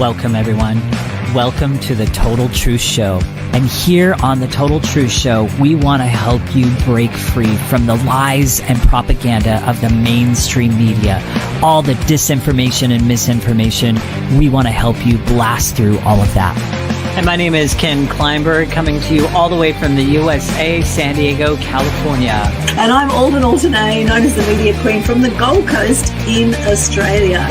Welcome, everyone. Welcome to the Total Truth Show. And here on the Total Truth Show, we want to help you break free from the lies and propaganda of the mainstream media, all the disinformation and misinformation. We want to help you blast through all of that. And my name is Ken Kleinberg, coming to you all the way from the USA, San Diego, California. And I'm Aldwyn Altuney, known as the Media Queen from the Gold Coast in Australia.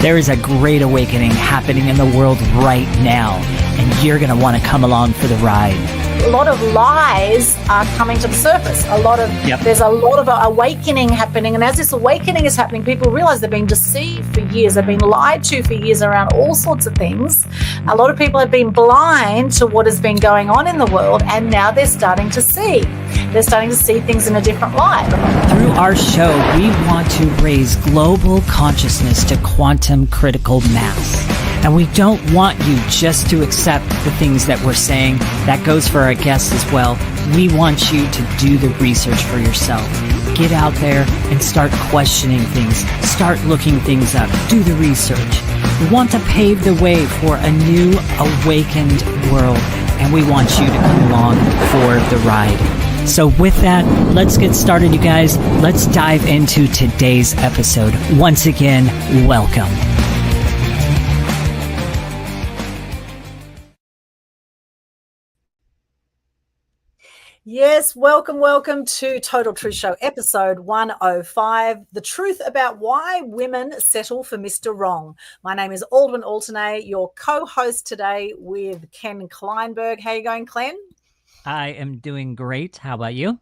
There is a great awakening happening in the world right now, and you're going to want to come along for the ride. A lot of lies are coming to the surface. There's a lot of awakening happening. And as this awakening is happening, people realize they're being deceived for years. They've been lied to for years around all sorts of things. A lot of people have been blind to what has been going on in the world, and now they're starting to see. They're starting to see things in a different light. Through our show, we want to raise global consciousness to quantum critical mass. And we don't want you just to accept the things that we're saying. That goes for our guests as well. We want you to do the research for yourself. Get out there and start questioning things. Start looking things up. Do the research. We want to pave the way for a new awakened world. And we want you to come along for the ride. So with that, let's get started, you guys. Let's dive into today's episode. Once again, welcome. Yes, welcome to Total Truth Show, episode 105, the truth about why women settle for Mr. Wrong. My name is Aldwyn Altuney, your co-host today with Ken Kleinberg. How are you going, Clen? I am doing great. How about you?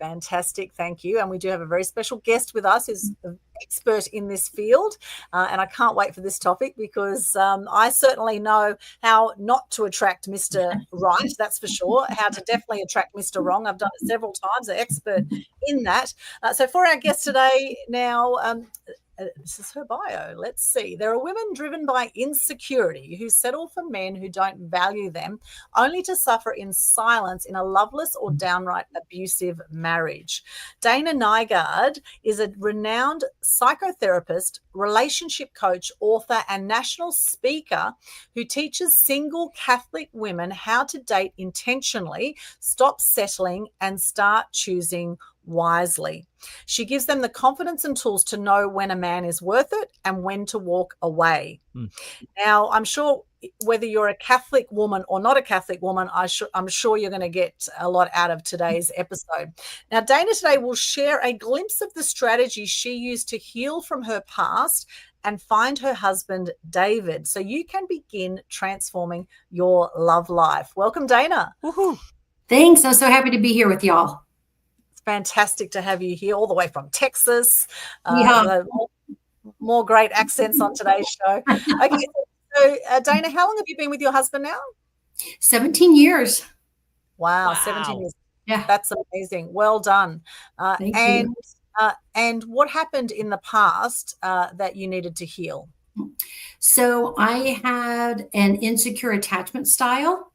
Fantastic, thank you. And we do have a very special guest with us who's an expert in this field. And I can't wait for this topic because I certainly know how not to attract Mr. Right, that's for sure, how to definitely attract Mr. Wrong. I've done it several times, an expert in that. So for our guest today now, this is her bio. Let's see. There are women driven by insecurity who settle for men who don't value them, only to suffer in silence in a loveless or downright abusive marriage. Dana Nygaard is a renowned psychotherapist, relationship coach, author, and national speaker who teaches single Catholic women how to date intentionally, stop settling, and start choosing wisely. She gives them the confidence and tools to know when a man is worth it and when to walk away. Now, I'm sure whether you're a Catholic woman or not a Catholic woman, I'm sure you're going to get a lot out of today's episode. Now, Dana today will share a glimpse of the strategy she used to heal from her past and find her husband, David, so you can begin transforming your love life. Welcome, Dana. Woohoo. Thanks. I'm so happy to be here with y'all. Fantastic to have you here all the way from Texas. Yeah. More great accents on today's show. Okay, so Dana, how long have you been with your husband now? 17 years. Wow. 17 years. Yeah. That's amazing. Well done. Thank you. And what happened in the past that you needed to heal? So I had an insecure attachment style.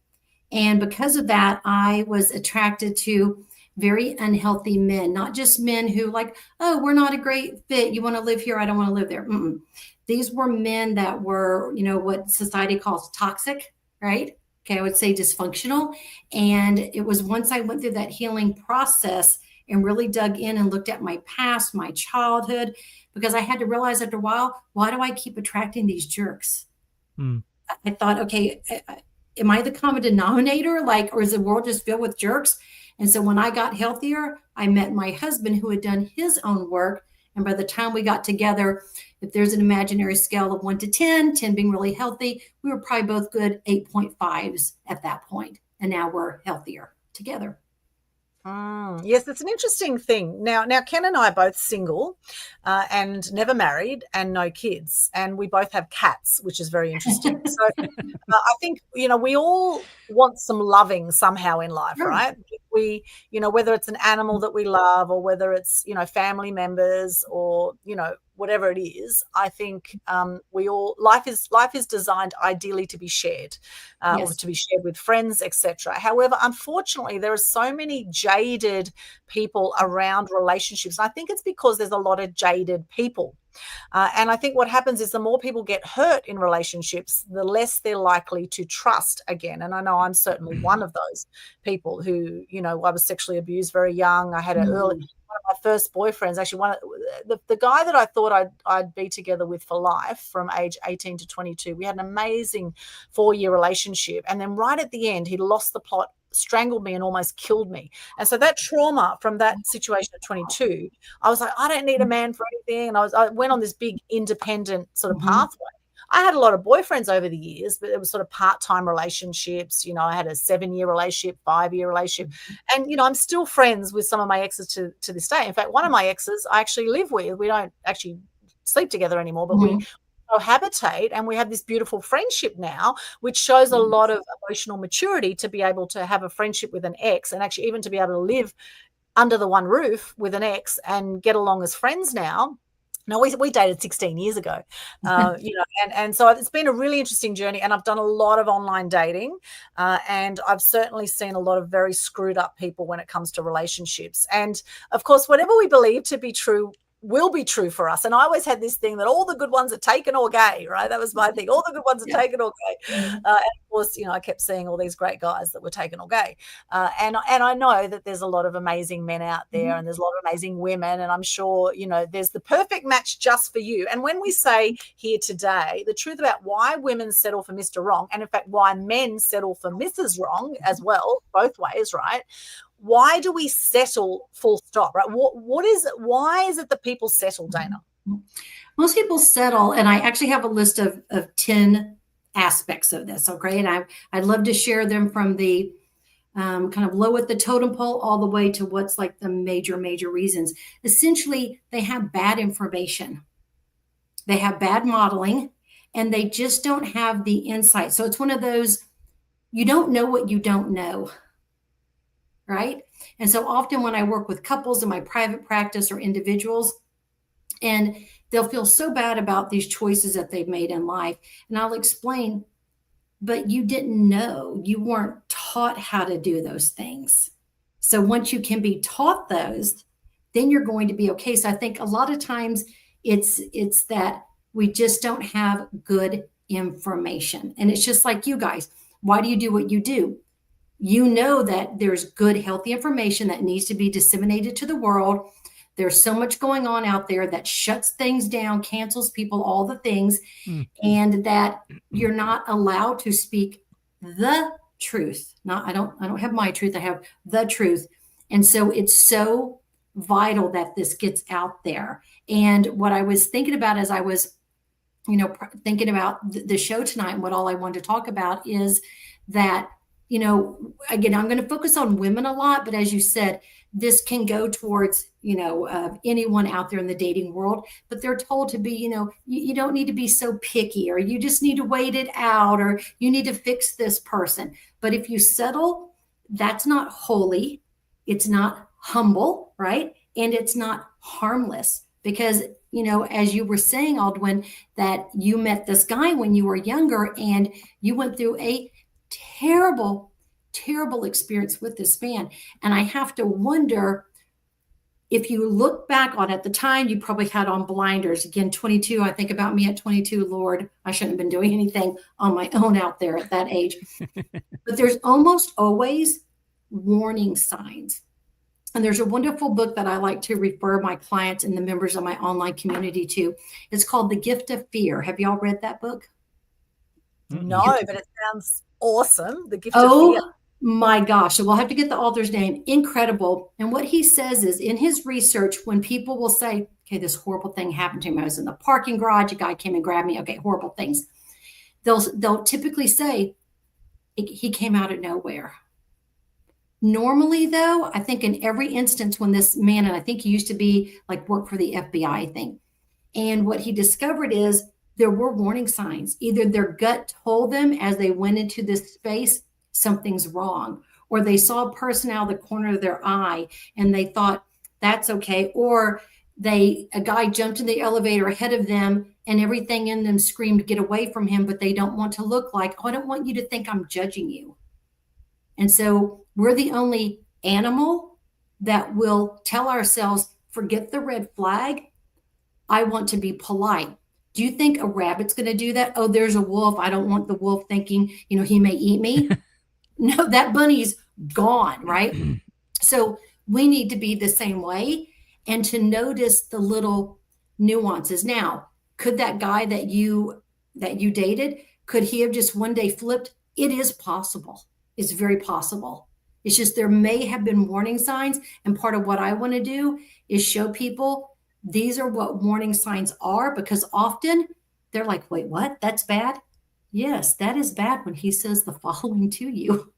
And because of that, I was attracted to very unhealthy men, not just men who like, oh, we're not a great fit. You want to live here. I don't want to live there. These were men that were, what society calls toxic, right? Okay. I would say dysfunctional. And it was once I went through that healing process and really dug in and looked at my past, my childhood, because I had to realize after a while, why do I keep attracting these jerks? I thought, okay, am I the common denominator? Or is the world just filled with jerks? And so when I got healthier, I met my husband who had done his own work. And by the time we got together, if there's an imaginary scale of 1 to 10, 10 being really healthy, we were probably both good 8.5s at that point. And now we're healthier together. Yes, it's an interesting thing. Now, Ken and I are both single and never married and no kids. And we both have cats, which is very interesting. So I think, we all want some loving somehow in life, right? We, whether it's an animal that we love or whether it's, family members or, whatever it is, I think life is designed ideally to be shared, or to be shared with friends, etc. However, unfortunately, there are so many jaded people around relationships. And I think it's because there's a lot of jaded people. And I think what happens is the more people get hurt in relationships, the less they're likely to trust again. And I know I'm certainly one of those people who, I was sexually abused very young. I had one of my first boyfriends, actually the guy that I thought I'd be together with for life from age 18 to 22. We had an amazing 4-year relationship. And then right at the end, he lost the plot, strangled me and almost killed me. And so that trauma from that situation at 22, I was like, I don't need a man for anything. And I went on this big independent sort of pathway. I had a lot of boyfriends over the years, but it was sort of part-time relationships. I had a 7-year relationship, 5-year relationship. And, I'm still friends with some of my exes to this day. In fact, one of my exes I actually live with. We don't actually sleep together anymore, but we cohabitate, and we have this beautiful friendship now, which shows a lot of emotional maturity to be able to have a friendship with an ex, and actually even to be able to live under the one roof with an ex and get along as friends now. No, we dated 16 years ago, and so it's been a really interesting journey, and I've done a lot of online dating, and I've certainly seen a lot of very screwed up people when it comes to relationships. And of course, whatever we believe to be true will be true for us. And I always had this thing that all the good ones are taken or gay, right? That was my thing. All the good ones are taken or gay. And of course, I kept seeing all these great guys that were taken or gay. And I know that there's a lot of amazing men out there, and there's a lot of amazing women. And I'm sure, there's the perfect match just for you. And when we say here today, the truth about why women settle for Mr. Wrong, and in fact, why men settle for Mrs. Wrong as well, both ways, right? Why do we settle full stop, right? Why is it that people settle, Dana? Most people settle, and I actually have a list of 10 aspects of this, okay? And I'd love to share them from the kind of low at the totem pole all the way to what's like the major reasons. Essentially, they have bad information. They have bad modeling, and they just don't have the insight. So it's one of those, you don't know what you don't know. Right? And so often when I work with couples in my private practice or individuals, and they'll feel so bad about these choices that they've made in life. And I'll explain, but you didn't know, you weren't taught how to do those things. So once you can be taught those, then you're going to be okay. So I think a lot of times it's that we just don't have good information. And it's just like you guys. Why do you do what you do? You know that there's good, healthy information that needs to be disseminated to the world. There's so much going on out there that shuts things down, cancels people, all the things, and that you're not allowed to speak the truth. I don't have my truth. I have the truth. And so it's so vital that this gets out there. And what I was thinking about as I was, thinking about the show tonight, and what all I wanted to talk about is that, again, I'm going to focus on women a lot, but as you said, this can go towards, anyone out there in the dating world, but they're told to be, you don't need to be so picky, or you just need to wait it out, or you need to fix this person. But if you settle, that's not holy. It's not humble, right? And it's not harmless, because, as you were saying, Aldwyn, that you met this guy when you were younger and you went through a terrible experience with this man. And I have to wonder, if you look back on at the time, you probably had on blinders. Again, 22, I think about me at 22, Lord, I shouldn't have been doing anything on my own out there at that age. But there's almost always warning signs. And there's a wonderful book that I like to refer my clients and the members of my online community to. It's called The Gift of Fear. Have y'all read that book? No, but it sounds awesome. The Gift of Fear. Oh my gosh. So we'll have to get the author's name. Incredible. And what he says is, in his research, when people will say, okay, this horrible thing happened to me. I was in the parking garage. A guy came and grabbed me. Okay, horrible things. They'll typically say, he came out of nowhere. Normally, though, I think in every instance when this man, and I think he used to be work for the FBI, I think. And what he discovered is there were warning signs. Either their gut told them as they went into this space, something's wrong, or they saw a person out of the corner of their eye and they thought that's okay. Or a guy jumped in the elevator ahead of them and everything in them screamed, get away from him, but they don't want to look like, oh, I don't want you to think I'm judging you. And so we're the only animal that will tell ourselves, forget the red flag. I want to be polite. Do you think a rabbit's going to do that? Oh, there's a wolf. I don't want the wolf thinking, he may eat me. No, that bunny's gone, right? So we need to be the same way and to notice the little nuances. Now, could that guy that you dated, could he have just one day flipped? It is possible. It's very possible. It's just there may have been warning signs. And part of what I want to do is show people these are what warning signs are, because often they're like, wait, what? That's bad? Yes, that is bad when he says the following to you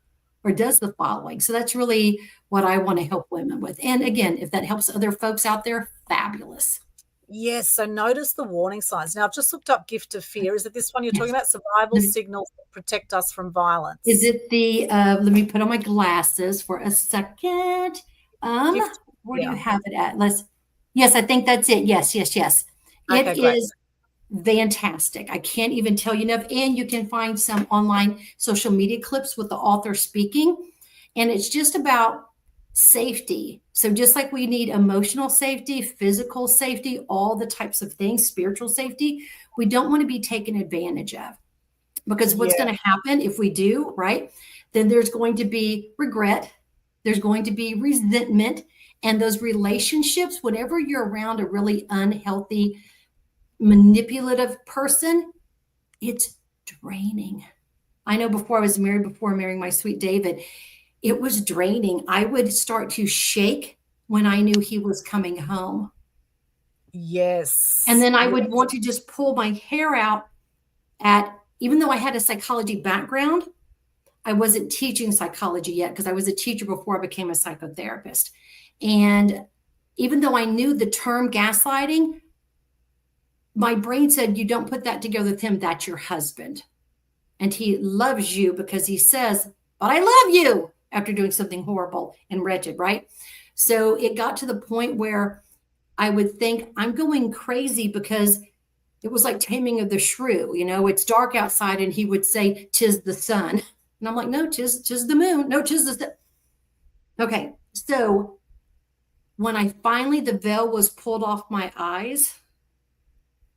or does the following. So that's really what I want to help women with. And again, if that helps other folks out there, fabulous. Yes. So notice the warning signs. Now, I've just looked up gift of fear. Is it this one you're talking about? Survival signals that protect us from violence. Is it the, let me put on my glasses for a second. Where do you have it at? Yes, I think that's it. Yes. Okay, it great. is fantastic. I can't even tell you enough. And you can find some online social media clips with the author speaking. And it's just about safety. So just like we need emotional safety, physical safety, all the types of things, spiritual safety, we don't want to be taken advantage of. Because what's going to happen if we do, right? Then there's going to be regret. There's going to be resentment. And those relationships, whenever you're around a really unhealthy, manipulative person, it's draining. I know before marrying my sweet David, it was draining. I would start to shake when I knew he was coming home. Yes. And then I would want to just pull my hair out even though I had a psychology background, I wasn't teaching psychology yet because I was a teacher before I became a psychotherapist. And even though I knew the term gaslighting, my brain said, you don't put that together with him. That's your husband. And he loves you because he says, but I love you, after doing something horrible and wretched, right? So it got to the point where I would think I'm going crazy because it was like Taming of the Shrew. It's dark outside and he would say, 'tis the sun. And I'm like, no, tis the moon. No, tis the sun. Okay. So when the veil was pulled off my eyes,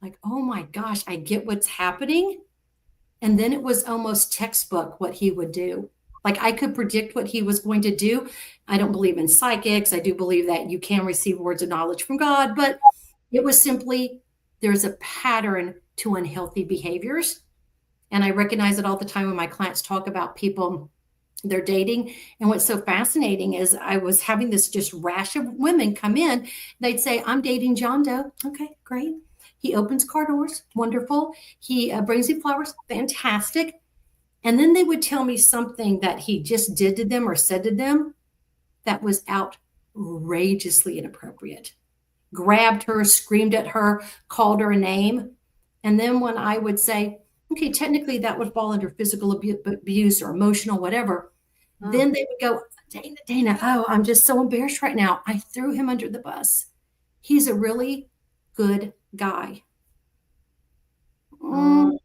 like, oh my gosh, I get what's happening. And then it was almost textbook what he would do. Like I could predict what he was going to do. I don't believe in psychics. I do believe that you can receive words of knowledge from God, but it was simply, there's a pattern to unhealthy behaviors. And I recognize it all the time when my clients talk about people they're dating. And what's so fascinating is I was having this just rash of women come in. They'd say, I'm dating John Doe. Okay, great. He opens car doors. Wonderful. He brings me flowers. Fantastic. And then they would tell me something that he just did to them or said to them that was outrageously inappropriate. Grabbed her, screamed at her, called her a name. And then when I would say, okay, technically that would fall under physical abuse or emotional, whatever. Then they would go, Dana, oh, I'm just so embarrassed right now. I threw him under the bus. He's a really good guy. And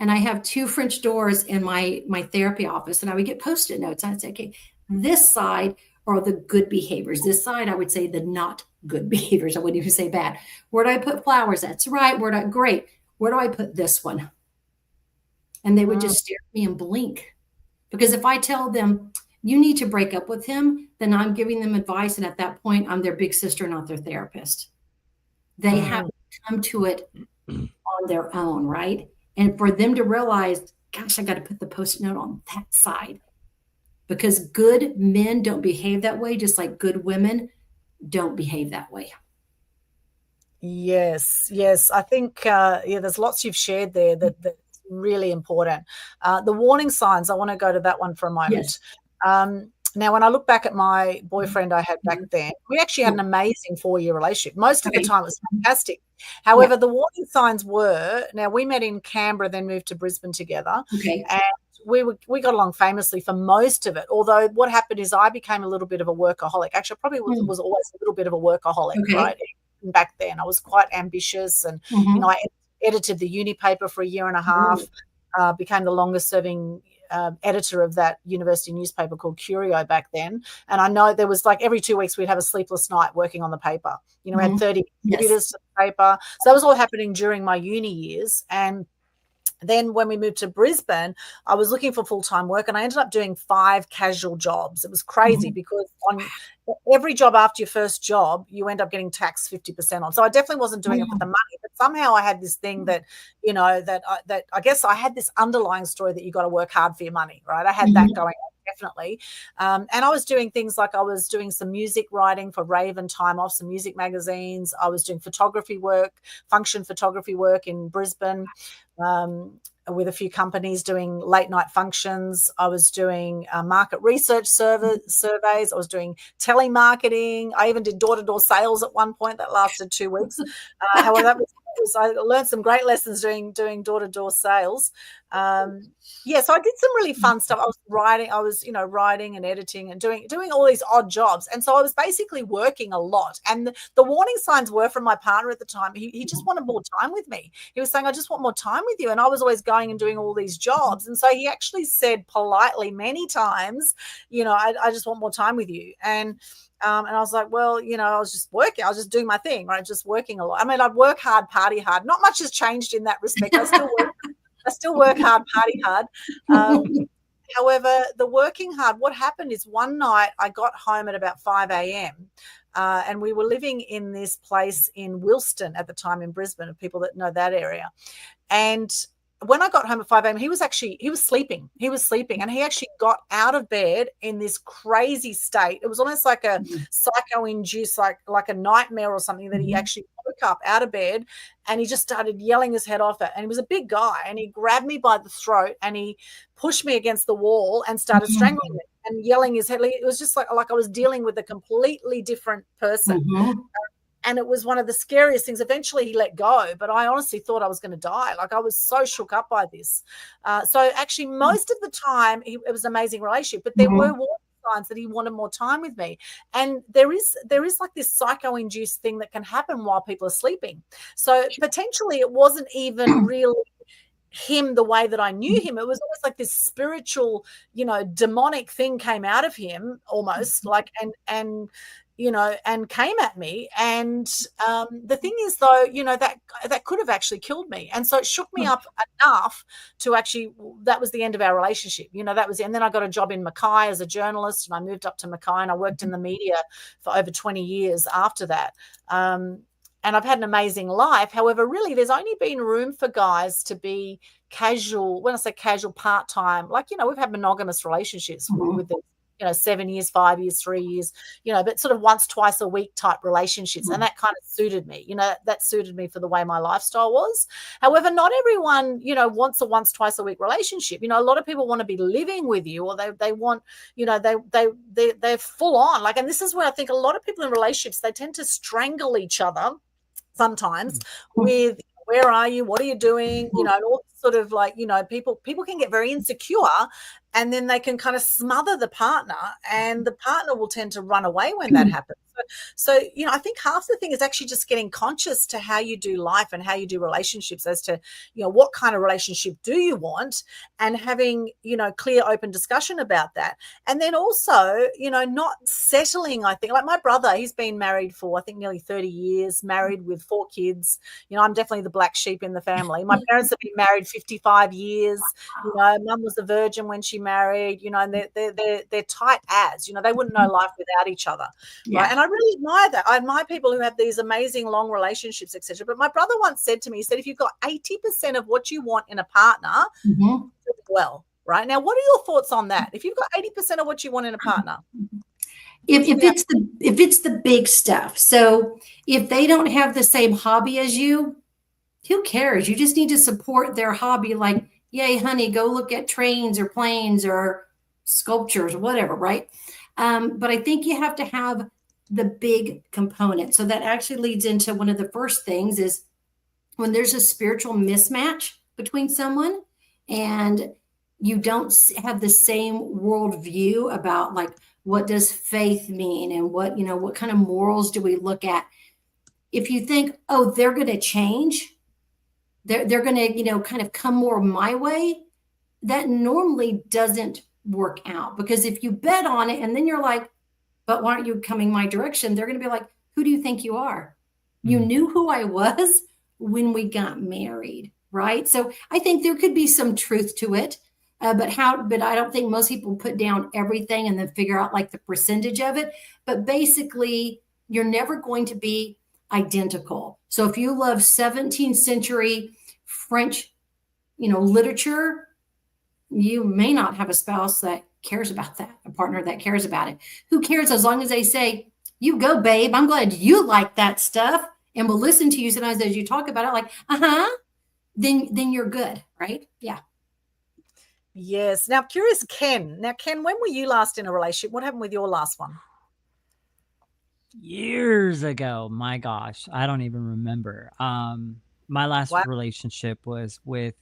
I have 2 French doors in my therapy office, and I would get Post-it notes. I'd say, okay, this side are the good behaviors. This side, I would say the not good behaviors. I wouldn't even say bad. Where do I put flowers? That's right. Great. Where do I put this one? And they would just stare at me and blink. Because if I tell them, you need to break up with him, then I'm giving them advice. And at that point, I'm their big sister, not their therapist. They have to come to it on their own, right? And for them to realize, gosh, I got to put the Post-it note on that side. Because good men don't behave that way, just like good women don't behave that way. Yes. I think, there's lots you've shared there that's really important. The warning signs, I want to go to that one for a moment. Yes. Now, when I look back at my boyfriend I had back then, we actually had an amazing 4-year relationship. Most of the time it was fantastic. However, the warning signs were, now we met in Canberra, then moved to Brisbane together. Okay. And we got along famously for most of it. Although what happened is I became a little bit of a workaholic. Actually, I probably was always a little bit of a workaholic, right? Back then, I was quite ambitious, and I edited the uni paper for a year and a half. Became the longest serving editor of that university newspaper called Curio back then. And I know there was like every 2 weeks we'd have a sleepless night working on the paper. You know, we had 30 contributors to the paper. So that was all happening during my uni years. And then when we moved to Brisbane, I was looking for full-time work, and I ended up doing 5 casual jobs. It was crazy because on every job after your first job, you end up getting taxed 50% on. So I definitely wasn't doing it for the money, but somehow I had this thing that, you know, that I guess I had this underlying story that you got to work hard for your money, right? I had that going on. Definitely. And I was doing things like I was doing some music writing for Rave and Time Off, some music magazines. I was doing photography work, function photography work in Brisbane with a few companies doing late night functions. I was doing market research surveys. I was doing telemarketing. I even did door-to-door sales at one point that lasted 2 weeks. However, that was I learned some great lessons doing door-to-door sales. So I did some really fun stuff. I was writing and editing and doing all these odd jobs. And so I was basically working a lot. And the warning signs were from my partner at the time. He just wanted more time with me. He was saying, I just want more time with you. And I was always going and doing all these jobs. And so he actually said politely many times, you know, I just want more time with you. And I was like, well, you know, I was just working. I was just doing my thing, right? Just working a lot. I mean, I'd work hard, party hard. Not much has changed in that respect. I still work hard, party hard. However, the working hard, what happened is one night I got home at about 5 a.m. And we were living in this place in Wilston at the time in Brisbane, of people that know that area. And when I got home at 5 a.m., he was sleeping. He was sleeping, and he actually got out of bed in this crazy state. It was almost like a psycho-induced, like a nightmare or something, that he actually woke up out of bed and he just started yelling his head off. And he was a big guy, and he grabbed me by the throat and he pushed me against the wall and started strangling me and yelling his head. It was just like I was dealing with a completely different person. And it was one of the scariest things. Eventually he let go, but I honestly thought I was going to die. Like, I was so shook up by this. So actually most of the time it was an amazing relationship, but there were warning signs that he wanted more time with me. And there is like this psycho-induced thing that can happen while people are sleeping. So potentially it wasn't even really him the way that I knew him. It was almost like this spiritual, you know, demonic thing came out of him almost, like, and you know, and came at me. And the thing is, though, you know, that could have actually killed me. And so it shook me up enough to actually, that was the end of our relationship. You know, that was, and then I got a job in Mackay as a journalist, and I moved up to Mackay, and I worked in the media for over 20 years after that. And I've had an amazing life. However, really, there's only been room for guys to be casual. When I say casual, part-time, like, you know, we've had monogamous relationships with the, you know, 7 years, 5 years, 3 years, you know, but sort of once, twice a week type relationships. And that kind of suited me, you know, that suited me for the way my lifestyle was. However, not everyone, you know, wants a once, twice a week relationship. You know, a lot of people want to be living with you, or they want, you know, they're full on. Like, and this is where I think a lot of people in relationships, they tend to strangle each other sometimes with, where are you? What are you doing? You know, and all sort of like, you know, people can get very insecure, and then they can kind of smother the partner, and the partner will tend to run away when that happens. So, you know, I think half the thing is actually just getting conscious to how you do life and how you do relationships, as to, you know, what kind of relationship do you want, and having, you know, clear, open discussion about that. And then also, you know, not settling. I think, like my brother, he's been married for, I think, nearly 30 years, married with 4 kids. You know, I'm definitely the black sheep in the family. My parents have been married 55 years. You know, mum was a virgin when she married, you know, and they're tight as, you know, they wouldn't know life without each other. Right. And I really admire that. I admire people who have these amazing long relationships, etc. But my brother once said to me, he said, if you've got 80% of what you want in a partner, well, right? Now, what are your thoughts on that? If you've got 80% of what you want in a partner? If it's the big stuff. So if they don't have the same hobby as you, who cares? You just need to support their hobby. Like, yay, honey, go look at trains or planes or sculptures or whatever, right? But I think you have to have the big component. So that actually leads into one of the first things is when there's a spiritual mismatch between someone and you don't have the same worldview about, like, what does faith mean and what, you know, what kind of morals do we look at? If you think, oh, they're going to change, they're going to, you know, kind of come more my way, that normally doesn't work out, because if you bet on it and then you're like, but why aren't you coming my direction? They're going to be like, who do you think you are? You knew who I was when we got married, right? So I think there could be some truth to it. But I don't think most people put down everything and then figure out like the percentage of it. But basically, you're never going to be identical. So if you love 17th century French, literature, you may not have a spouse that cares about that, a partner that cares about it. Who cares, as long as they say, you go, babe, I'm glad you like that stuff, and we'll listen to you sometimes as you talk about it, like, then you're good, right? Yeah. Yes. Now, curious, Ken. Now, Ken, when were you last in a relationship? What happened with your last one? Years ago. My gosh, I don't even remember. My last relationship was with,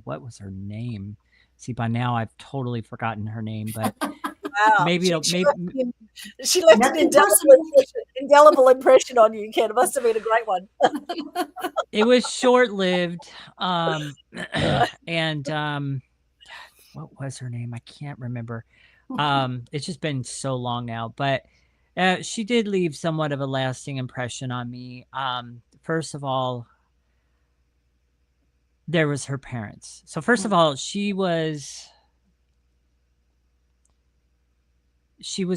what was her name? See, by now I've totally forgotten her name, but wow. maybe she left an indelible impression on you, Ken. It must have been a great one. It was short-lived. And what was her name? I can't remember. It's just been so long now, but she did leave somewhat of a lasting impression on me. First of all, there was her parents. So first of all, she was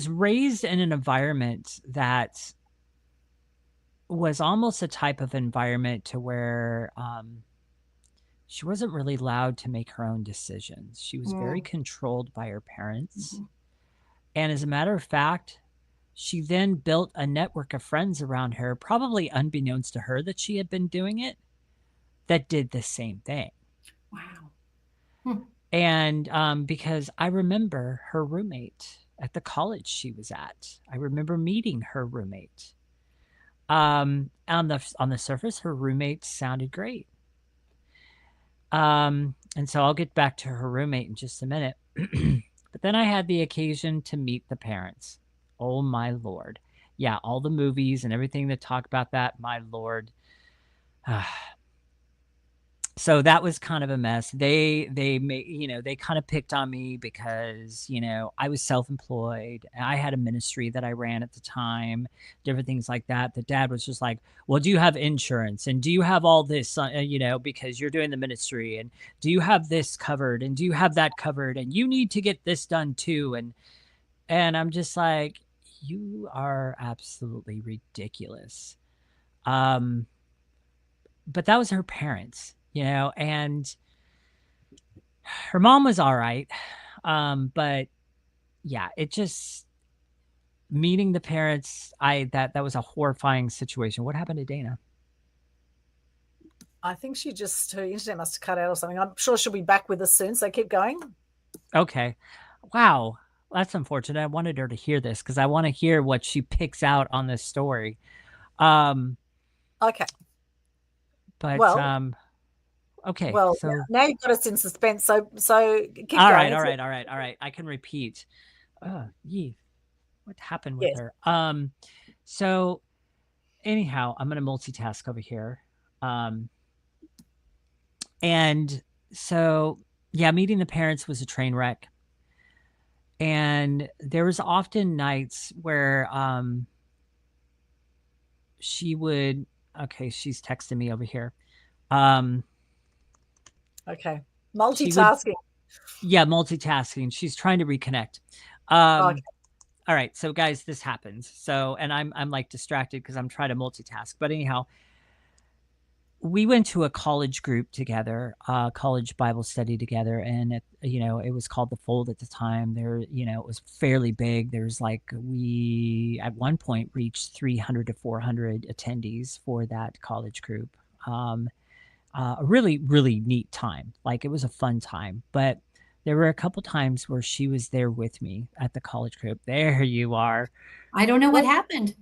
raised in an environment that was almost a type of environment to where she wasn't really allowed to make her own decisions. She was very controlled by her parents. And as a matter of fact, she then built a network of friends around her, probably unbeknownst to her that she had been doing it, that did the same thing. Wow. And because I remember her roommate at the college she was at. I remember meeting her roommate. On the surface, her roommate sounded great. And so I'll get back to her roommate in just a minute. But then I had the occasion to meet the parents. Oh my Lord. Yeah, all the movies and everything that talk about that, my Lord. So that was kind of a mess. They kind of picked on me because, I was self-employed. I had a ministry that I ran at the time, different things like that. The dad was just like, well, do you have insurance? And do you have all this, because you're doing the ministry, and do you have this covered? And do you have that covered? And you need to get this done too. And I'm just like, you are absolutely ridiculous. But that was her parents. And her mom was all right. But yeah, it just, meeting the parents, that was a horrifying situation. What happened to Dana? I think her internet must have cut out or something. I'm sure she'll be back with us soon. So keep going. Okay. Wow. That's unfortunate. I wanted her to hear this because I want to hear what she picks out on this story. Okay. But, okay. Well, so now you've got us in suspense. So keep all going. All right. I can repeat. What happened with her? So anyhow, I'm going to multitask over here. And so, yeah, meeting the parents was a train wreck. And there was often nights where, she would, okay, she's texting me over here. Okay. Multitasking. Multitasking. She's trying to reconnect. Okay. All right. So guys, this happens. So, and I'm like distracted because I'm trying to multitask, but anyhow, we went to a college group together, college Bible study together. And it was called The Fold at the time. There, it was fairly big. There's we at one point reached 300 to 400 attendees for that college group. A really, really neat time. It was a fun time, but there were a couple times where she was there with me at the college group. There you are. I don't know what happened.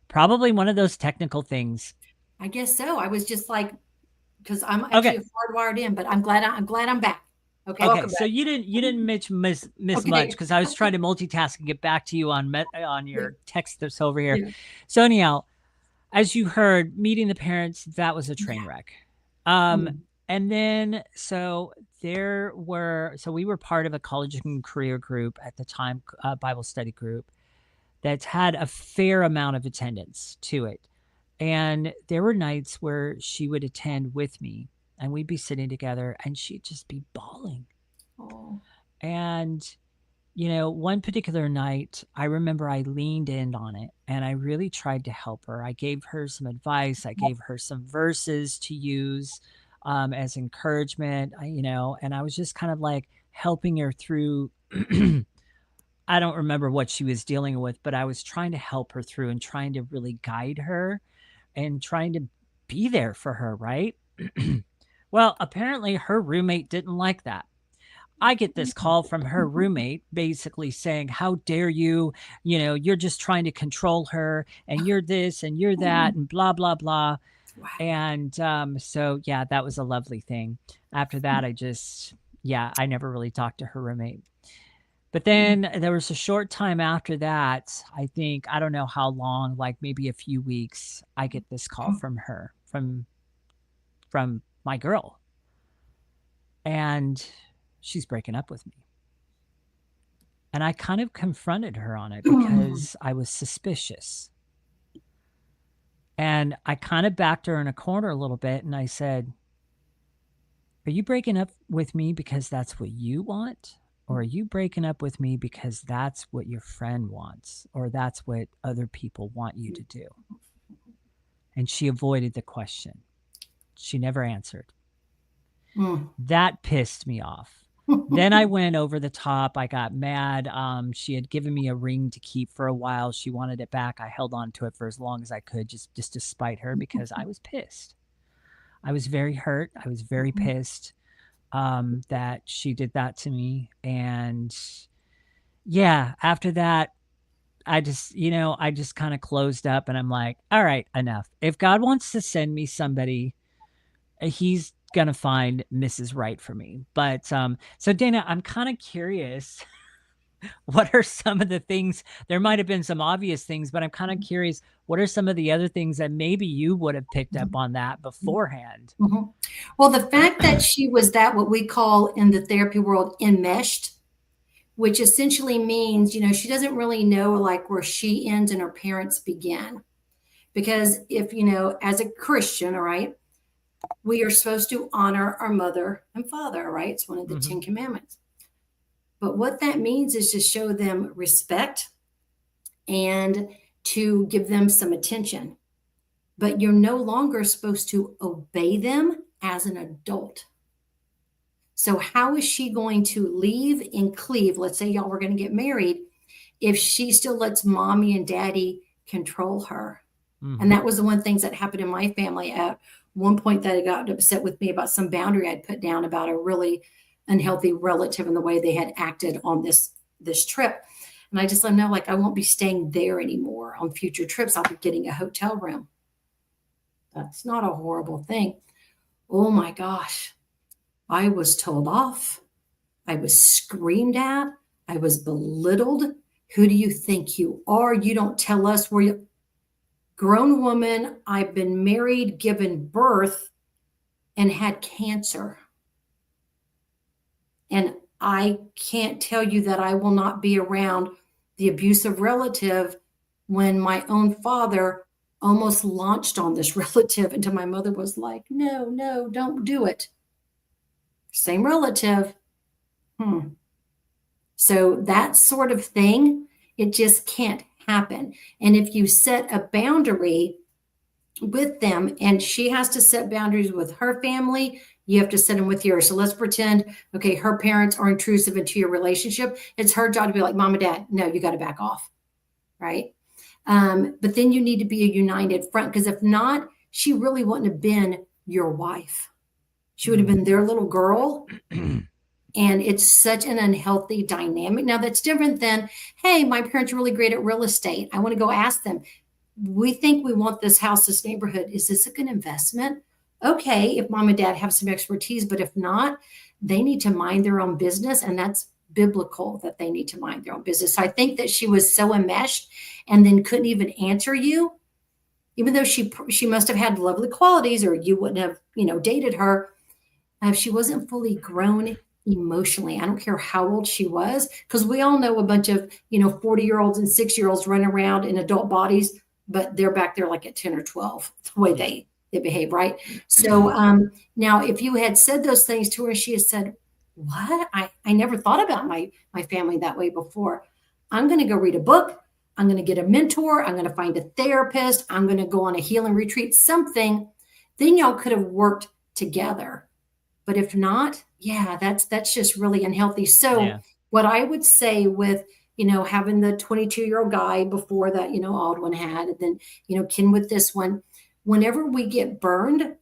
Probably one of those technical things. I guess so. I was just like, because I'm actually hardwired in, but I'm glad I'm back. Okay. Okay. So you didn't miss much because I was trying to multitask and get back to you on your text that's over here. Yeah. So anyhow, as you heard, meeting the parents, that was a train wreck. And then, so we were part of a college and career group at the time, Bible study group that's had a fair amount of attendance to it. And there were nights where she would attend with me and we'd be sitting together and she'd just be bawling. Oh. And, one particular night, I remember I leaned in on it and I really tried to help her. I gave her some advice. I gave her some verses to use as encouragement, and I was just kind of like helping her through. I don't remember what she was dealing with, but I was trying to help her through and trying to really guide her and trying to be there for her, right? Well, apparently her roommate didn't like that. I get this call from her roommate basically saying, "How dare you? You're just trying to control her and you're this and you're that and blah, blah, blah." Wow. And so, yeah, that was a lovely thing. After that, I never really talked to her roommate. But then there was a short time after that, I don't know how long, like maybe a few weeks, I get this call from her, from my girl. And she's breaking up with me. And I kind of confronted her on it because I was suspicious. And I kind of backed her in a corner a little bit and I said, "Are you breaking up with me because that's what you want? Or are you breaking up with me because that's what your friend wants? Or that's what other people want you to do?" And she avoided the question. She never answered. That pissed me off. Then I went over the top. I got mad. She had given me a ring to keep for a while. She wanted it back. I held on to it for as long as I could, just to spite her because I was pissed. I was very hurt. I was very pissed that she did that to me. And yeah, after that, I just kind of closed up and I'm like, all right, enough. If God wants to send me somebody, he's going to find Mrs. Right for me. But so Dana, I'm kind of curious, what are some of the things? There might have been some obvious things, but I'm kind of curious, what are some of the other things that maybe you would have picked up on that beforehand? Well, the fact that she was what we call in the therapy world enmeshed, which essentially means, she doesn't really know like where she ends and her parents begin. Because if, as a Christian, all right, we are supposed to honor our mother and father, right? It's one of the 10 commandments. But what that means is to show them respect and to give them some attention. But you're no longer supposed to obey them as an adult. So how is she going to leave and cleave? Let's say y'all were going to get married if she still lets mommy and daddy control her. And that was the one things that happened in my family at one point, that got upset with me about some boundary I'd put down about a really unhealthy relative and the way they had acted on this trip. And I just let them know, like, I won't be staying there anymore on future trips. I'll be getting a hotel room. That's not a horrible thing. Oh my gosh. I was told off. I was screamed at. I was belittled. Who do you think you are? You don't tell us where you... Grown woman, I've been married, given birth, and had cancer. And I can't tell you that I will not be around the abusive relative when my own father almost launched on this relative until my mother was like, no, don't do it. Same relative. So that sort of thing, it just can't happen. And if you set a boundary with them and she has to set boundaries with her family, you have to set them with yours. So let's pretend, okay, her parents are intrusive into your relationship. It's her job to be like, Mom and Dad, no, you got to back off. Right. But then you need to be a united front, because if not, she really wouldn't have been your wife. She would have been their little girl. And it's such an unhealthy dynamic. Now, that's different than, hey, my parents are really great at real estate. I want to go ask them. We think we want this house, this neighborhood. Is this a good investment? Okay, if mom and dad have some expertise, but if not, they need to mind their own business. And that's biblical, that they need to mind their own business. So I think that she was so enmeshed and then couldn't even answer you, even though she must have had lovely qualities, or you wouldn't have, dated her. She wasn't fully grown emotionally. I don't care how old she was, because we all know a bunch of, 40-year-olds and 6-year-olds running around in adult bodies, but they're back there like at 10 or 12, the way they behave, right? So now if you had said those things to her, she has said, what? I never thought about my family that way before. I'm going to go read a book. I'm going to get a mentor. I'm going to find a therapist. I'm going to go on a healing retreat, something. Then y'all could have worked together. But if not, that's just really unhealthy. So what I would say with, having the 22-year-old guy before that, Aldwyn had, and then, Ken with this one, whenever we get burned,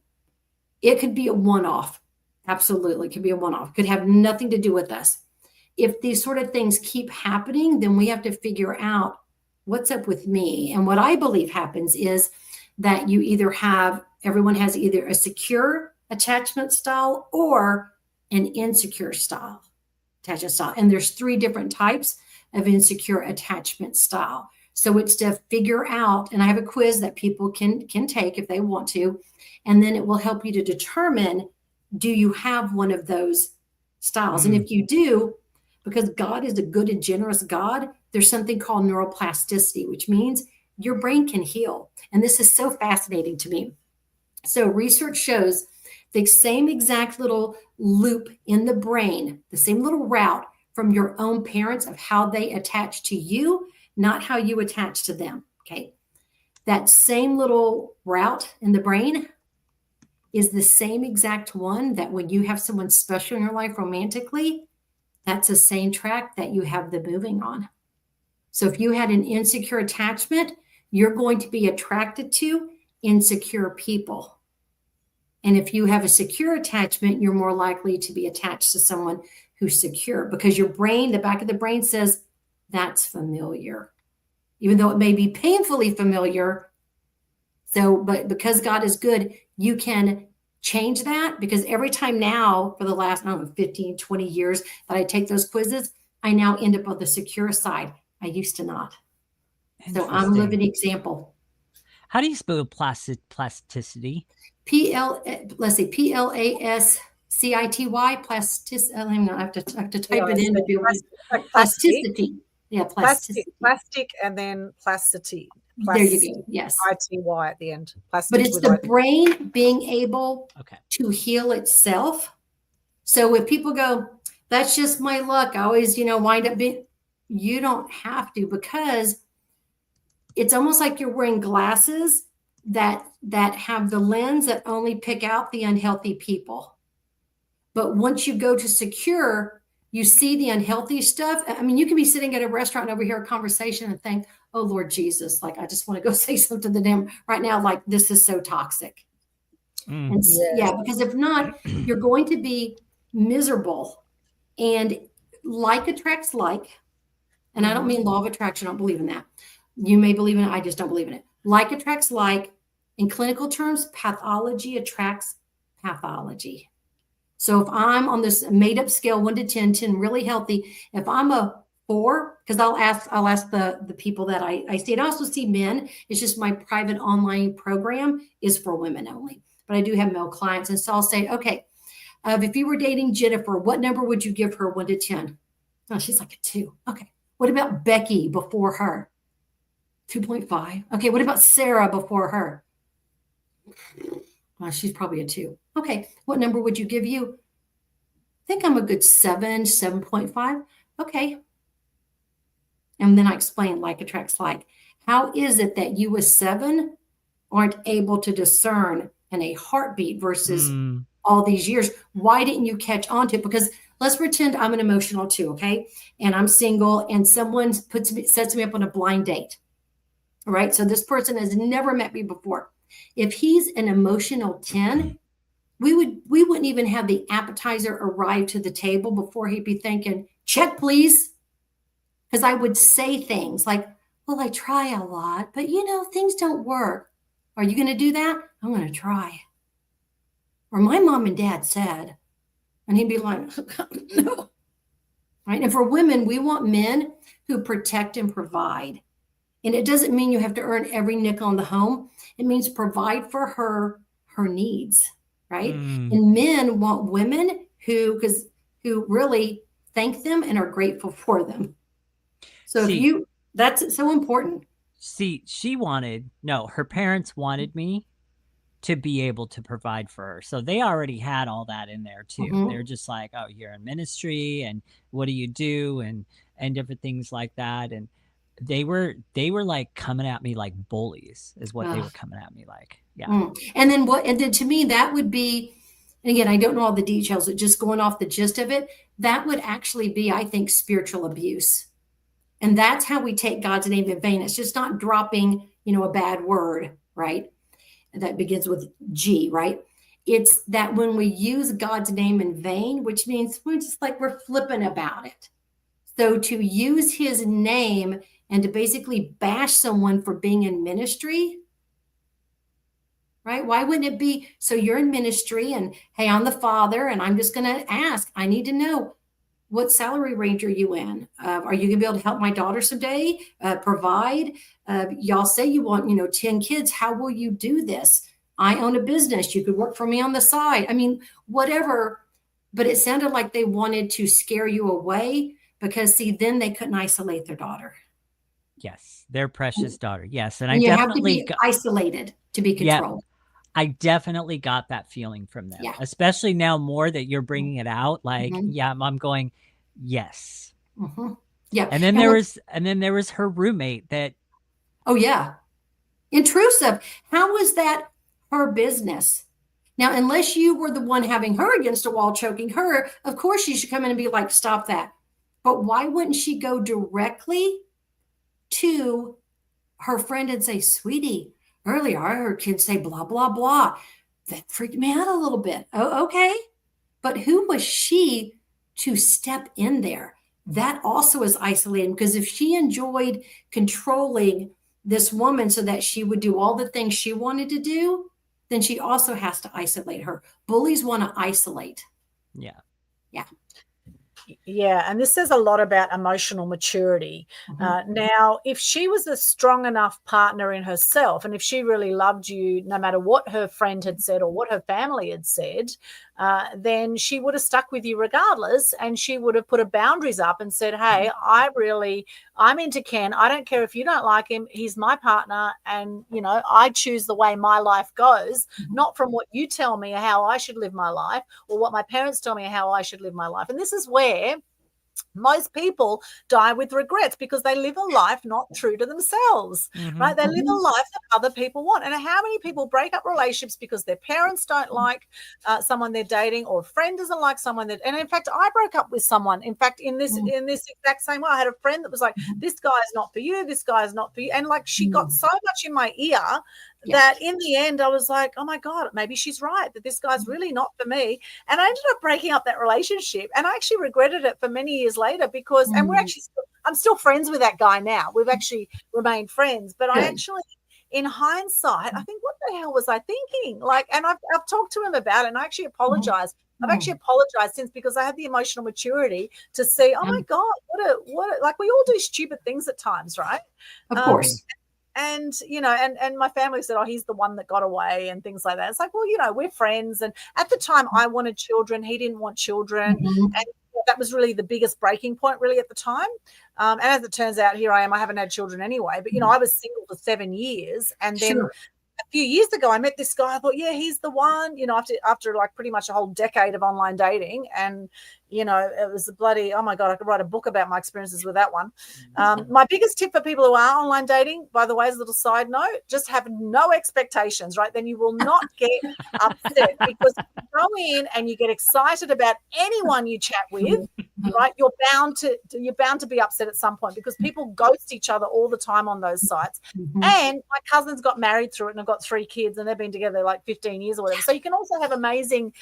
it could be a one-off. Absolutely. It could be a one-off. Could have nothing to do with us. If these sort of things keep happening, then we have to figure out what's up with me. And what I believe happens is that everyone has either a secure attachment style or an insecure attachment style. And there's 3 different types of insecure attachment style. So it's to figure out, and I have a quiz that people can take if they want to, and then it will help you to determine, do you have one of those styles? And if you do, because God is a good and generous God, there's something called neuroplasticity, which means your brain can heal. And this is so fascinating to me. So research shows the same exact little loop in the brain, the same little route from your own parents of how they attach to you, not how you attach to them. Okay. That same little route in the brain is the same exact one that when you have someone special in your life romantically, that's the same track that you have the moving on. So if you had an insecure attachment, you're going to be attracted to insecure people. And if you have a secure attachment, you're more likely to be attached to someone who's secure, because your brain, the back of the brain says, that's familiar, even though it may be painfully familiar. So, but because God is good, you can change that, because every time now for the last, 15, 20 years that I take those quizzes, I now end up on the secure side. I used to not. So I'm a living example. How do you spell plasticity? Plascity, plasticity. I have to type it in to be able to. Plasticity. Yeah, plasticity. Plastic and then plasticity. There you go. Yes. ITY at the end. Plastic, but it's the brain being able to heal itself. So if people go, that's just my luck, I always, wind up being, you don't have to, because it's almost like you're wearing glasses that have the lens that only pick out the unhealthy people. But once you go to secure, you see the unhealthy stuff. I mean, you can be sitting at a restaurant and overhear a conversation and think, oh, Lord Jesus, like, I just want to go say something to them right now. Like, this is so toxic. And because if not, you're going to be miserable. And like attracts like, and I don't mean law of attraction. I don't believe in that. You may believe in it. I just don't believe in it. Like attracts like. In clinical terms, pathology attracts pathology. So if I'm on this made up scale, 1 to 10, 10 really healthy, if I'm a 4, because I'll ask the people that I see, and I also see men. It's just my private online program is for women only, but I do have male clients. And so I'll say, okay, if you were dating Jennifer, what number would you give her 1 to 10? Oh, she's like a 2. Okay. What about Becky before her? 2.5. Okay. What about Sarah before her? Well, she's probably a 2. Okay. What number would you give you? I think I'm a good 7, 7.5. Okay. And then I explain like attracts like. How is it that you, a 7, aren't able to discern in a heartbeat versus all these years? Why didn't you catch on to it? Because let's pretend I'm an emotional 2, okay? And I'm single, and someone sets me up on a blind date. All right. So this person has never met me before. If he's an emotional 10, we wouldn't even have the appetizer arrive to the table before he'd be thinking, check, please. Because I would say things like, well, I try a lot, but things don't work. Are you going to do that? I'm going to try. Or my mom and dad said, and he'd be like, no. Right. And for women, we want men who protect and provide. And it doesn't mean you have to earn every nickel in the home. It means provide for her needs. right? And men want women who really thank them and are grateful for them. So that's so important. See, her parents wanted me to be able to provide for her. So they already had all that in there too. They're just like, oh, you're in ministry and what do you do? And different things like that. And they were like coming at me like bullies is what they were coming at me like. Yeah. And then to me, that would be, and again, I don't know all the details, but just going off the gist of it, that would actually be, I think, spiritual abuse. And that's how we take God's name in vain. It's just not dropping, a bad word, right? That begins with G, right? It's that when we use God's name in vain, which means we're flippant about it. So to use his name and to basically bash someone for being in ministry, right? Why wouldn't it be, so you're in ministry and, hey, I'm the father and I'm just going to ask, I need to know, what salary range are you in? Are you going to be able to help my daughter someday? Provide? Y'all say you want, 10 kids. How will you do this? I own a business. You could work for me on the side. I mean, whatever. But it sounded like they wanted to scare you away because, see, then they couldn't isolate their daughter. Yes, their precious daughter. Yes, and you have to be isolated to be controlled. Yeah. I definitely got that feeling from them, especially now more that you're bringing it out. Like, I'm going, yes. Yeah. And then there was her roommate that. Oh yeah. Intrusive. How was that her business? Now, unless you were the one having her against a wall, choking her, of course she should come in and be like, stop that. But why wouldn't she go directly to her friend and say, sweetie, earlier I heard kids say blah, blah, blah. That freaked me out a little bit. Oh, okay. But who was she to step in there? That also is isolating, because if she enjoyed controlling this woman so that she would do all the things she wanted to do, then she also has to isolate her. Bullies want to isolate. Yeah. Yeah. Yeah, and this says a lot about emotional maturity. Now, if she was a strong enough partner in herself, and if she really loved you, no matter what her friend had said or what her family had said, then she would have stuck with you regardless, and she would have put her boundaries up and said, hey, I'm into Ken. I don't care if you don't like him. He's my partner, and, I choose the way my life goes, not from what you tell me how I should live my life or what my parents tell me how I should live my life. And this is where most people die with regrets, because they live a life not true to themselves, right? They live a life that other people want. And how many people break up relationships because their parents don't like someone they're dating, or a friend doesn't like someone that, and in fact, I broke up with someone, in fact, in this exact same way. I had a friend that was like, this guy is not for you, this guy is not for you. And like, she got so much in my ear that in the end I was like, oh my God, maybe she's right, that this guy's really not for me. And I ended up breaking up that relationship, and I actually regretted it for many years later, because, and I'm still friends with that guy now. We've actually remained friends, but I actually, in hindsight, I think, what the hell was I thinking? Like, and I've talked to him about it, and I actually apologized. I've actually apologized since, because I had the emotional maturity to see, oh my God, what like, we all do stupid things at times, right? Of course. And, and my family said, oh, he's the one that got away and things like that. It's like, well, we're friends. And at the time I wanted children. He didn't want children. And that was really the biggest breaking point really at the time. And as it turns out, here I am, I haven't had children anyway, but, I was single for 7 years. And then a few years ago, I met this guy. I thought, yeah, he's the one, after like pretty much a whole decade of online dating. And, it was a bloody, oh my God, I could write a book about my experiences with that one. My biggest tip for people who are online dating, by the way, as a little side note, just have no expectations, right? Then you will not get upset, because you go in and you get excited about anyone you chat with, right? You're bound to be upset at some point, because people ghost each other all the time on those sites. And my cousins got married through it and have got 3 kids, and they've been together like 15 years or whatever. So you can also have amazing,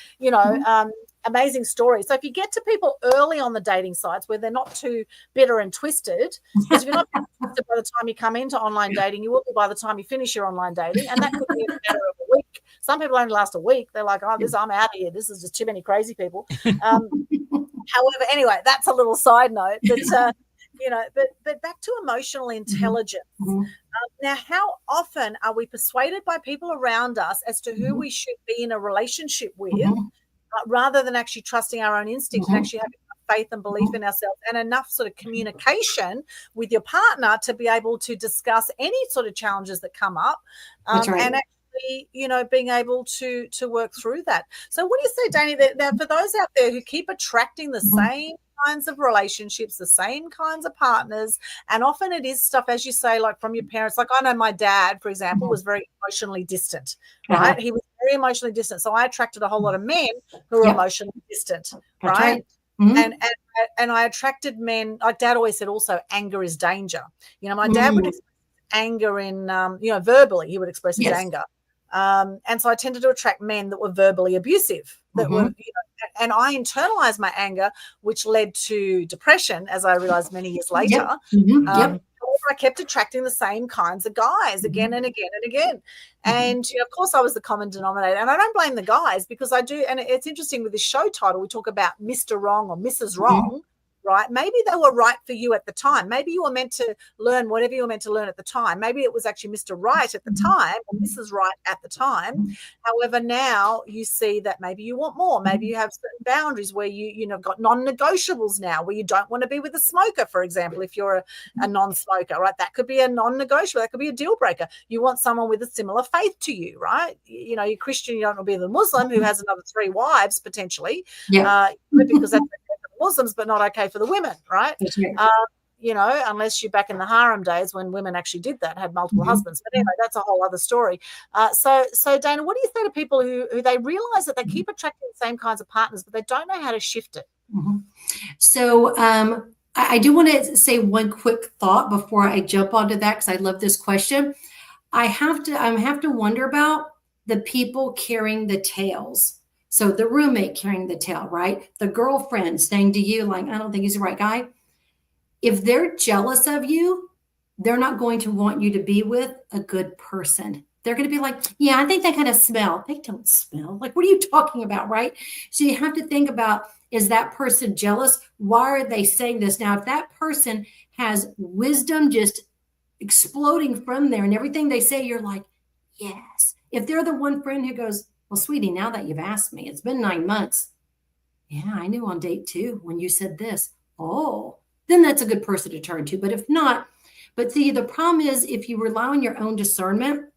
amazing stories. So if you get to people early on the dating sites where they're not too bitter and twisted, because if you're not twisted by the time you come into online dating, you will be by the time you finish your online dating, and that could be a matter of a week. Some people only last a week. They're like, oh, I'm out of here. This is just too many crazy people. However, anyway, that's a little side note. But But back to emotional intelligence. Now, how often are we persuaded by people around us as to who we should be in a relationship with, rather than actually trusting our own instinct and actually having faith and belief in ourselves and enough sort of communication with your partner to be able to discuss any sort of challenges that come up, That's right. and actually, being able to work through that. So what do you say, Danny, that for those out there who keep attracting the same kinds of relationships, the same kinds of partners, and often it is stuff, as you say, like from your parents. Like I know my dad, for example, was very emotionally distant, right? He was very emotionally distant. So I attracted a whole lot of men who were emotionally distant, right? And I attracted men, like Dad always said also, anger is danger. My dad would express anger in, verbally, he would express his anger. And so I tended to attract men that were verbally abusive, that were, and I internalized my anger, which led to depression, as I realized many years later. I kept attracting the same kinds of guys again and again and again. And, of course, I was the common denominator. And I don't blame the guys, because I do. And it's interesting with this show title, we talk about Mr. Wrong or Mrs. Wrong. Right? Maybe they were right for you at the time. Maybe you were meant to learn whatever you were meant to learn at the time. Maybe it was actually Mr. Right at the time or Mrs. Right at the time. However, now you see that maybe you want more. Maybe you have certain boundaries where you've got non-negotiables now, where you don't want to be with a smoker, for example, if you're a non-smoker, right? That could be a non-negotiable. That could be a deal breaker. You want someone with a similar faith to you, right? You're Christian, you don't want to be the Muslim who has another 3 wives potentially, because that's Muslims, but not okay for the women, right? Unless you're back in the harem days when women actually did that, had multiple husbands. But anyway, that's a whole other story. So Dana, what do you say to people who they realize that they keep attracting the same kinds of partners, but they don't know how to shift it? So I do want to say one quick thought before I jump onto that, because I love this question. I have to wonder about the people carrying the tails. So the roommate carrying the tail, right? The girlfriend saying to you, like, I don't think he's the right guy. If they're jealous of you, they're not going to want you to be with a good person. They're going to be like, yeah, I think they kind of smell. They don't smell. Like, what are you talking about, right? So you have to think about, is that person jealous? Why are they saying this? Now, if that person has wisdom just exploding from there and everything they say, you're like, yes. If they're the one friend who goes, well, sweetie, now that you've asked me, it's been 9 months. Yeah, I knew on date 2 when you said this. Oh, then that's a good person to turn to. But if not, but see, the problem is if you rely on your own discernment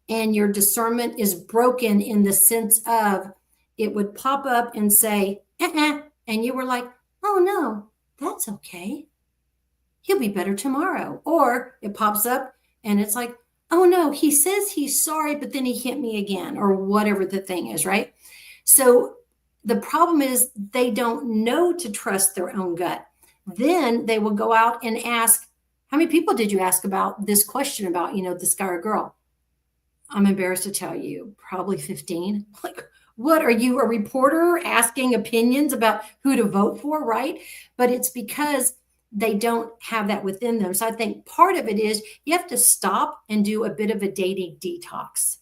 and your discernment is broken in the sense of it would pop up and say, and you were like, oh, no, that's okay. He'll be better tomorrow. Or it pops up and it's like, oh, no, he says he's sorry, but then he hit me again, or whatever the thing is, right? So the problem is they don't know to trust their own gut. Then they will go out and ask, how many people did you ask about this question about, this guy or girl? I'm embarrassed to tell you, probably 15. Like, what are you, a reporter asking opinions about who to vote for, right? But it's because they don't have that within them. So I think part of it is you have to stop and do a bit of a dating detox.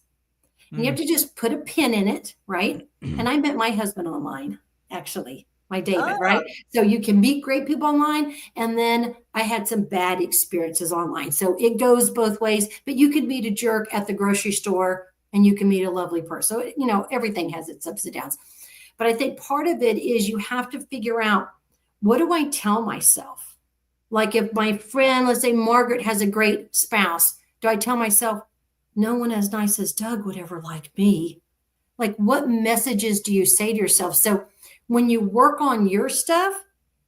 And you have to just put a pin in it, right? And I met my husband online, actually, my David, right? So you can meet great people online. And then I had some bad experiences online. So it goes both ways, but you could meet a jerk at the grocery store and you can meet a lovely person. So, everything has its ups and downs. But I think part of it is you have to figure out, what do I tell myself? Like if my friend, let's say Margaret, has a great spouse, do I tell myself, no one as nice as Doug would ever like me? Like, what messages do you say to yourself? So when you work on your stuff,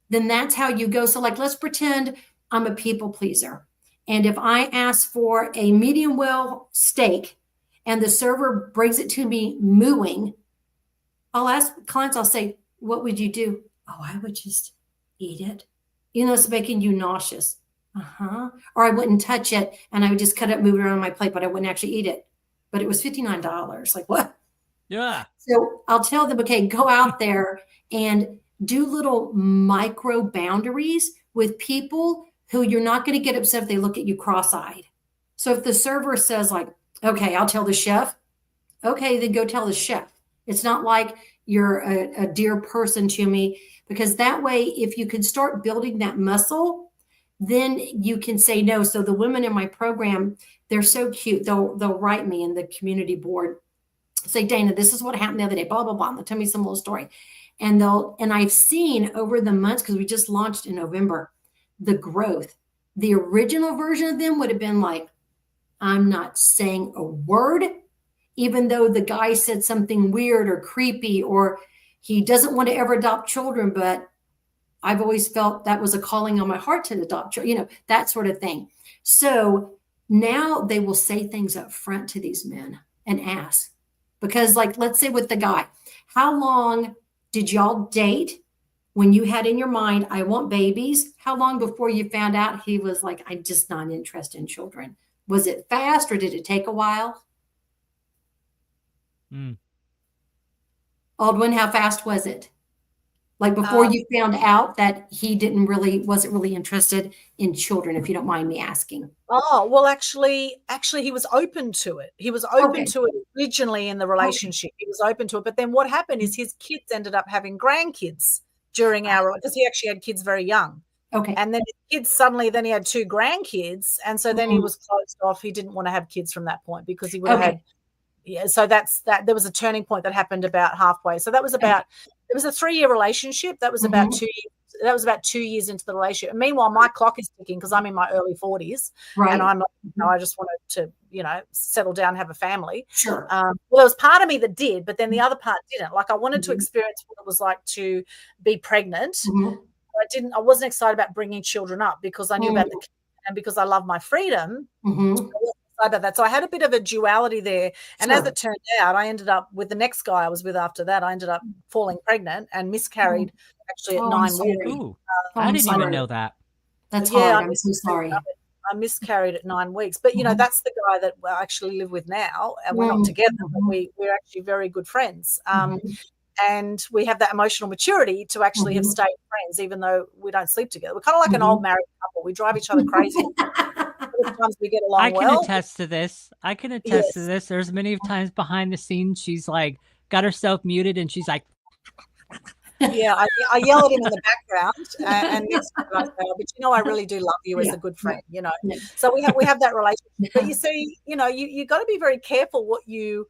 then that's how you go. So like, let's pretend I'm a people pleaser. And if I ask for a medium well steak and the server brings it to me mooing, I'll ask clients, I'll say, what would you do? Oh, I would just eat it. It's making you nauseous. Or I wouldn't touch it and I would just cut it, move it around on my plate, but I wouldn't actually eat it. But it was $59. Like, what? Yeah. So I'll tell them, okay, go out there and do little micro boundaries with people who you're not going to get upset if they look at you cross-eyed. So if the server says like, okay, I'll tell the chef. Okay, then go tell the chef. It's not like you're a dear person to me, because that way, if you can start building that muscle, then you can say no. So the women in my program, they're so cute. They'll write me in the community board, say, Dana, this is what happened the other day, blah, blah, blah. And they'll tell me some little story. And I've seen over the months, because we just launched in November, the growth. The original version of them would have been like, I'm not saying a word, even though the guy said something weird or creepy, or he doesn't want to ever adopt children, but I've always felt that was a calling on my heart to adopt children, that sort of thing. So now they will say things up front to these men and ask, because like, let's say with the guy, how long did y'all date when you had in your mind, I want babies? How long before you found out he was like, I'm just not interested in children? Was it fast or did it take a while? Aldwyn, how fast was it? Like before you found out that he wasn't really interested in children, if you don't mind me asking. Oh, well, actually, he was open to it. He was open to it originally in the relationship. He was open to it. But then what happened is his kids ended up having grandkids during because he actually had kids very young. Okay. And then his kids then he had 2 grandkids. And so then he was closed off. He didn't want to have kids from that point because he would have had. Yeah. So that's that. There was a turning point that happened about halfway. So that was about, it was a 3-year relationship. That was about 2 years. That was about 2 years into the relationship. And meanwhile, my clock is ticking because I'm in my early 40s. Right. And I'm like, I just wanted to, settle down, and have a family. Sure. Well, there was part of me that did, but then the other part didn't. Like I wanted to experience what it was like to be pregnant. I wasn't excited about bringing children up because I knew about the kids, and because I love my freedom. I wasn't excited about that. So I had a bit of a duality there. And as it turned out, I ended up with the next guy I was with after that. I ended up falling pregnant and miscarried actually at 9 weeks. Ooh, I didn't even know that. That's hard. I'm so sorry. I miscarried at 9 weeks. But, that's the guy that I actually live with now. And we're not together, but we're actually very good friends. And we have that emotional maturity to actually have stayed friends, even though we don't sleep together. We're kind of like an old married couple. We drive each other crazy. Sometimes we get along I can attest to this. There's many times behind the scenes, she's like got herself muted and she's like, yeah, I yell at him in the background and next time I say, but I really do love you as a good friend, So we have that relationship. But you see, you got to be very careful what you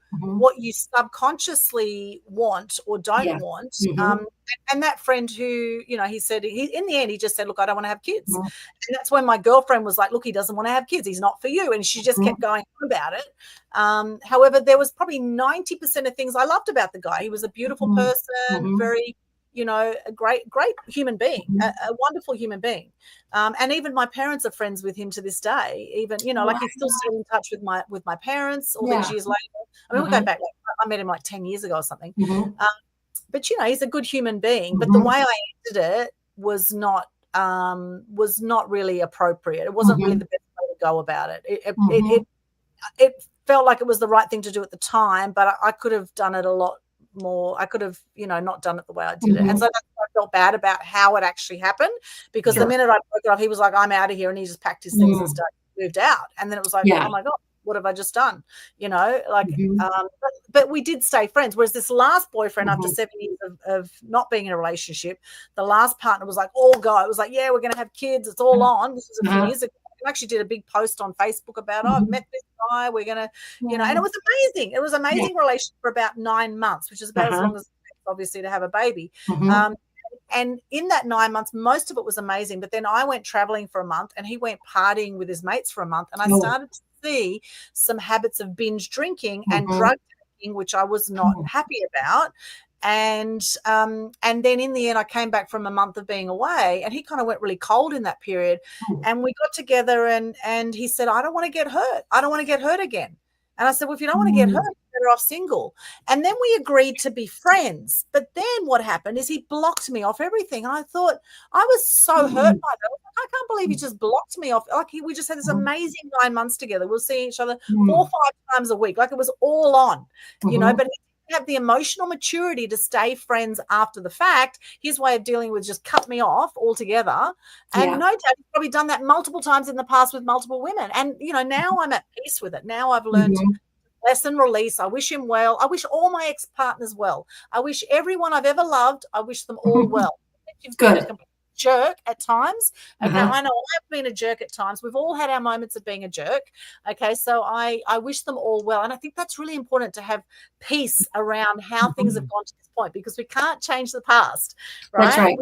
subconsciously want or don't want. And that friend who, he said, in the end, he just said, look, I don't want to have kids. And that's when my girlfriend was like, look, he doesn't want to have kids. He's not for you. And she just kept going on about it. However, there was probably 90% of things I loved about the guy. He was a beautiful person, very, a great human being, a wonderful human being. And even my parents are friends with him to this day. Even, like he's still in touch with my parents all these years later. I mean, we're going back, I met him like 10 years ago or something. But, he's a good human being. But the way I ended it was not really appropriate. It wasn't really the best way to go about it. It felt like it was the right thing to do at the time, but I could have done it a lot more. I could have, not done it the way I did it. And so that's why I felt bad about how it actually happened, because the minute I broke it off, he was like, I'm out of here. And he just packed his things and moved out. And then it was like, oh my God, what have I just done? But we did stay friends. Whereas this last boyfriend, after 7 years of not being in a relationship, the last partner was like, all go. It was like, yeah, we're going to have kids. It's all on. This was a few years ago. I actually did a big post on Facebook about, I've met this guy. We're going to, and it was amazing. It was an amazing relationship for about 9 months, which is about as long as it takes, obviously, to have a baby. And in that 9 months, most of it was amazing. But then I went traveling for a month and he went partying with his mates for a month. And I started to see some habits of binge drinking and drug taking, which I was not happy about. And then in the end, I came back from a month of being away, and he kind of went really cold in that period. And we got together, and he said, I don't want to get hurt. I don't want to get hurt again. And I said, well, if you don't want to get hurt, you're better off single. And then we agreed to be friends. But then what happened is he blocked me off everything. And I thought, I was so hurt by that. I can't believe he just blocked me off. Like we just had this amazing 9 months together. We'll see each other 4 or 5 times a week. Like it was all on, but he didn't have the emotional maturity to stay friends after the fact. His way of dealing with just cut me off altogether. And no doubt he's probably done that multiple times in the past with multiple women. And, now I'm at peace with it. Now I've learned to lesson release. I wish him well. I wish all my ex-partners well. I wish everyone I've ever loved, I wish them all well. You've been a complete jerk at times. Okay. I know I've been a jerk at times. We've all had our moments of being a jerk. Okay. So I wish them all well. And I think that's really important to have peace around how things have gone to this point, because we can't change the past. Right. That's right.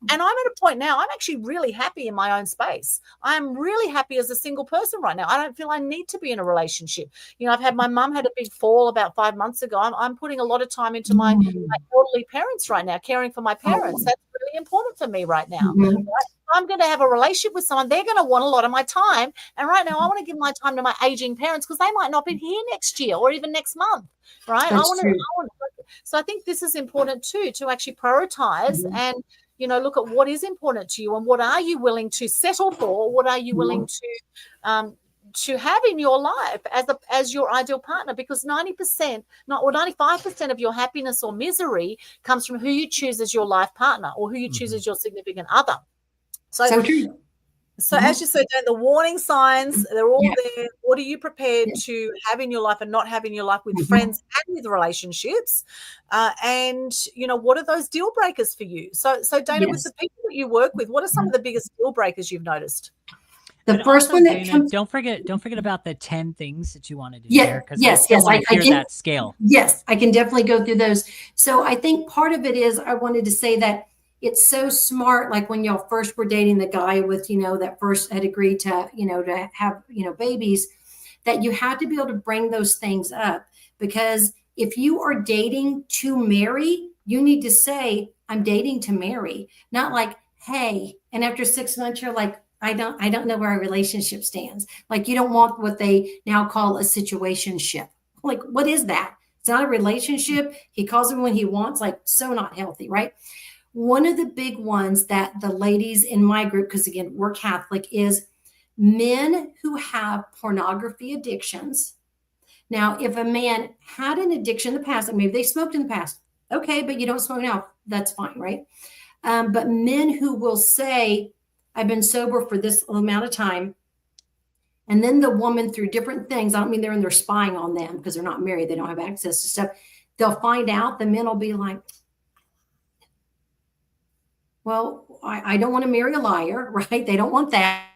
And I'm at a point now, I'm actually really happy in my own space. I'm really happy as a single person right now. I don't feel I need to be in a relationship. You know, my mum had a big fall about 5 months ago. I'm putting a lot of time into my elderly parents right now, caring for my parents. That's really important for me right now. Right? I'm going to have a relationship with someone. They're going to want a lot of my time. And right now I want to give my time to my aging parents, because they might not be here next year or even next month. Right. So I think this is important too, to actually prioritize and, you know, look at what is important to you and what are you willing to settle for? What are you willing to have in your life as your ideal partner? Because 95% of your happiness or misery comes from who you choose as your life partner or who you choose as your significant other. So true. So as you said, the warning signs, they're all there. What are you prepared to have in your life and not have in your life with friends and with relationships? And, you know, what are those deal breakers for you? So Dana, with the people that you work with, what are some of the biggest deal breakers you've noticed? The first one that Dana, don't forget about the 10 things that you want to do there. Yes, I hear that scale. Yes, I can definitely go through those. So I think part of it is, I wanted to say that it's so smart. Like when y'all first were dating the guy with, you know, that first had agreed to, you know, to have, you know, babies, that you had to be able to bring those things up. Because if you are dating to marry, you need to say, I'm dating to marry, not like, hey, and after 6 months, you're like, I don't know where our relationship stands. Like, you don't want what they now call a situationship. Like, what is that? It's not a relationship. He calls it when he wants, like, so not healthy, right? One of the big ones that the ladies in my group, because again, we're Catholic, is men who have pornography addictions. Now, if a man had an addiction in the past, maybe they smoked in the past, okay, but you don't smoke now, that's fine, right? But men who will say, I've been sober for this amount of time, and then the woman, through different things, I don't mean they're in there spying on them because they're not married, they don't have access to stuff, they'll find out, the men will be like, well, I don't want to marry a liar, right? They don't want that.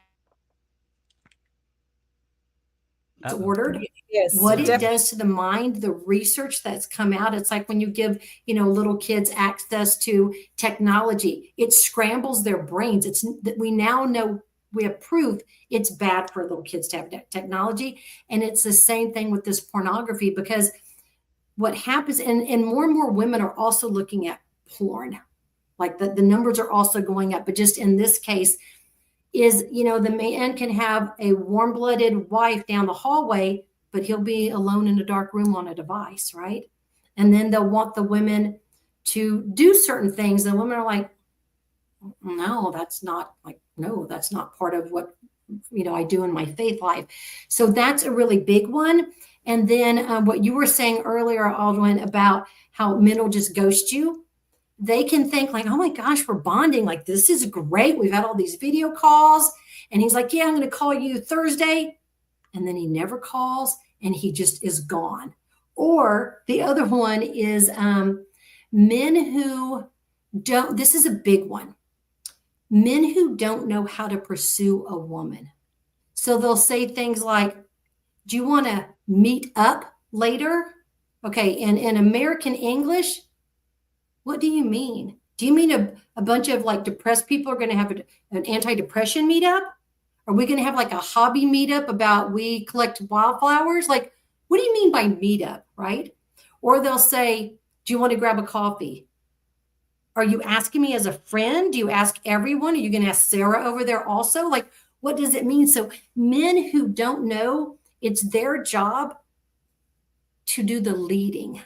It's ordered. Yes, what it does to the mind, the research that's come out, it's like when you give, you know, little kids access to technology, it scrambles their brains. It's that we now know, we have proof it's bad for little kids to have technology. And it's the same thing with this pornography, because what happens, and more women are also looking at porn. Like the numbers are also going up, but just in this case is, you know, the man can have a warm-blooded wife down the hallway, but he'll be alone in a dark room on a device, right? And then they'll want the women to do certain things. And women are like, no, that's not part of what, you know, I do in my faith life. So that's a really big one. And then what you were saying earlier, Aldwyn, about how men will just ghost you. They can think like, oh my gosh, we're bonding. Like, this is great. We've had all these video calls. And he's like, yeah, I'm going to call you Thursday. And then he never calls and he just is gone. Or the other one is men who don't, this is a big one. Men who don't know how to pursue a woman. So they'll say things like, do you want to meet up later? Okay. In American English, what do you mean? Do you mean a bunch of like depressed people are going to have an anti-depression meetup? Are we going to have like a hobby meetup about we collect wildflowers? Like, what do you mean by meetup, right? Or they'll say, do you want to grab a coffee? Are you asking me as a friend? Do you ask everyone? Are you going to ask Sarah over there also? Like, what does it mean? So men who don't know, it's their job to do the leading.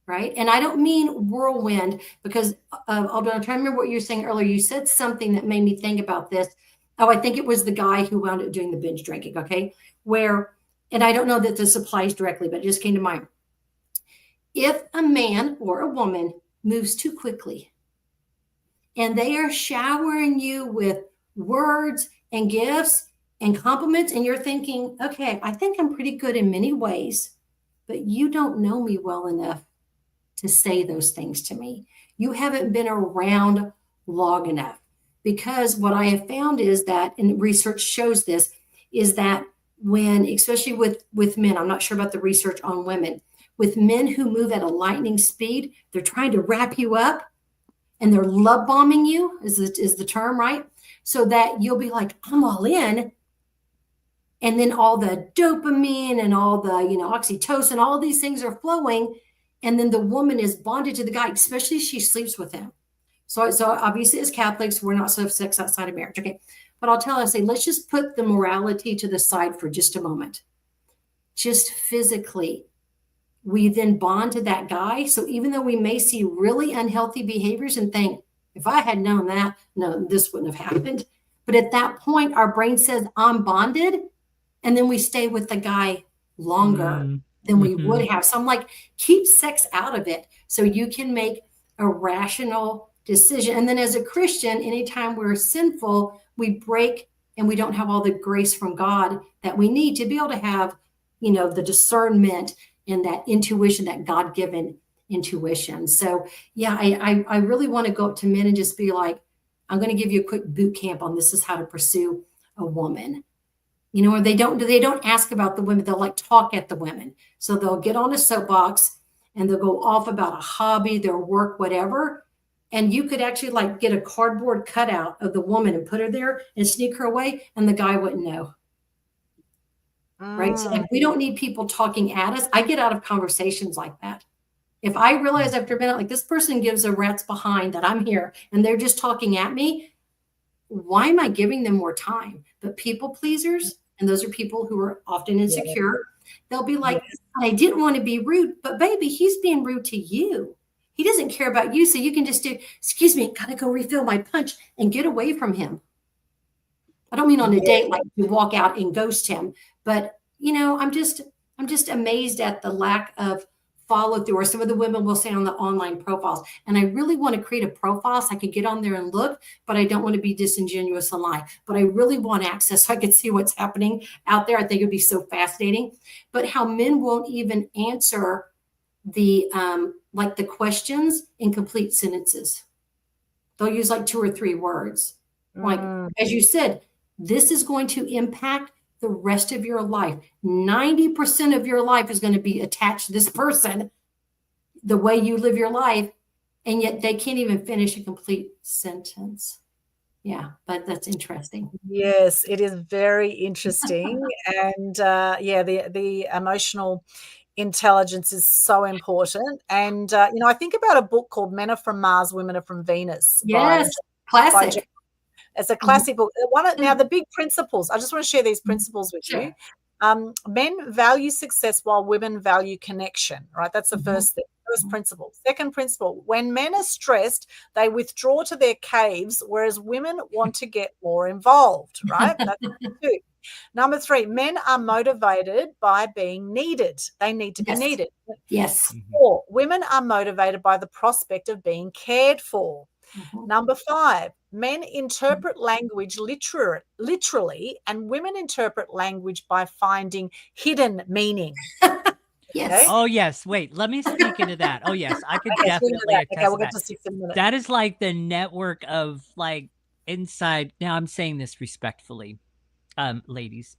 Right. And I don't mean whirlwind, because although I'm trying to remember what you were saying earlier, you said something that made me think about this. Oh, I think it was the guy who wound up doing the binge drinking. Okay. Where, and I don't know that this applies directly, but it just came to mind. If a man or a woman moves too quickly and they are showering you with words and gifts, and compliments, and you're thinking, okay, I think I'm pretty good in many ways, but you don't know me well enough to say those things to me. You haven't been around long enough. Because what I have found is that, and research shows this, is that when, especially with men, I'm not sure about the research on women, with men who move at a lightning speed, they're trying to wrap you up and they're love bombing you, is the term, right? So that you'll be like, I'm all in. And then all the dopamine and all the, oxytocin, all these things are flowing. And then the woman is bonded to the guy, especially if she sleeps with him. So obviously as Catholics, we're not so sex outside of marriage. Okay. But I'll tell her, say, let's just put the morality to the side for just a moment. Just physically, we then bond to that guy. So even though we may see really unhealthy behaviors and think, if I had known that, no, this wouldn't have happened. But at that point, our brain says, I'm bonded. And then we stay with the guy longer than we would have. So I'm like, keep sex out of it so you can make a rational decision. And then as a Christian, anytime we're sinful, we break and we don't have all the grace from God that we need to be able to have, the discernment and that intuition, that God-given intuition. So yeah, I really want to go up to men and just be like, I'm going to give you a quick boot camp on this is how to pursue a woman. Or they don't ask about the women. They'll like talk at the women. So they'll get on a soapbox and they'll go off about a hobby, their work, whatever. And you could actually like get a cardboard cutout of the woman and put her there and sneak her away, and the guy wouldn't know. Right. So like, we don't need people talking at us. I get out of conversations like that. If I realize after a minute, like this person gives a rat's behind that I'm here and they're just talking at me, why am I giving them more time? But people pleasers, and those are people who are often insecure, they'll be like, I didn't want to be rude, but baby, he's being rude to you. He doesn't care about you. So you can just do, excuse me, gotta go refill my punch and get away from him. I don't mean on a date, like you walk out and ghost him, but I'm just amazed at the lack of follow through, or some of the women will say on the online profiles. And I really want to create a profile so I could get on there and look, but I don't want to be disingenuous and lie. But I really want access so I could see what's happening out there. I think it'd be so fascinating. But how men won't even answer the the questions in complete sentences. They'll use like 2 or 3 words. Like, as you said, this is going to impact the rest of your life. 90% of your life is going to be attached to this person, the way you live your life. And yet they can't even finish a complete sentence. Yeah, but that's interesting. Yes, it is very interesting. And the emotional intelligence is so important. And, I think about a book called Men Are From Mars, Women Are From Venus. Yes, classic. It's a classic book. Now, the big principles, I just want to share these principles with you. Men value success while women value connection, right? That's the first thing, first principle. Second principle, when men are stressed, they withdraw to their caves, whereas women want to get more involved, right? That's number 2. Number 3, men are motivated by being needed. They need to be needed. Yes. 4, women are motivated by the prospect of being cared for. Number 5, men interpret language literally, and women interpret language by finding hidden meaning. Yes. Okay? Oh, yes. Wait, let me speak into that. Oh, yes. I could definitely attest we'll to get to 6 in a minute. that is like the network of like inside. Now I'm saying this respectfully, ladies.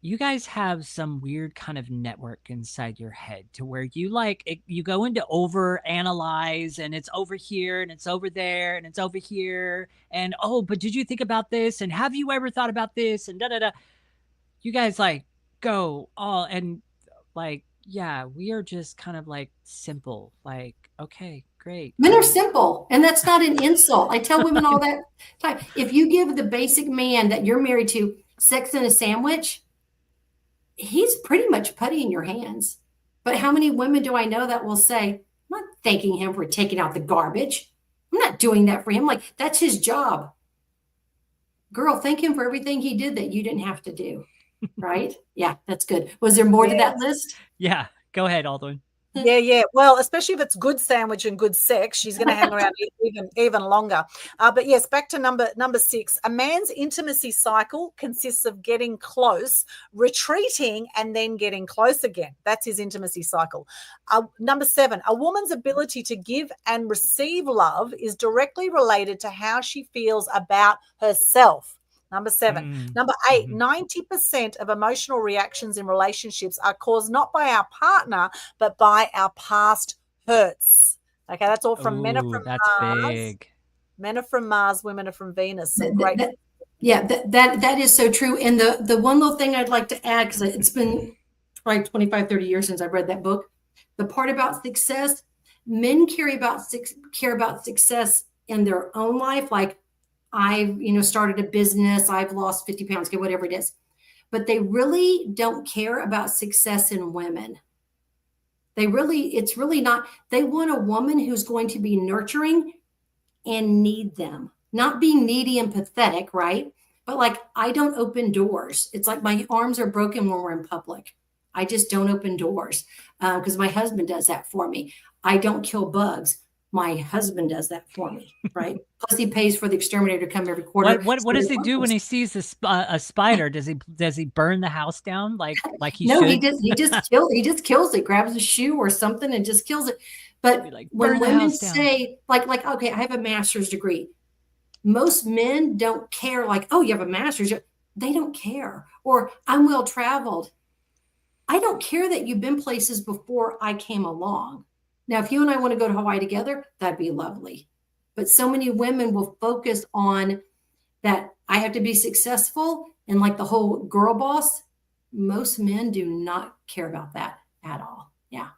You guys have some weird kind of network inside your head to where you go into over analyze, and it's over here and it's over there and it's over here. And, oh, but did you think about this? And have you ever thought about this? And you guys like go all, and like, yeah, we are just kind of like simple, like, okay, great. Men are simple, and that's not an insult. I tell women all that time. If you give the basic man that you're married to sex and a sandwich, he's pretty much putty in your hands. But how many women do I know that will say, I'm not thanking him for taking out the garbage. I'm not doing that for him. Like, that's his job. Girl, thank him for everything he did that you didn't have to do. Right? Yeah, that's good. Was there more to that list? Yeah, go ahead, Aldwyn. Yeah. Well, especially if it's good sandwich and good sex, she's going to hang around even longer. But yes, back to number 6. A man's intimacy cycle consists of getting close, retreating, and then getting close again. That's his intimacy cycle. Number 7. A woman's ability to give and receive love is directly related to how she feels about herself. Number 7. Number 8, 90% of emotional reactions in relationships are caused not by our partner, but by our past hurts. Okay, that's all from Men Are From Mars. Big. Men Are From Mars, Women Are From Venus. Some great. That is so true. And the one little thing I'd like to add, because it's been probably 25, 30 years since I've read that book, the part about success, men care about success in their own life, like I've, started a business, I've lost 50 pounds, whatever it is. But they really don't care about success in women. It's really not, they want a woman who's going to be nurturing and need them, not being needy and pathetic, right? But like, I don't open doors. It's like my arms are broken when we're in public. I just don't open doors because my husband does that for me. I don't kill bugs. My husband does that for me, right? Plus, he pays for the exterminator to come every quarter. What does he do when he sees a spider? Does he burn the house down like he no, should? he just kills it. Grabs a shoe or something and just kills it. But when women say like, okay, I have a master's degree, most men don't care. Like, oh, you have a master's? They don't care. Or I'm well traveled. I don't care that you've been places before I came along. Now, if you and I want to go to Hawaii together, that'd be lovely. But so many women will focus on that I have to be successful and like the whole girl boss. Most men do not care about that at all. Yeah.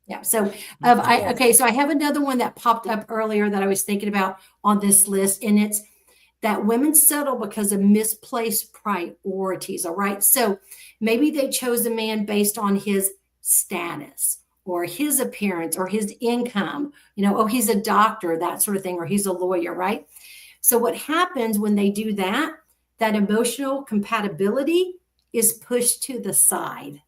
Yeah. So, so I have another one that popped up earlier that I was thinking about on this list, and it's that women settle because of misplaced priorities. All right. So maybe they chose a man based on his status or his appearance or his income, oh, he's a doctor, that sort of thing, or he's a lawyer, right? So what happens when they do that, that emotional compatibility is pushed to the side.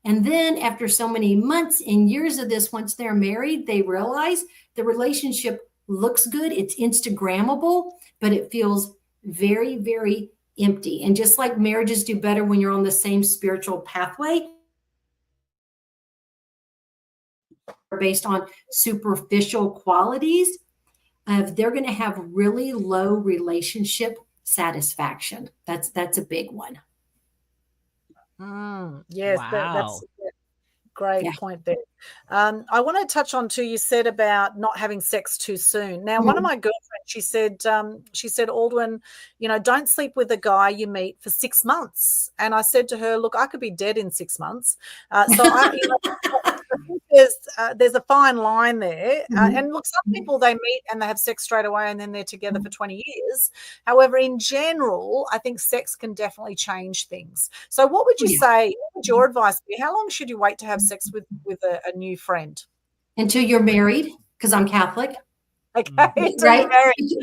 And then after so many months and years of this, once they're married, they realize the relationship looks good. It's Instagrammable, but it feels very, very empty. And just like marriages do better when you're on the same spiritual pathway, based on superficial qualities, they're going to have really low relationship satisfaction. That's a big one. Yes, wow. That's a great point there. I want to touch on too, you said about not having sex too soon. Now, one of my girlfriends, she said, Aldwyn, don't sleep with a guy you meet for 6 months. And I said to her, look, I could be dead in 6 months. So I think there's a fine line there. And look, some people, they meet and they have sex straight away and then they're together for 20 years. However, in general, I think sex can definitely change things. So what would you say, what would your advice be? How long should you wait to have sex with a new friend? Until you're married, because I'm Catholic. Okay. Right?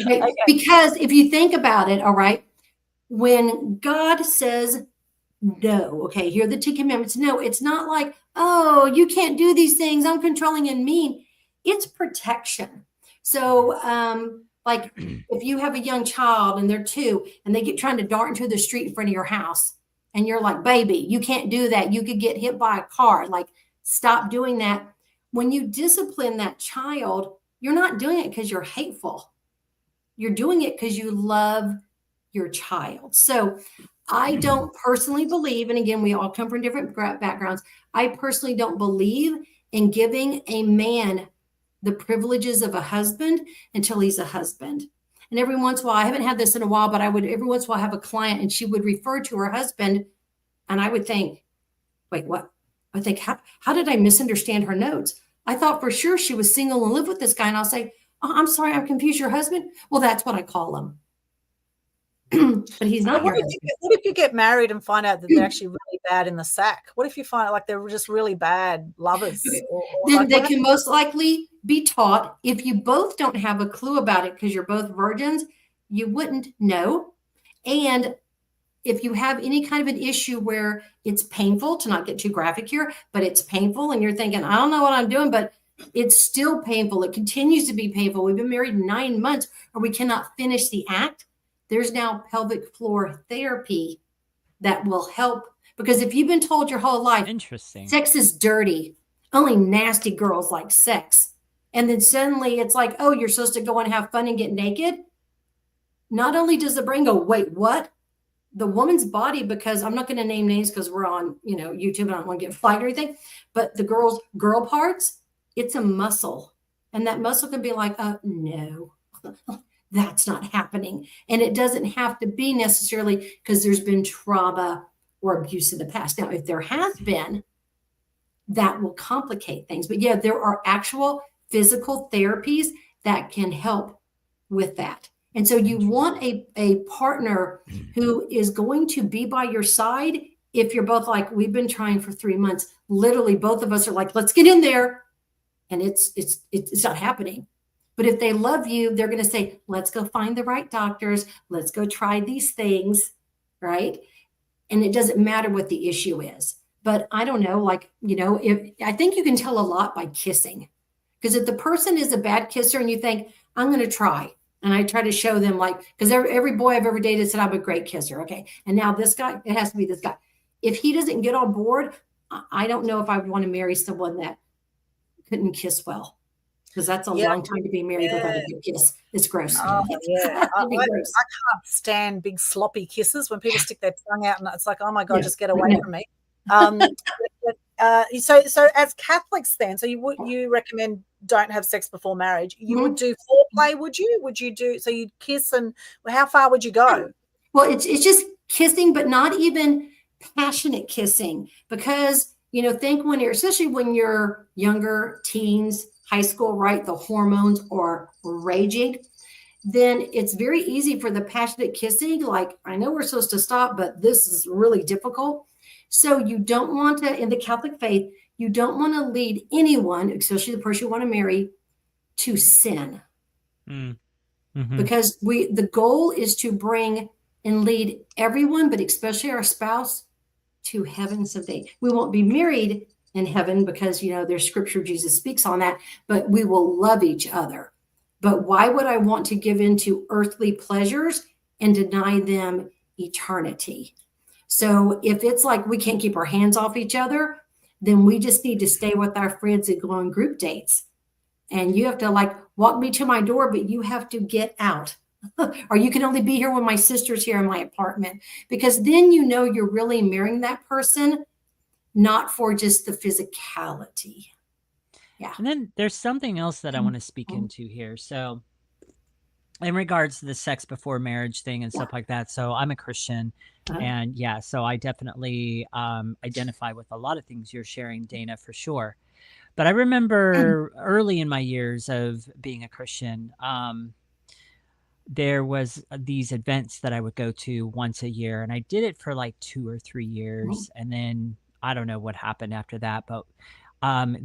Okay. Because if you think about it, all right, when God says no, okay, here are the 10 commandments. No, it's not like, oh, you can't do these things, I'm controlling and mean. It's protection. So like if you have a young child and they're 2 and they get trying to dart into the street in front of your house and you're like, baby, you can't do that. You could get hit by a car. Like, stop doing that. When you discipline that child, you're not doing it because you're hateful. You're doing it because you love your child. So I don't personally believe, and again, we all come from different backgrounds. I personally don't believe in giving a man the privileges of a husband until he's a husband. And every once in a while, I haven't had this in a while, but I would every once in a while have a client and she would refer to her husband. And I would think, wait, what? I think, how did I misunderstand her notes? I thought for sure she was single and lived with this guy. And I'll say, oh, I'm sorry, I'm confused. Your husband? Well, that's what I call him. But he's not. What if you get married and find out that they're actually really bad in the sack? What if you find out like they're just really bad lovers? Then they can most likely be taught. If you both don't have a clue about it because you're both virgins, you wouldn't know. And if you have any kind of an issue where it's painful, to not get too graphic here, but it's painful and you're thinking, I don't know what I'm doing, but it's still painful. It continues to be painful. We've been married 9 months or we cannot finish the act. There's now pelvic floor therapy that will help. Because if you've been told your whole life, Interesting, sex is dirty, only nasty girls like sex. And then suddenly it's like, oh, you're supposed to go and have fun and get naked. Not only does the brain go, wait, what? The woman's body, because I'm not going to name names because we're on, YouTube and I don't want to get flagged or anything, but the girl parts, it's a muscle. And that muscle can be like, no, that's not happening. And it doesn't have to be necessarily because there's been trauma or abuse in the past. Now, if there has been, that will complicate things. But yeah, there are actual physical therapies that can help with that. And so you want a partner who is going to be by your side. If you're both like, we've been trying for 3 months, literally both of us are like, let's get in there. And it's not happening. But if they love you, they're going to say, let's go find the right doctors. Let's go try these things. Right. And it doesn't matter what the issue is. But I don't know, I think you can tell a lot by kissing. Because if the person is a bad kisser and you think, I'm going to try. And I try to show them because every boy I've ever dated said I'm a great kisser. Okay. And now this guy, it has to be this guy. If he doesn't get on board, I don't know if I would want to marry someone that couldn't kiss well. Because that's a long time to be married without a good kiss. It's gross. Oh, yeah. I gross. can't stand big sloppy kisses when people stick their tongue out and it's like, oh my God, just get away from me. So as Catholics then, so you recommend don't have sex before marriage. You would do foreplay, would you? Would you do, so you'd kiss and how far would you go? Well, it's just kissing, but not even passionate kissing because, think especially when you're younger, teens, high school, right? The hormones are raging. Then it's very easy for the passionate kissing. Like, I know we're supposed to stop, but this is really difficult. So you don't want to, in the Catholic faith, you don't want to lead anyone, especially the person you want to marry, to sin. Mm-hmm. Because the goal is to bring and lead everyone, but especially our spouse, to heaven someday. We won't be married in heaven because, there's scripture, Jesus speaks on that, but we will love each other. But why would I want to give into earthly pleasures and deny them eternity? So if it's like we can't keep our hands off each other, then we just need to stay with our friends and go on group dates. And you have to walk me to my door, but you have to get out. Or you can only be here when my sister's here in my apartment. Because then you're really marrying that person, not for just the physicality. Yeah. And then there's something else that I want to speak into here. So in regards to the sex before marriage thing and stuff like that. So I'm a Christian. And so I definitely identify with a lot of things you're sharing, Dana, for sure. But I remember early in my years of being a Christian, there was these events that I would go to once a year, and I did it for 2 or 3 years. And then I don't know what happened after that, but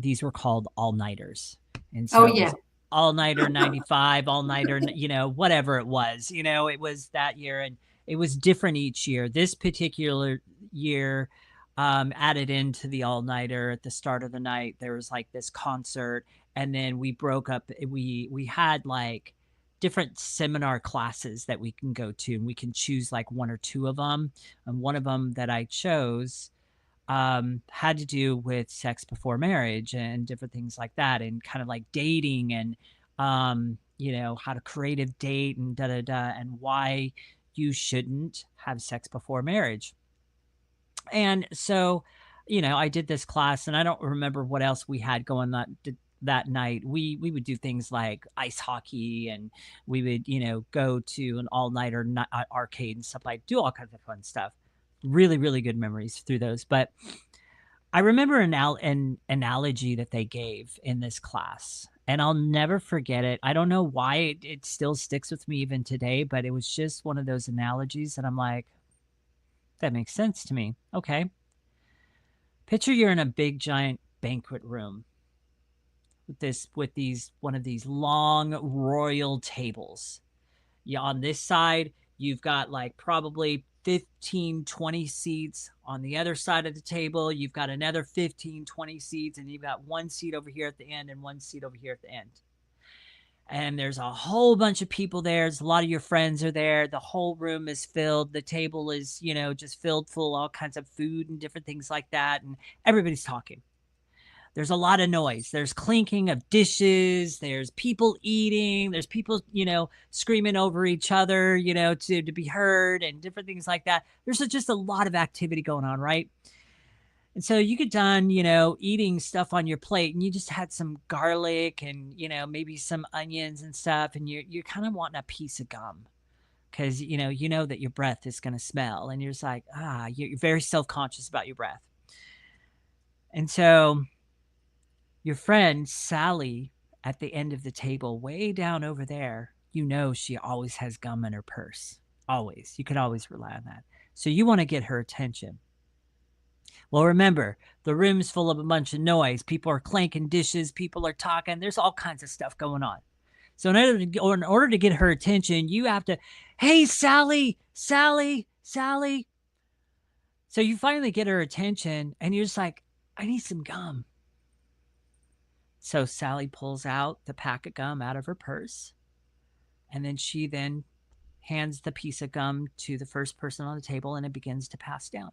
these were called all-nighters. And so it was all-nighter 95, all-nighter, whatever it was, it was that year. And it was different each year. This particular year added into the all-nighter at the start of the night. There was this concert, and then we broke up. We had different seminar classes that we can go to, and we can choose 1 or 2 of them. And one of them that I chose had to do with sex before marriage and different things like that, and kind of dating and how to create a date and and why you shouldn't have sex before marriage. And so, I did this class, and I don't remember what else we had going that night. We would do things like ice hockey, and we would, go to an all-nighter arcade and stuff, do all kinds of fun stuff. Really, really good memories through those. But I remember an analogy that they gave in this class, and I'll never forget it. I don't know why it still sticks with me even today, but it was just one of those analogies that I'm like, that makes sense to me. Okay. Picture you're in a big giant banquet room with one of these long royal tables. Yeah, on this side, you've got probably 15, 20 seats on the other side of the table. You've got another 15, 20 seats, and you've got one seat over here at the end and one seat over here at the end. And there's a whole bunch of people there. A lot of your friends are there. The whole room is filled. The table is, just filled full of all kinds of food and different things like that. And everybody's talking. There's a lot of noise. There's clinking of dishes. There's people eating. There's people, screaming over each other, to be heard and different things like that. There's just a lot of activity going on, right? And so you get done, eating stuff on your plate, and you just had some garlic and, maybe some onions and stuff. And you're kind of wanting a piece of gum because, you know that your breath is going to smell. And you're just like, you're very self-conscious about your breath. And so your friend Sally at the end of the table, way down over there, she always has gum in her purse. Always. You could always rely on that. So you want to get her attention. Well, remember, the room's full of a bunch of noise. People are clanking dishes. People are talking. There's all kinds of stuff going on. So in order to get her attention, you have to, hey, Sally, Sally, Sally. So you finally get her attention, and you're just like, I need some gum. So Sally pulls out the pack of gum out of her purse, and then she hands the piece of gum to the first person on the table, and it begins to pass down.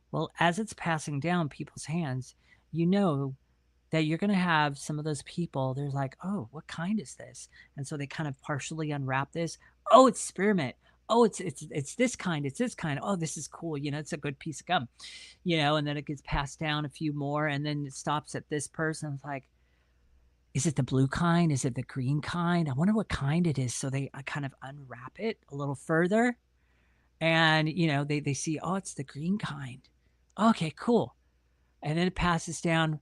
Well, as it's passing down people's hands, that you're going to have some of those people, they're like, oh, what kind is this? And so they kind of partially unwrap this. Oh, it's spearmint. Oh, it's this kind. It's this kind. Oh, this is cool. It's a good piece of gum, and then it gets passed down a few more, and then it stops at this person. It's like, is it the blue kind? Is it the green kind? I wonder what kind it is. So they kind of unwrap it a little further, and, they see, oh, it's the green kind. Okay, cool. And then it passes down.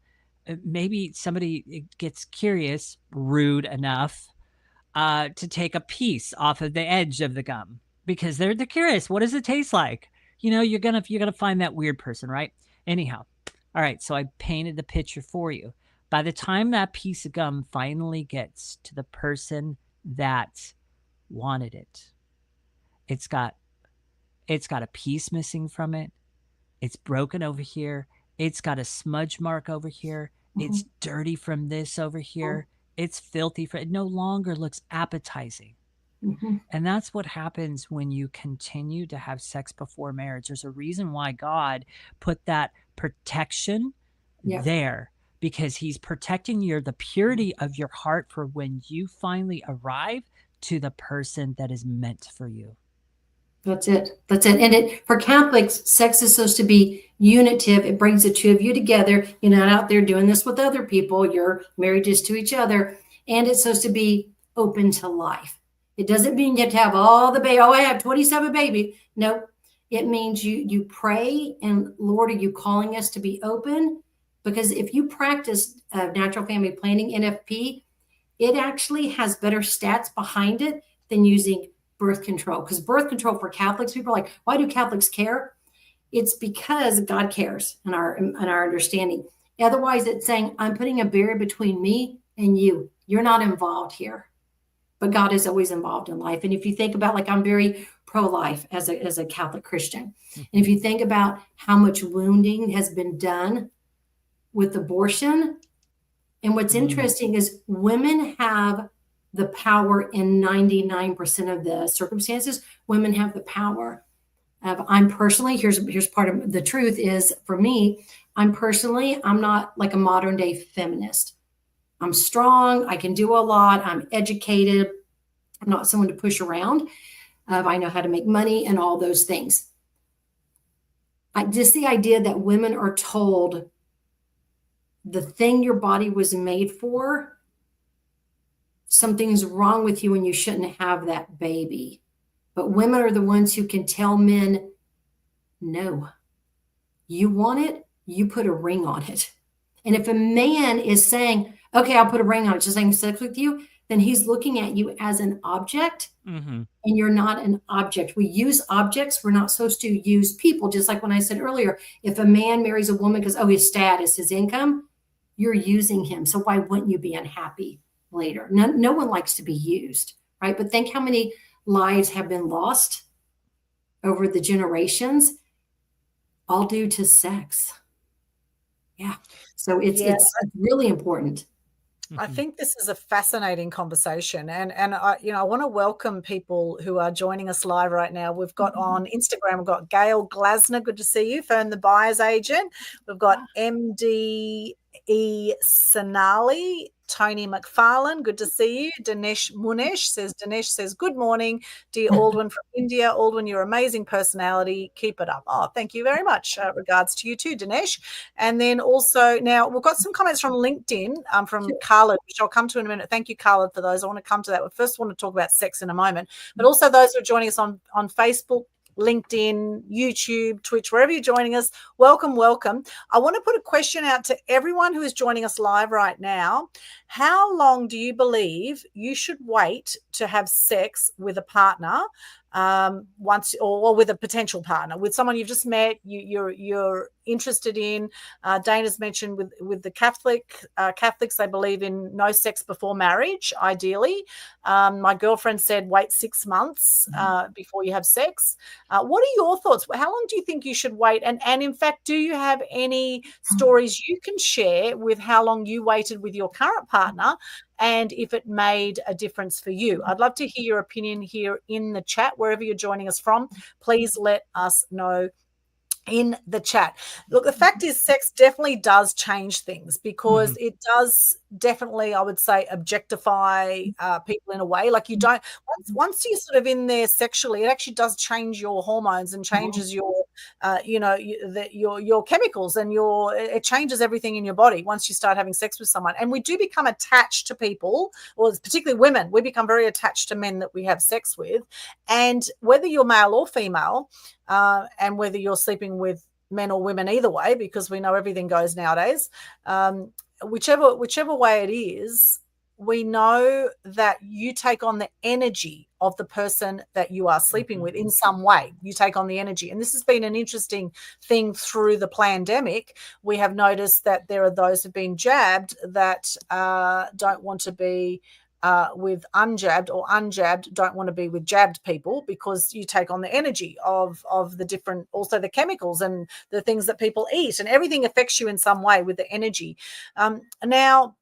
Maybe somebody gets curious, rude enough, to take a piece off of the edge of the gum because they're curious. What does it taste like? You're gonna find that weird person, right? Anyhow, all right. So I painted the picture for you. By the time that piece of gum finally gets to the person that wanted it, it's got a piece missing from it. It's broken over here. It's got a smudge mark over here. Mm-hmm. It's dirty from this over here. It's filthy. It no longer looks appetizing. Mm-hmm. And that's what happens when you continue to have sex before marriage. There's a reason why God put that protection there, because he's protecting the purity of your heart for when you finally arrive to the person that is meant for you. That's it. And for Catholics, sex is supposed to be unitive. It brings the two of you together. You're not out there doing this with other people. You're married just to each other. And it's supposed to be open to life. It doesn't mean you have to have all the baby. Oh, I have 27 babies. No, it means you pray and, Lord, are you calling us to be open? Because if you practice natural family planning, NFP, it actually has better stats behind it than using birth control. Because birth control for Catholics, people are like, why do Catholics care? It's because God cares in our understanding. Otherwise, it's saying, I'm putting a barrier between me and you. You're not involved here. But God is always involved in life. And if you think about, like, I'm very pro-life as a Catholic Christian. And if you think about how much wounding has been done with abortion, and what's interesting is women have the power in 99% of the circumstances. Women have the power. I'm personally, here's part of the truth is, for me, I'm not like a modern day feminist. I'm strong. I can do a lot. I'm educated. I'm not someone to push around. I know how to make money and all those things. Just the idea that women are told the thing your body was made for, something's wrong with you and you shouldn't have that baby. But women are the ones who can tell men, no, you want it, you put a ring on it. And if a man is saying, okay, I'll put a ring on it, just having sex with you, then he's looking at you as an object, and you're not an object. We use objects. We're not supposed to use people. Just like when I said earlier, if a man marries a woman because, his status, his income, you're using him. So why wouldn't you be unhappy later? No one likes to be used, right? But think how many lives have been lost over the generations, all due to sex. Yeah. So it's really important. I think this is a fascinating conversation, and I want to welcome people who are joining us live right now. We've got on Instagram, we've got Gail Glasner, good to see you, Fern the buyer's agent. We've got MDE Sonali, Tony McFarlane, good to see you. Dinesh says, good morning, dear Aldwyn from India. Aldwyn, you're amazing personality. Keep it up. Oh, thank you very much. Regards to you too, Dinesh. And then also now we've got some comments from LinkedIn from Khaled, which I'll come to in a minute. Thank you, Khaled, for those. I want to come to that. We first want to talk about sex in a moment, but also those who are joining us on Facebook, LinkedIn, YouTube, Twitch, wherever you're joining us, welcome. I want to put a question out to everyone who is joining us live right now. How long do you believe you should wait to have sex with a partner once, or with a potential partner, with someone you've just met, you're interested in? Dana's mentioned with the Catholics, they believe in no sex before marriage, ideally. My girlfriend said wait 6 months before you have sex. What are your thoughts? How long do you think you should wait? And in fact, do you have any stories you can share with how long you waited with your current partner and if it made a difference for you? I'd love to hear your opinion here in the chat, wherever you're joining us from. Please let us know in the chat. Look, the fact is sex definitely does change things, because it does definitely, I would say, objectify people in a way. Like, you don't, once you're sort of in there sexually, it actually does change your hormones and changes your your chemicals, and it changes everything in your body once you start having sex with someone. And we do become attached to people, or particularly women, we become very attached to men that we have sex with. And whether you're male or female, and whether you're sleeping with men or women, either way, because we know everything goes nowadays, whichever way it is, we know that you take on the energy of the person that you are sleeping with in some way. You take on the energy. And this has been an interesting thing through the pandemic. We have noticed that there are those who've been jabbed that don't want to be with unjabbed, or unjabbed don't want to be with jabbed people, because you take on the energy of the different, also the chemicals and the things that people eat, and everything affects you in some way with the energy. Now,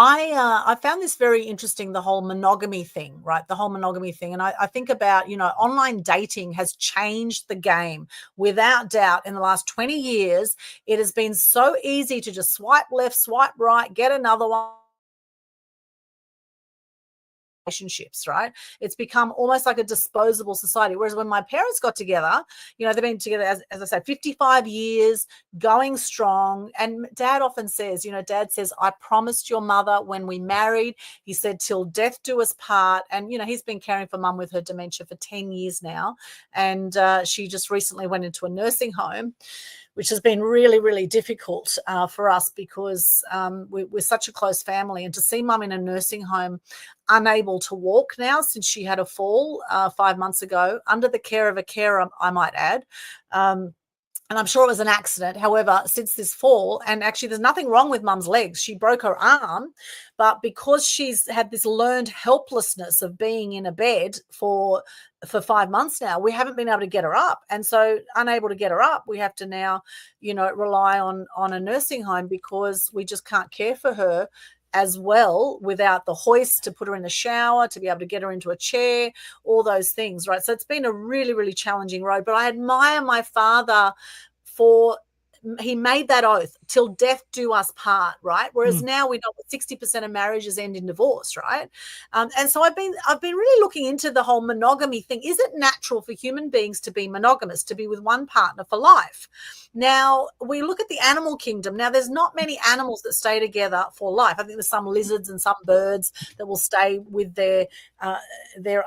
I found this very interesting, the whole monogamy thing, right? The whole monogamy thing. And I think about, online dating has changed the game without doubt. In the last 20 years, it has been so easy to just swipe left, swipe right, get another one. Relationships, right? It's become almost like a disposable society. Whereas when my parents got together, they've been together, as I say, 55 years, going strong. And Dad often says, Dad says, I promised your mother when we married, he said, till death do us part. And, he's been caring for Mum with her dementia for 10 years now. And she just recently went into a nursing home, which has been really, really difficult for us, because we're such a close family. And to see Mum in a nursing home, unable to walk now since she had a fall 5 months ago, under the care of a carer, I might add. And I'm sure it was an accident. However, since this fall, and actually there's nothing wrong with Mum's legs. She broke her arm, but because she's had this learned helplessness of being in a bed for 5 months now, we haven't been able to get her up. And so, unable to get her up, we have to now, rely on a nursing home, because we just can't care for her as well without the hoist to put her in the shower, to be able to get her into a chair, all those things, right? So it's been a really, really challenging road. But I admire my father for, he made that oath, till death do us part, right? Whereas now we know 60% of marriages end in divorce, right? And so I've been really looking into the whole monogamy thing. Is it natural for human beings to be monogamous, to be with one partner for life? Now, we look at the animal kingdom. Now, there's not many animals that stay together for life. I think there's some lizards and some birds that will stay with their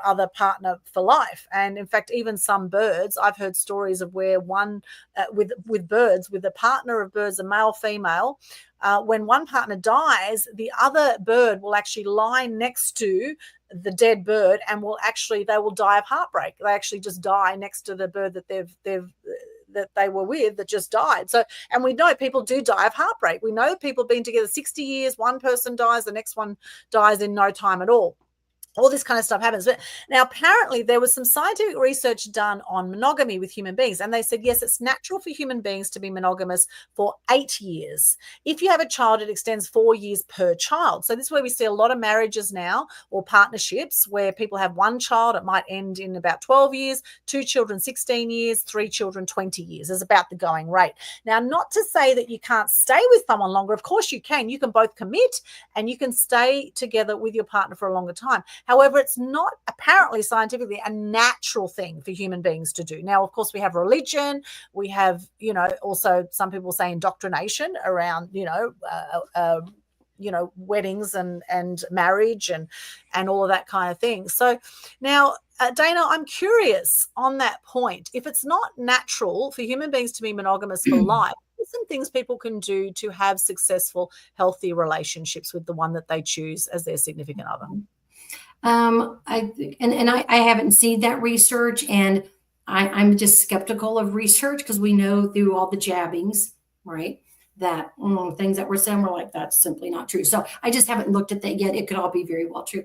other partner for life. And in fact, even some birds, I've heard stories of where one with birds, with a partner of birds, a male, female, when one partner dies, the other bird will actually lie next to the dead bird, and they will die of heartbreak. They actually just die next to the bird that that they were with that just died. So, and we know people do die of heartbreak. We know people have been together 60 years, one person dies, the next one dies in no time at all. all this kind of stuff happens. But now, apparently, there was some scientific research done on monogamy with human beings. And they said, yes, it's natural for human beings to be monogamous for 8 years. If you have a child, it extends 4 years per child. So this is where we see a lot of marriages now, or partnerships where people have one child. It might end in about 12 years, 2 children, 16 years, 3 children, 20 years is about the going rate. Now, not to say that you can't stay with someone longer. Of course you can. You can both commit and you can stay together with your partner for a longer time. However, it's not apparently scientifically a natural thing for human beings to do. Now, of course, we have religion. We have, also some people say indoctrination around, weddings and marriage and all of that kind of thing. So now, Dana, I'm curious on that point. If it's not natural for human beings to be monogamous for life, what are some things people can do to have successful, healthy relationships with the one that they choose as their significant other? I haven't seen that research, and I'm just skeptical of research because we know through all the jabbings, right, that things that were said were like, that's simply not true. So I just haven't looked at that yet. It could all be very well true.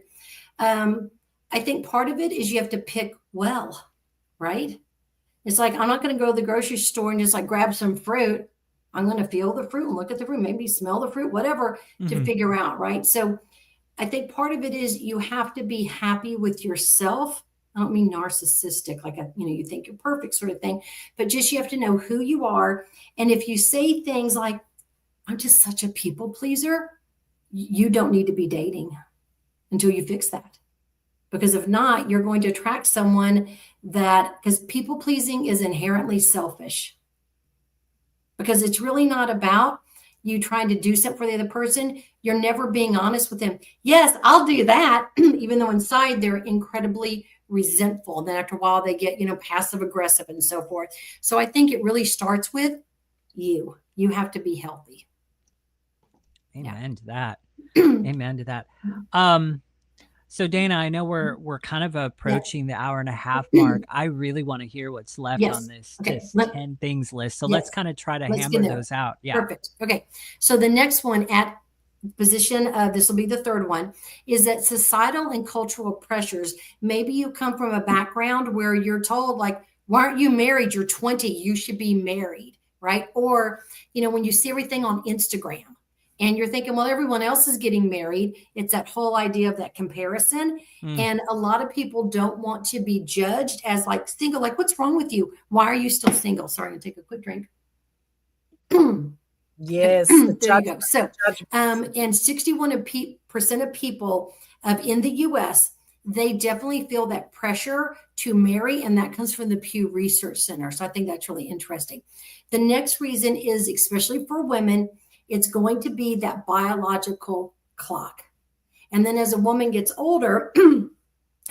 I think part of it is you have to pick well, right? It's like, I'm not going to go to the grocery store and just like grab some fruit. I'm going to feel the fruit and look at the fruit, maybe smell the fruit, whatever, to figure out, right? So I think part of it is you have to be happy with yourself. I don't mean narcissistic, like, you think you're perfect sort of thing, but just, you have to know who you are. And if you say things like, I'm just such a people pleaser, you don't need to be dating until you fix that. Because if not, you're going to attract someone because people pleasing is inherently selfish, because it's really not about you trying to do something for the other person. You're never being honest with them. Yes, I'll do that, even though inside they're incredibly resentful. Then after a while they get, passive aggressive and so forth. So I think it really starts with you. You have to be healthy. Amen to that. Amen to that. So Dana, I know we're kind of approaching the hour and a half mark. I really want to hear what's left on this 10 things list. So let's kind of try to hammer those out. Yeah. Perfect. Okay. So the next one at position of, this will be the third one, is that societal and cultural pressures. Maybe you come from a background where you're told, like, why aren't you married? You're 20, you should be married, right? Or, when you see everything on Instagram, and you're thinking, well, everyone else is getting married. It's that whole idea of that comparison. And a lot of people don't want to be judged as like single. Like, what's wrong with you? Why are you still single? Sorry, I'm going to take a quick drink. Yes. There you go. So, and 61% of people in the U.S., they definitely feel that pressure to marry. And that comes from the Pew Research Center. So I think that's really interesting. The next reason is, especially for women, it's going to be that biological clock. And then as a woman gets older,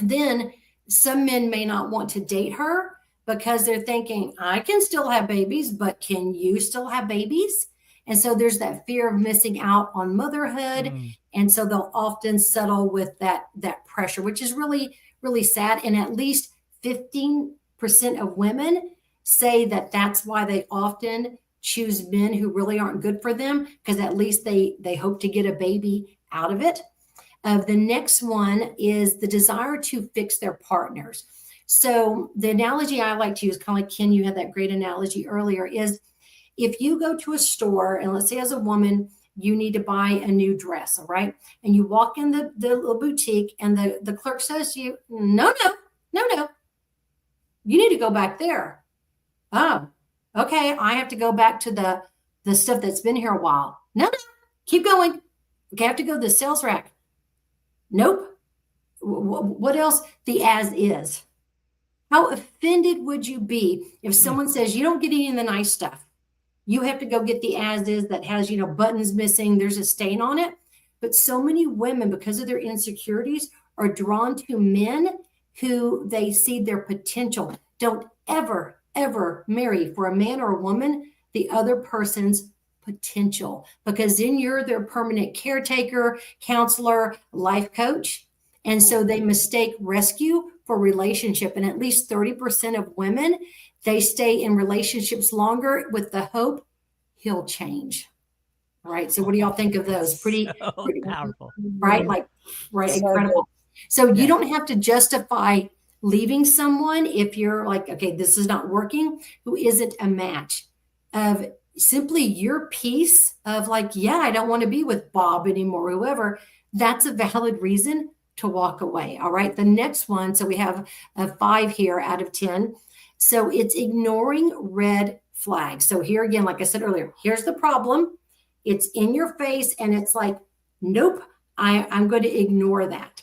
then some men may not want to date her because they're thinking, I can still have babies, but can you still have babies? And so there's that fear of missing out on motherhood. And so they'll often settle with that pressure, which is really, really sad. And at least 15% of women say that that's why they often choose men who really aren't good for them, because at least they hope to get a baby out of it. The next one is the desire to fix their partners. So the analogy I like to use, kind of like Ken, you had that great analogy earlier, is if you go to a store and let's say as a woman, you need to buy a new dress, all right? And you walk in the little boutique and the clerk says to you, no, you need to go back there. Oh, okay, I have to go back to the stuff that's been here a while. No, keep going. Okay, I have to go to the sales rack. Nope. What else? The as is. How offended would you be if someone says you don't get any of the nice stuff? You have to go get the as is that has, buttons missing. There's a stain on it. But so many women, because of their insecurities, are drawn to men who they see their potential. Don't ever marry for a man or a woman the other person's potential, because then you're their permanent caretaker, counselor, life coach. And so they mistake rescue for relationship. And at least 30% of women, they stay in relationships longer with the hope he'll change. All right. So what do y'all think of those? Pretty powerful. Right? Like, right. So incredible. So you don't have to justify leaving someone if you're like, okay, this is not working, who isn't a match. Of simply your piece of like, yeah, I don't want to be with Bob anymore, whoever, that's a valid reason to walk away. All right. The next one. So we have a 5 here out of 10. So it's ignoring red flags. So here again, like I said earlier, here's the problem. It's in your face and it's like, nope, I'm going to ignore that.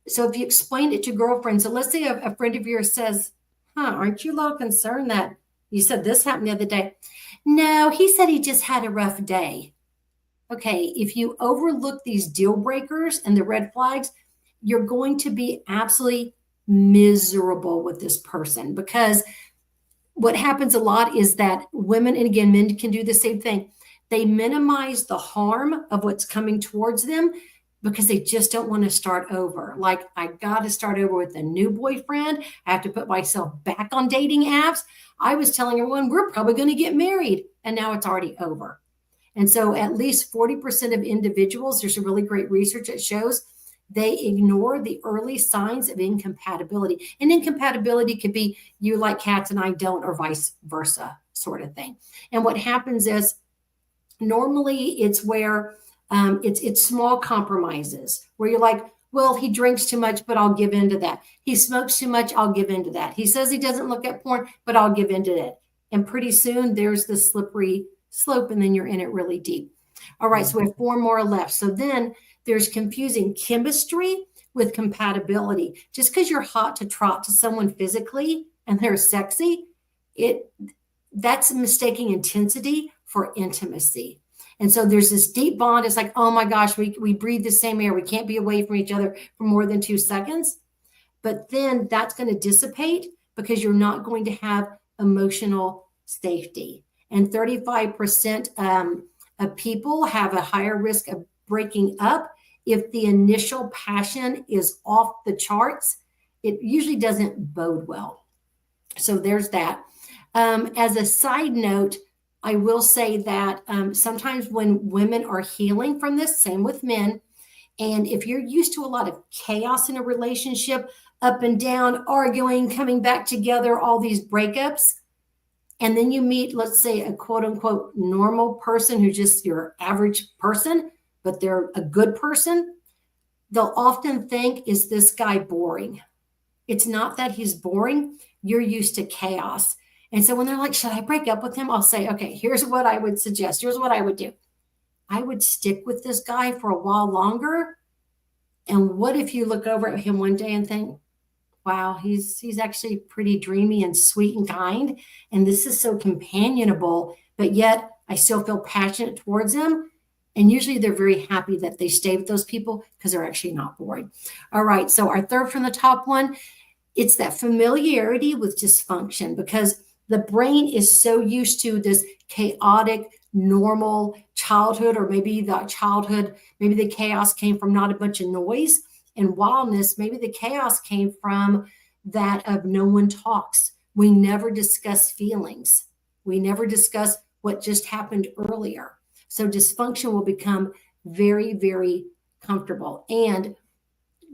So if you explain it to girlfriends, so let's say a friend of yours says, aren't you a little concerned that you said this happened the other day? No, he said he just had a rough day. Okay, if you overlook these deal breakers and the red flags, you're going to be absolutely miserable with this person, because what happens a lot is that women, and again, men can do the same thing. They minimize the harm of what's coming towards them because they just don't want to start over. Like, I got to start over with a new boyfriend. I have to put myself back on dating apps. I was telling everyone we're probably going to get married, and now it's already over. And so at least 40% of individuals, there's a really great research that shows they ignore the early signs of incompatibility. And incompatibility could be you like cats and I don't, or vice versa sort of thing. And what happens is normally it's where it's small compromises where you're like, well, he drinks too much, but I'll give in to that. He smokes too much, I'll give in to that. He says he doesn't look at porn, but I'll give in to it. And pretty soon there's the slippery slope, and then you're in it really deep. All right, so we have 4 more left. So then there's confusing chemistry with compatibility. Just because you're hot to trot to someone physically and they're sexy, that's mistaking intensity for intimacy. And so there's this deep bond. It's like, oh my gosh, we breathe the same air. We can't be away from each other for more than 2 seconds. But then that's going to dissipate because you're not going to have emotional safety. And 35% of people have a higher risk of breaking up if the initial passion is off the charts. It usually doesn't bode well. So there's that. As a side note, I will say that sometimes when women are healing from this, same with men, and if you're used to a lot of chaos in a relationship, up and down, arguing, coming back together, all these breakups, and then you meet, let's say, a quote unquote normal person who's just your average person, but they're a good person, they'll often think, is this guy boring? It's not that he's boring. You're used to chaos. And so when they're like, should I break up with him? I'll say, okay, here's what I would suggest. Here's what I would do. I would stick with this guy for a while longer. And what if you look over at him one day and think, wow, he's actually pretty dreamy and sweet and kind. And this is so companionable, but yet I still feel passionate towards him. And usually they're very happy that they stay with those people because they're actually not boring. All right. So our third from the top one, it's that familiarity with dysfunction, because the brain is so used to this chaotic, normal childhood, or maybe maybe the chaos came from not a bunch of noise and wildness. Maybe the chaos came from that of no one talks. We never discuss feelings. We never discuss what just happened earlier. So dysfunction will become very, very comfortable. And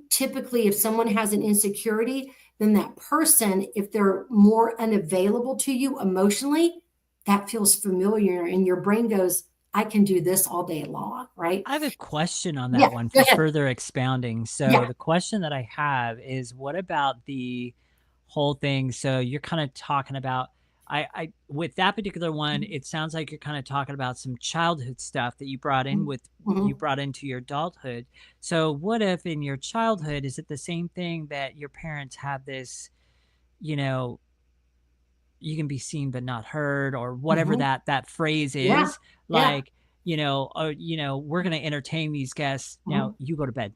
typically, if someone has an insecurity, then that person, if they're more unavailable to you emotionally, that feels familiar. And your brain goes, I can do this all day long, right? I have a question on that one for further expounding. So the question that I have is, what about the whole thing? So you're kind of talking about, I with that particular one, it sounds like you're kind of talking about some childhood stuff that you brought in you brought into your adulthood. So what if in your childhood, is it the same thing that your parents have this, you can be seen but not heard, or whatever that phrase is, like, we're going to entertain these guests. Now you go to bed,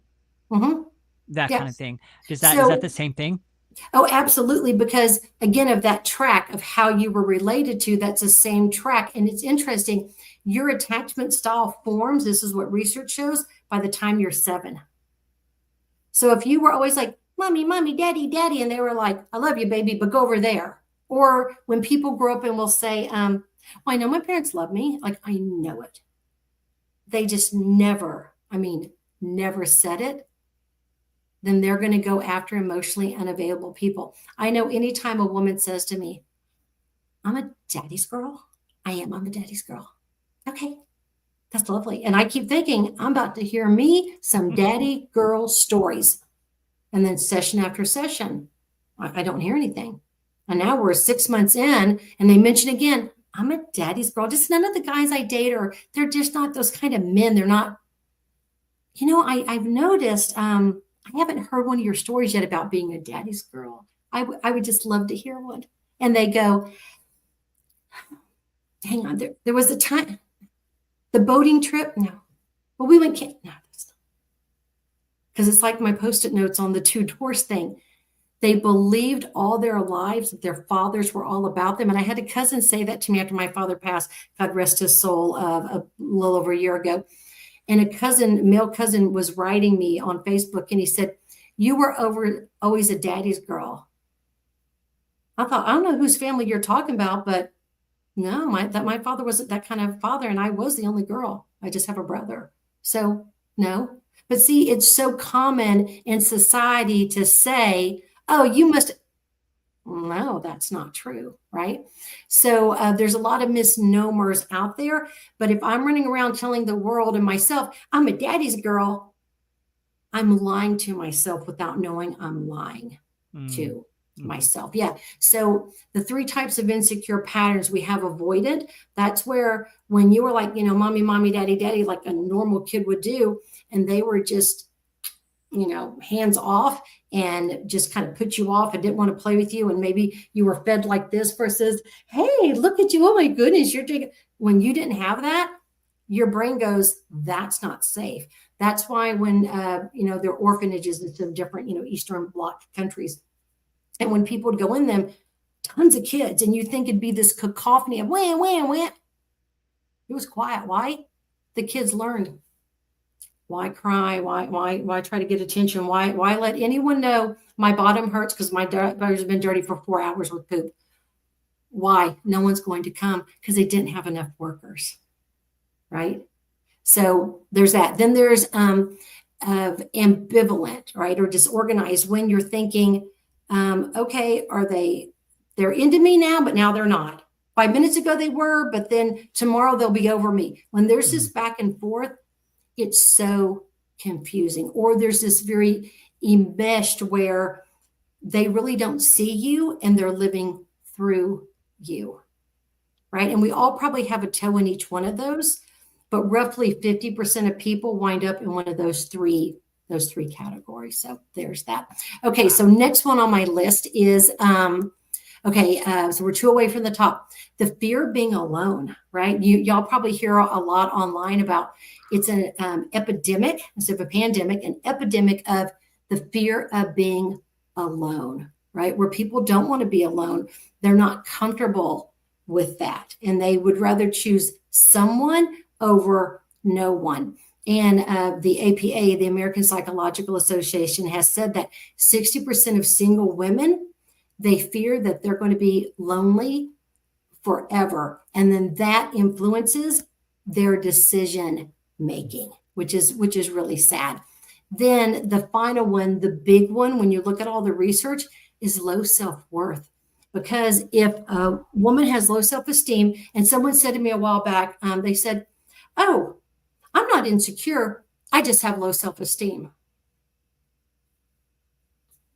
that kind of thing. Is that the same thing? Oh, absolutely. Because again, of that track of how you were related to, that's the same track. And it's interesting. Your attachment style forms, this is what research shows, by the time you're 7. So if you were always like, mommy, mommy, daddy, daddy, and they were like, I love you, baby, but go over there. Or when people grow up and will say, well, I know my parents love me. Like, I know it. They just never said it. then they're going to go after emotionally unavailable people. I know anytime a woman says to me, I'm a daddy's girl, I'm a daddy's girl. Okay, that's lovely. And I keep thinking, I'm about to hear me some daddy girl stories. And then session after session, I don't hear anything. And now we're 6 months in and they mention again, I'm a daddy's girl. Just none of the guys I date they're just not those kind of men. They're not, I've noticed, I haven't heard one of your stories yet about being a daddy's girl. I would just love to hear one. And they go, hang on, there was a time, the boating trip. No, well, we went, no, because it's like my Post-it notes on the 2 doors thing. They believed all their lives that their fathers were all about them. And I had a cousin say that to me after my father passed, God rest his soul, a little over a year ago. And a male cousin was writing me on Facebook and he said, you were always a daddy's girl. I thought, I don't know whose family you're talking about, but no, my father wasn't that kind of father. And I was the only girl. I just have a brother. So no. But see, it's so common in society to say, oh, you must. No, that's not true, right? So there's a lot of misnomers out there. But if I'm running around telling the world and myself, I'm a daddy's girl, I'm lying to myself without knowing I'm lying to myself. Yeah. So the 3 types of insecure patterns we have avoided, that's where when you were like, mommy, daddy, like a normal kid would do, and they were just, hands off and just kind of put you off and didn't want to play with you. And maybe you were fed like this versus, hey, look at you. Oh my goodness. You're doing. When you didn't have that, your brain goes, that's not safe. That's why when, there are orphanages in some different, Eastern Bloc countries. And when people would go in them, tons of kids, and you think it'd be this cacophony of wham, wham, wham. It was quiet. Why? The kids learned. Why cry? Why try to get attention? Why let anyone know my bottom hurts because my brother's been dirty for 4 hours with poop? Why? No one's going to come because they didn't have enough workers, right? So there's that. Then there's ambivalent, right, or disorganized when you're thinking, okay, they're into me now, but now they're not. 5 minutes ago they were, but then tomorrow they'll be over me. When there's this back and forth, it's so confusing. Or there's this very enmeshed where they really don't see you and they're living through you, right? And we all probably have a toe in each one of those, but roughly 50% of people wind up in one of those three categories. So there's that. Okay, so next one on my list is, so we're 2 away from the top. The fear of being alone, right? Y'all probably hear a lot online about it's an epidemic instead of a pandemic, an epidemic of the fear of being alone, right? Where people don't want to be alone. They're not comfortable with that. And they would rather choose someone over no one. And the APA, the American Psychological Association, has said that 60% of single women, they fear that they're going to be lonely forever. And then that influences their decision making, which is really sad. Then the final one, the big one, when you look at all the research, is low self-worth. Because if a woman has low self-esteem, and someone said to me a while back, they said, oh, I'm not insecure. I just have low self-esteem.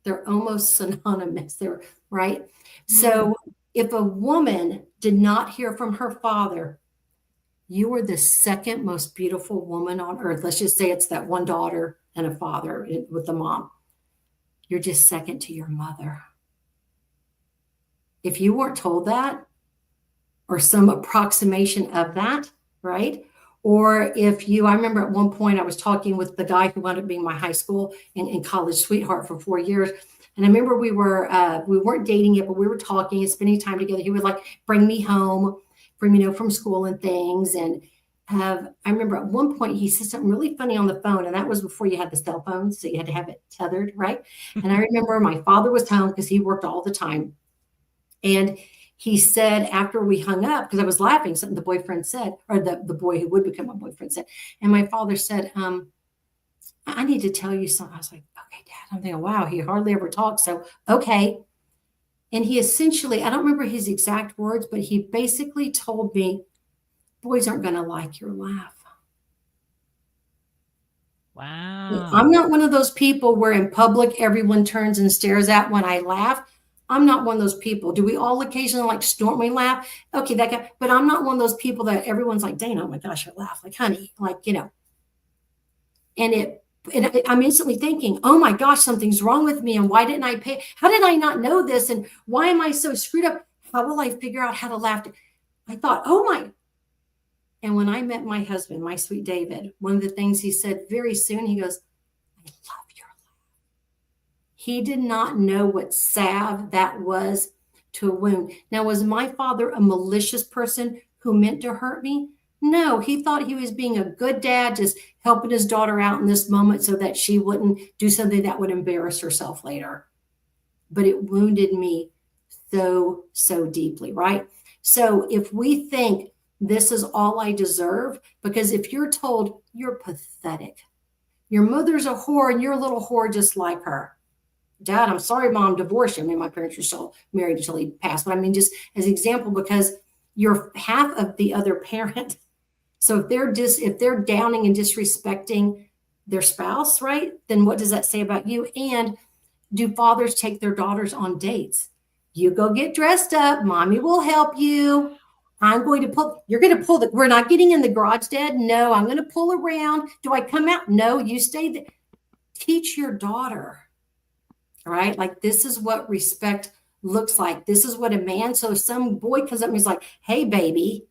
They're almost synonymous there, right? Mm-hmm. So if a woman did not hear from her father, you are the second most beautiful woman on earth. Let's just say it's that one daughter and a father with the mom. You're just second to your mother. If you weren't told that, or some approximation of that, right? Or if I remember at one point I was talking with the guy who wound up being my high school and college sweetheart for 4 years. And I remember we weren't dating yet, but we were talking and spending time together. He would like bring me home from school and things. And I remember at one point he said something really funny on the phone, and that was before you had the cell phone. So you had to have it tethered, right? And I remember my father was home because he worked all the time. And he said after we hung up, because I was laughing, something the boyfriend said, or the boy who would become my boyfriend said. And my father said, I need to tell you something. I was like, okay, Dad. I'm thinking, wow, he hardly ever talks. So, okay. And he essentially, I don't remember his exact words, but he basically told me, boys aren't going to like your laugh. Wow. I'm not one of those people where in public everyone turns and stares at when I laugh. I'm not one of those people. Do we all occasionally like snort when we laugh? Okay, that guy. But I'm not one of those people that everyone's like, Dana, oh my gosh, I laugh. Like, honey, like, And I'm instantly thinking, oh my gosh, something's wrong with me. And why didn't I pay? How did I not know this? And why am I so screwed up? How will I figure out how to laugh? I thought, oh my. And when I met my husband, my sweet David, one of the things he said very soon, he goes, I love your laugh. He did not know what salve that was to a wound. Now, was my father a malicious person who meant to hurt me? No, he thought he was being a good dad, just helping his daughter out in this moment so that she wouldn't do something that would embarrass herself later. But it wounded me so, so deeply, right? So if we think this is all I deserve, because if you're told you're pathetic, your mother's a whore and you're a little whore just like her. Dad, I'm sorry, Mom divorced you. I mean, my parents were still married until he passed. But I mean, just as an example, because you're half of the other parent. So if they're downing and disrespecting their spouse, right? Then what does that say about you? And do fathers take their daughters on dates? You go get dressed up. Mommy will help you. You're going to pull we're not getting in the garage, Dad. No, I'm going to pull around. Do I come out? No, you stay there. Teach your daughter, right? Like, this is what respect looks like. This is what a man. So if some boy comes up and he's like, hey, baby,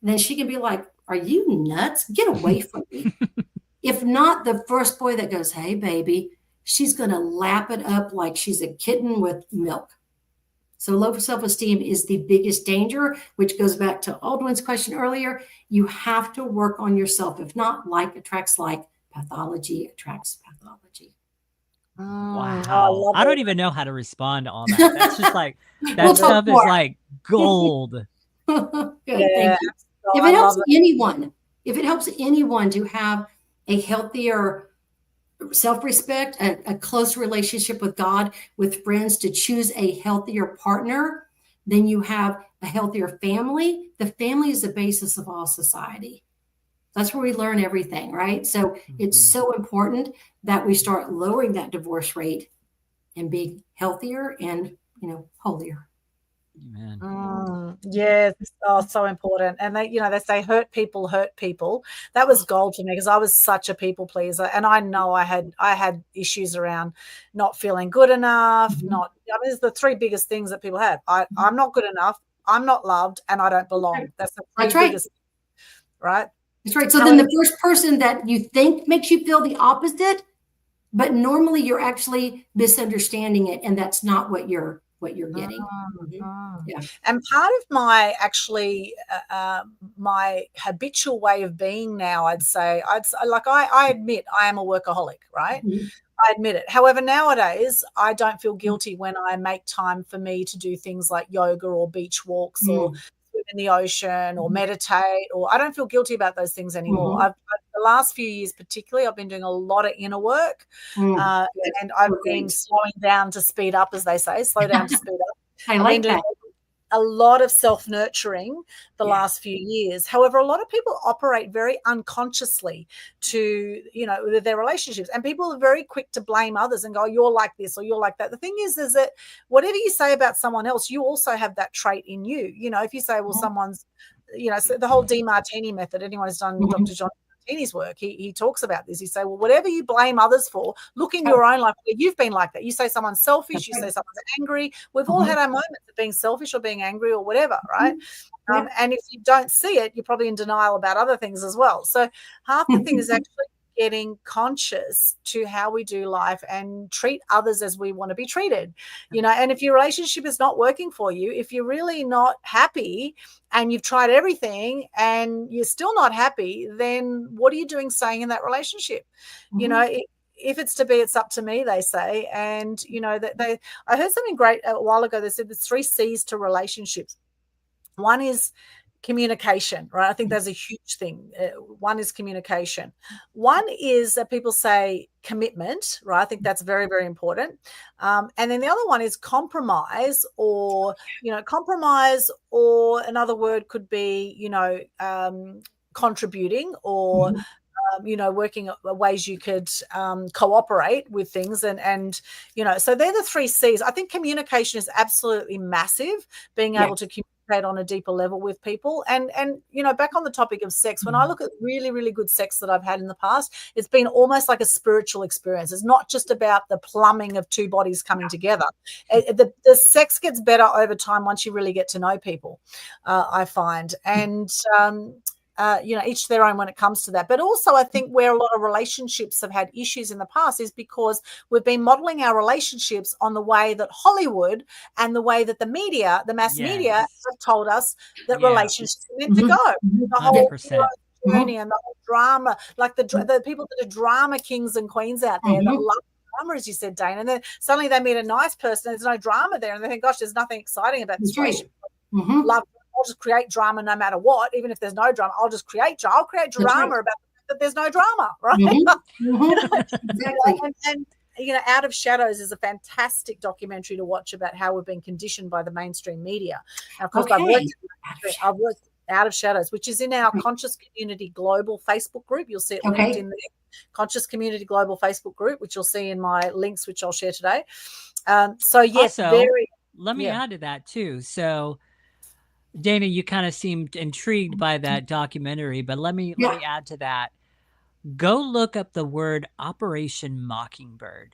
then she can be like, are you nuts? Get away from me. If not, the first boy that goes, hey, baby, she's going to lap it up like she's a kitten with milk. So low self-esteem is the biggest danger, which goes back to Aldwyn's question earlier. You have to work on yourself. If not, like attracts like, pathology attracts pathology. Wow. I don't even know how to respond to all that. That's just like, that stuff is like gold. Good, thank you. If it helps anyone to have a healthier self-respect, a close relationship with God, with friends, to choose a healthier partner, then you have a healthier family. The family is the basis of all society. That's where we learn everything, right? So it's so important that we start lowering that divorce rate and being healthier and, holier. Yes. Oh, so important. And they say hurt people. That was gold for me, because I was such a people pleaser, and I know I had issues around not feeling good enough. There's the three biggest things that people have. I'm not good enough, I'm not loved, and I don't belong. That's the three biggest, right? That's right. So then the first person that you think makes you feel the opposite, but normally you're actually misunderstanding it, and that's not what you're getting. Yeah. And part of my my habitual way of being now, I admit I am a workaholic, right? I admit it. However, nowadays I don't feel guilty when I make time for me to do things like yoga or beach walks or swim in the ocean or meditate, or I don't feel guilty about those things anymore. The last few years particularly, I've been doing a lot of inner work, and I've been slowing down to speed up, as they say, slow down to speed up. I like that. A lot of self-nurturing the last few years. However, a lot of people operate very unconsciously to, with their relationships, and people are very quick to blame others and go, you're like this or you're like that. The thing is that whatever you say about someone else, you also have that trait in you. If you say, well, someone's, so the whole DeMartini method, anyone who's done Dr. John Martini's work, he talks about this. He say, well, whatever you blame others for, look in your own life. You've been like that. You say someone's selfish, you say someone's angry. We've all had our moments of being selfish or being angry or whatever, right? And if you don't see it, you're probably in denial about other things as well. So half the thing is actually getting conscious to how we do life and treat others as we want to be treated, and if your relationship is not working for you, if you're really not happy and you've tried everything and you're still not happy, then what are you doing staying in that relationship? If it's to be, it's up to me, they say. And I heard something great a while ago. They said there's 3 C's to relationships. One is communication, right? I think that's a huge thing. One is communication. One is that people say commitment, right? I think that's very, very important. And then the other one is compromise, or, compromise, or another word could be, contributing, or, working ways you could cooperate with things. And so they're the 3 C's. I think communication is absolutely massive, being able to communicate on a deeper level with people. And back on the topic of sex, when I look at really, really good sex that I've had in the past, it's been almost like a spiritual experience. It's not just about the plumbing of 2 bodies coming together. The sex gets better over time once you really get to know people, I find. And each to their own when it comes to that. But also, I think where a lot of relationships have had issues in the past is because we've been modeling our relationships on the way that Hollywood and the way that the media, the mass media, have told us that relationships are meant to go. The whole 100%. journey and the whole drama, like the people that are drama kings and queens out there that love drama, as you said, Dana, and then suddenly they meet a nice person, there's no drama there, and they think, gosh, there's nothing exciting about this relationship. Love, I'll just create drama no matter what, even if there's no drama. I'll just create drama. I'll create drama about that there's no drama, right? Exactly. And Out of Shadows is a fantastic documentary to watch about how we've been conditioned by the mainstream media. And of course, I've worked Out of Shadows, which is in our Conscious Community Global Facebook group. You'll see it linked in the Conscious Community Global Facebook group, which you'll see in my links, which I'll share today. So yes, also, let me add to that too. So Dana, you kind of seemed intrigued by that documentary, but let me add to that. Go look up the word Operation Mockingbird.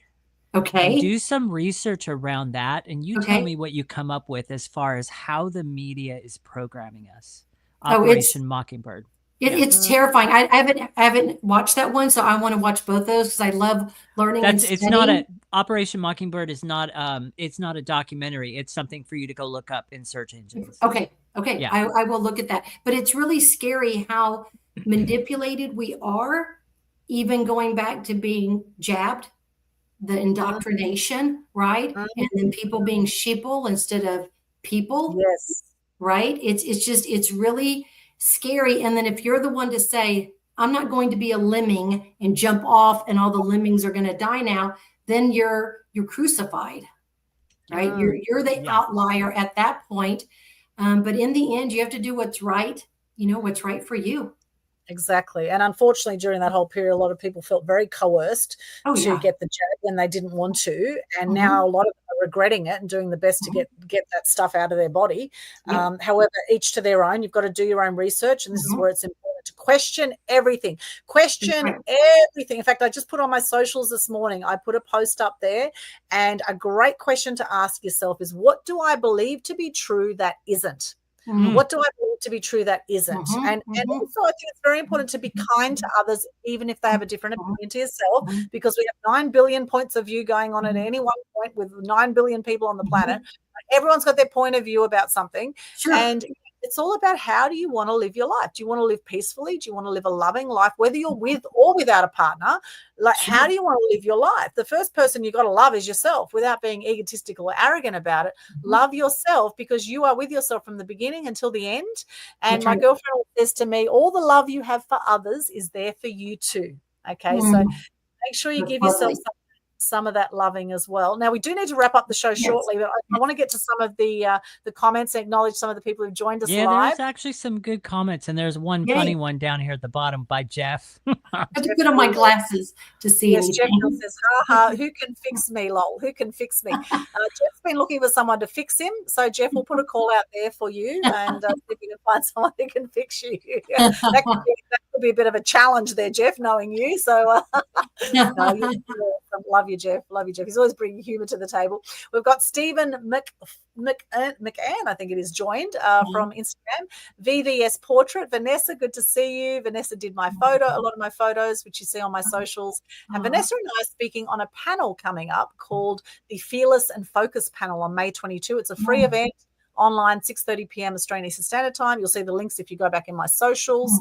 Okay. And do some research around that, and you tell me what you come up with as far as how the media is programming us. Operation Mockingbird. It's terrifying. I haven't watched that one, so I want to watch both those because I love learning. It's not Operation Mockingbird is not it's not a documentary. It's something for you to go look up in search engines. Okay. Yeah. I will look at that. But it's really scary how manipulated we are, even going back to being jabbed, the indoctrination, right? And then people being sheeple instead of people. Yes. Right? It's really scary. And then if you're the one to say, I'm not going to be a lemming and jump off and all the lemmings are going to die now, then you're crucified, right? You're the outlier at that point. But in the end, you have to do what's right, what's right for you. Exactly. And unfortunately, during that whole period, a lot of people felt very coerced to get the jab when they didn't want to. And now a lot of them are regretting it and doing the best to get that stuff out of their body. However, each to their own. You've got to do your own research. And this is where it's important to question everything. Question everything. In fact, I just put on my socials this morning, I put a post up there. And a great question to ask yourself is, what do I believe to be true that isn't? What do I believe to be true that isn't? And also, I think it's very important to be kind to others, even if they have a different opinion to yourself, because we have 9 billion points of view going on at any one point with 9 billion people on the planet. Everyone's got their point of view about something. And it's all about, how do you want to live your life? Do you want to live peacefully? Do you want to live a loving life, whether you're with or without a partner? Like, how do you want to live your life? The first person you got to love is yourself, without being egotistical or arrogant about it. Love yourself, because you are with yourself from the beginning until the end. And my girlfriend says to me, all the love you have for others is there for you too. Okay. So make sure you give yourself some of that loving as well. Now, we do need to wrap up the show shortly, but I want to get to some of the comments and acknowledge some of the people who've joined us live. There's actually some good comments, and there's one funny one down here at the bottom by Jeff. I have to put on my glasses to see anything. Jeff says, who can fix me, lol? Who can fix me? Jeff's been looking for someone to fix him, so Jeff will put a call out there for you, and see if you can find someone who can fix you. That could be a bit of a challenge there, Jeff, knowing you. So no, love you, Jeff. Love you, Jeff. He's always bringing humor to the table. We've got Stephen McAnn, I think it is, joined from Instagram. VVS Portrait. Vanessa, good to see you. Vanessa did my photo, a lot of my photos, which you see on my socials. And Vanessa and I are speaking on a panel coming up called the Fearless and Focus panel on May 22. It's a free event. online, 6:30 p.m. Australian Eastern Standard Time. You'll see the links if you go back in my socials.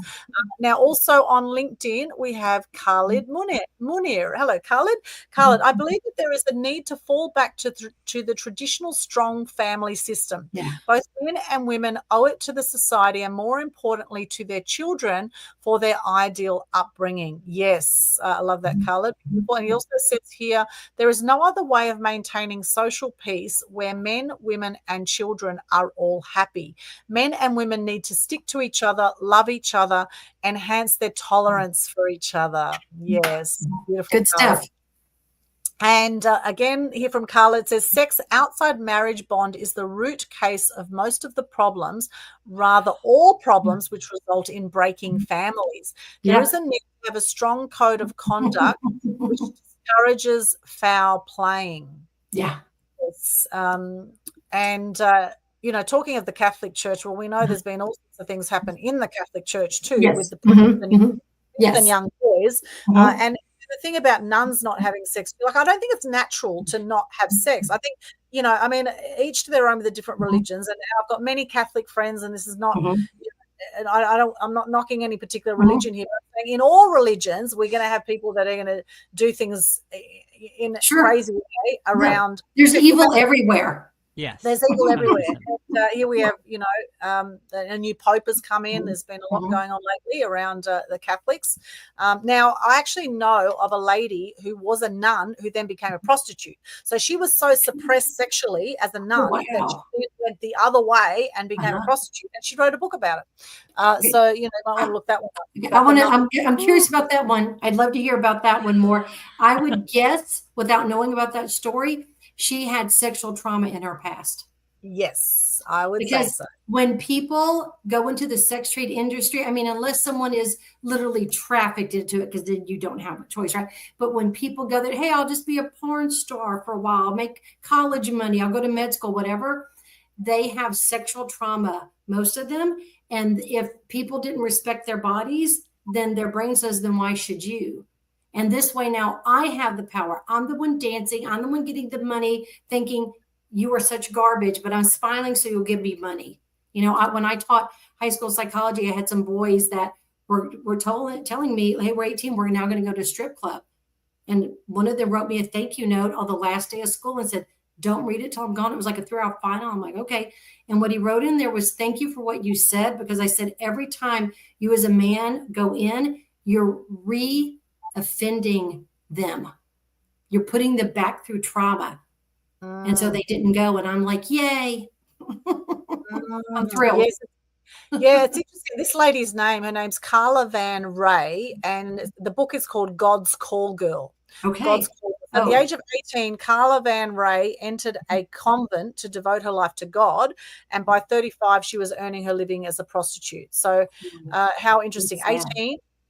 Now, also on LinkedIn, we have Khalid Munir. Hello, Khalid. Khalid, I believe that there is a need to fall back to the traditional strong family system. Yeah. Both men and women owe it to the society and, more importantly, to their children for their ideal upbringing. Yes, I love that, Khalid. And he also says here, there is no other way of maintaining social peace where men, women, and children are all happy. Men and women need to stick to each other, love each other, enhance their tolerance for each other. Yes, beautiful. Good stuff. And again, here from Carla, it says, sex outside marriage bond is the root case of most of the problems, rather all problems which result in breaking families. There is a need to have a strong code of conduct which discourages foul playing. Yeah. Yes. Talking of the Catholic Church, well, we know there's been all sorts of things happen in the Catholic Church too, with the and young boys. And the thing about nuns not having sex, like, I don't think it's natural to not have sex. I think, each to their own with the different religions. And I've got many Catholic friends, and this is not, and I'm not knocking any particular religion here. But in all religions, we're going to have people that are going to do things in a crazy way around. There's evil everywhere. Yes. There's evil everywhere. And, here we have, a new Pope has come in. There's been a lot going on lately around the Catholics. Now, I actually know of a lady who was a nun who then became a prostitute. So she was so suppressed sexually as a nun that she went the other way and became a prostitute. And she wrote a book about it. So, you might want to look that one up. I'm curious about that one. I'd love to hear about that one more. I would guess, without knowing about that story, she had sexual trauma in her past. Yes, I would say so. When people go into the sex trade industry, unless someone is literally trafficked into it, because then you don't have a choice, right? But when people go there, hey, I'll just be a porn star for a while, I'll make college money, I'll go to med school, whatever, they have sexual trauma, most of them. And if people didn't respect their bodies, then their brain says, then why should you? And this way now I have the power. I'm the one dancing. I'm the one getting the money, thinking you are such garbage, but I'm smiling so you'll give me money. When I taught high school psychology, I had some boys that were telling me, hey, we're 18. We're now going to go to a strip club. And one of them wrote me a thank you note on the last day of school and said, don't read it till I'm gone. It was like a 3-hour final. I'm like, okay. And what he wrote in there was, thank you for what you said, because I said, every time you as a man go in, you're offending them. You're putting them back through trauma. And so they didn't go. And I'm like, yay. I'm thrilled. Yes. Yeah, it's interesting. This lady's her name's Carla Van Ray, and the book is called God's Call Girl. Okay. God's Call. At the age of 18, Carla Van Ray entered a convent to devote her life to God. And by 35, she was earning her living as a prostitute. So how interesting.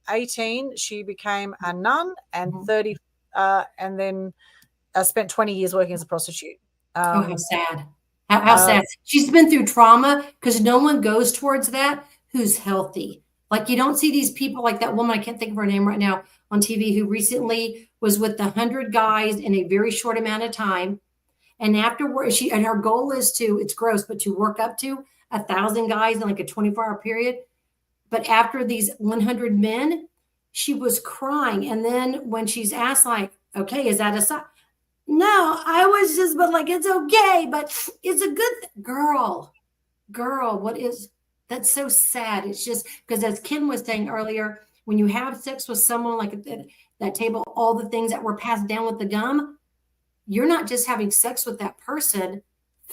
18, she became a nun, and 30, and then spent 20 years working as a prostitute. How sad. How sad. She's been through trauma, because no one goes towards that who's healthy. Like, you don't see these people like that woman, I can't think of her name right now, on TV, who recently was with 100 guys in a very short amount of time. And afterwards, and her goal is it's gross, but to work up to 1,000 guys in like a 24-hour period. But after these 100 men, she was crying. And then when she's asked, like, okay, is that a sign? No, I was just, but like, it's okay, but it's a good girl, what is, that's so sad. It's just because, as Ken was saying earlier, when you have sex with someone like at that table, all the things that were passed down with the gum, you're not just having sex with that person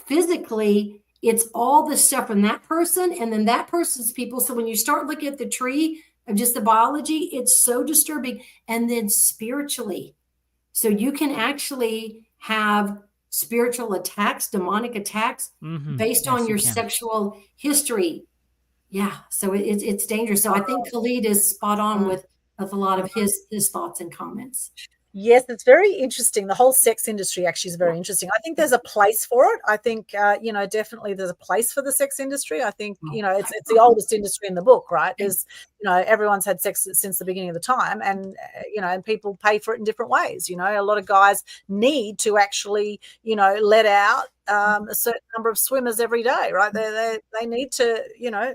physically, it's all the stuff from that person and then that person's people. So when you start looking at the tree of just the biology, it's so disturbing. And then spiritually, so you can actually have spiritual attacks, demonic attacks based on your sexual history. Yeah. So it's dangerous. So I think Khalid is spot on with a lot of his thoughts and comments. Yes, it's very interesting. The whole sex industry actually is very interesting. I think there's a place for it. I think, definitely there's a place for the sex industry. I think, it's the oldest industry in the book, right? There's, everyone's had sex since the beginning of the time, and, and people pay for it in different ways. A lot of guys need to actually, let out a certain number of swimmers every day, right? They need to,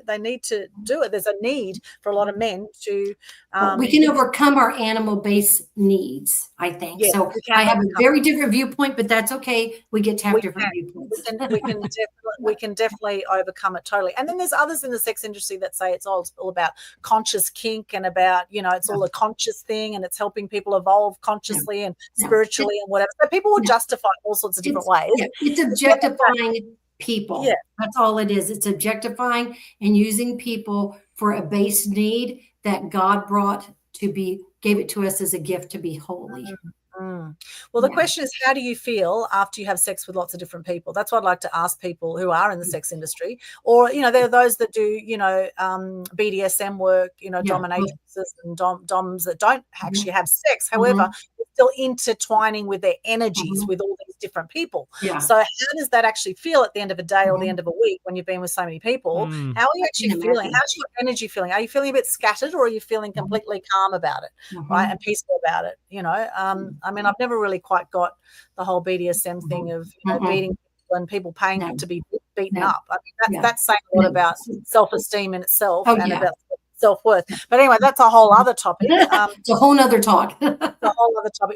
they need to do it. There's a need for a lot of men to. We can overcome our animal-based needs, I think. Yes, so we can I have a overcome very different viewpoint, but that's okay. We get to have different viewpoints. We can definitely overcome it totally. And then there's others in the sex industry that say it's all about conscious kink and about, it's all a conscious thing and it's helping people evolve consciously and spiritually and whatever. So people will justify it all sorts of different ways. Yeah, it's objectifying people. Yeah. That's all it is. It's objectifying and using people for a base need that God gave it to us as a gift to be holy. Well, the question is, how do you feel after you have sex with lots of different people? That's what I'd like to ask people who are in the sex industry, or, there are those that do, BDSM work, dominatrixes and doms that don't actually have sex. However, they're still intertwining with their energies with all these different people. Yeah. So how does that actually feel at the end of a day or the end of a week when you've been with so many people? How are you actually feeling? How's your energy feeling? Are you feeling a bit scattered, or are you feeling completely calm about it, right, and peaceful about it? I mean, I've never really quite got the whole BDSM thing of beating people and people paying to be beaten up. I mean, that's saying a lot about self-esteem in itself about self-worth. But anyway, that's a whole other topic. It's a whole other talk.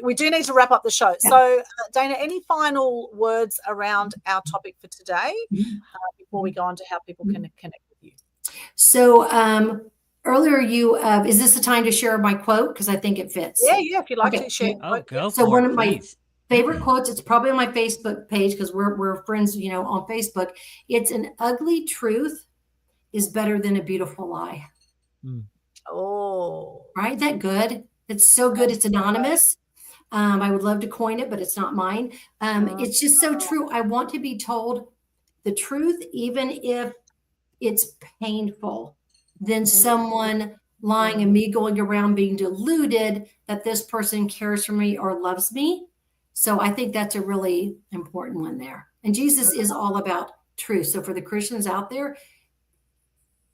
We do need to wrap up the show. So, Dana, any final words around our topic for today before we go on to how people can connect with you? So, earlier is this the time to share my quote? Because I think it fits. Yeah, if you'd like to share. Go so for one it, of my please. favorite quotes, it's probably on my Facebook page because we're friends, on Facebook. It's an ugly truth is better than a beautiful lie. Oh. Right? Isn't that good? It's so good. It's anonymous. I would love to coin it, but it's not mine. It's just so true. I want to be told the truth, even if it's painful, than someone lying and me going around being deluded that this person cares for me or loves me. So I think that's a really important one there. And Jesus is all about truth. So for the Christians out there,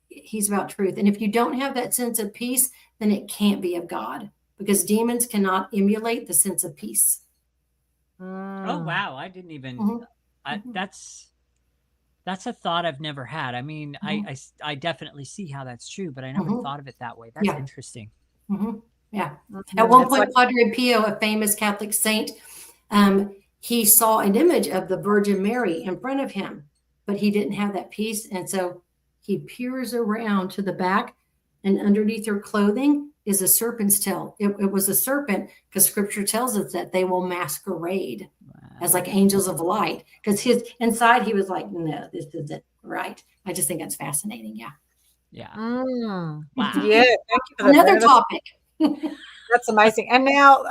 he's about truth. And if you don't have that sense of peace, then it can't be of God, because demons cannot emulate the sense of peace. Oh, wow. I didn't even, that's a thought I've never had. I mean, I definitely see how that's true, but I never thought of it that way. That's interesting. Yeah. At one point, Padre Pio, a famous Catholic saint, he saw an image of the Virgin Mary in front of him, but he didn't have that peace. And so he peers around to the back, and underneath her clothing is a serpent's tail. It was a serpent, because scripture tells us that they will masquerade as like angels of light. Because his inside, he was like, no, this isn't right. I just think that's fascinating. Yeah. Yeah. Wow. Yeah. Thank you for Another topic. That's amazing. And now,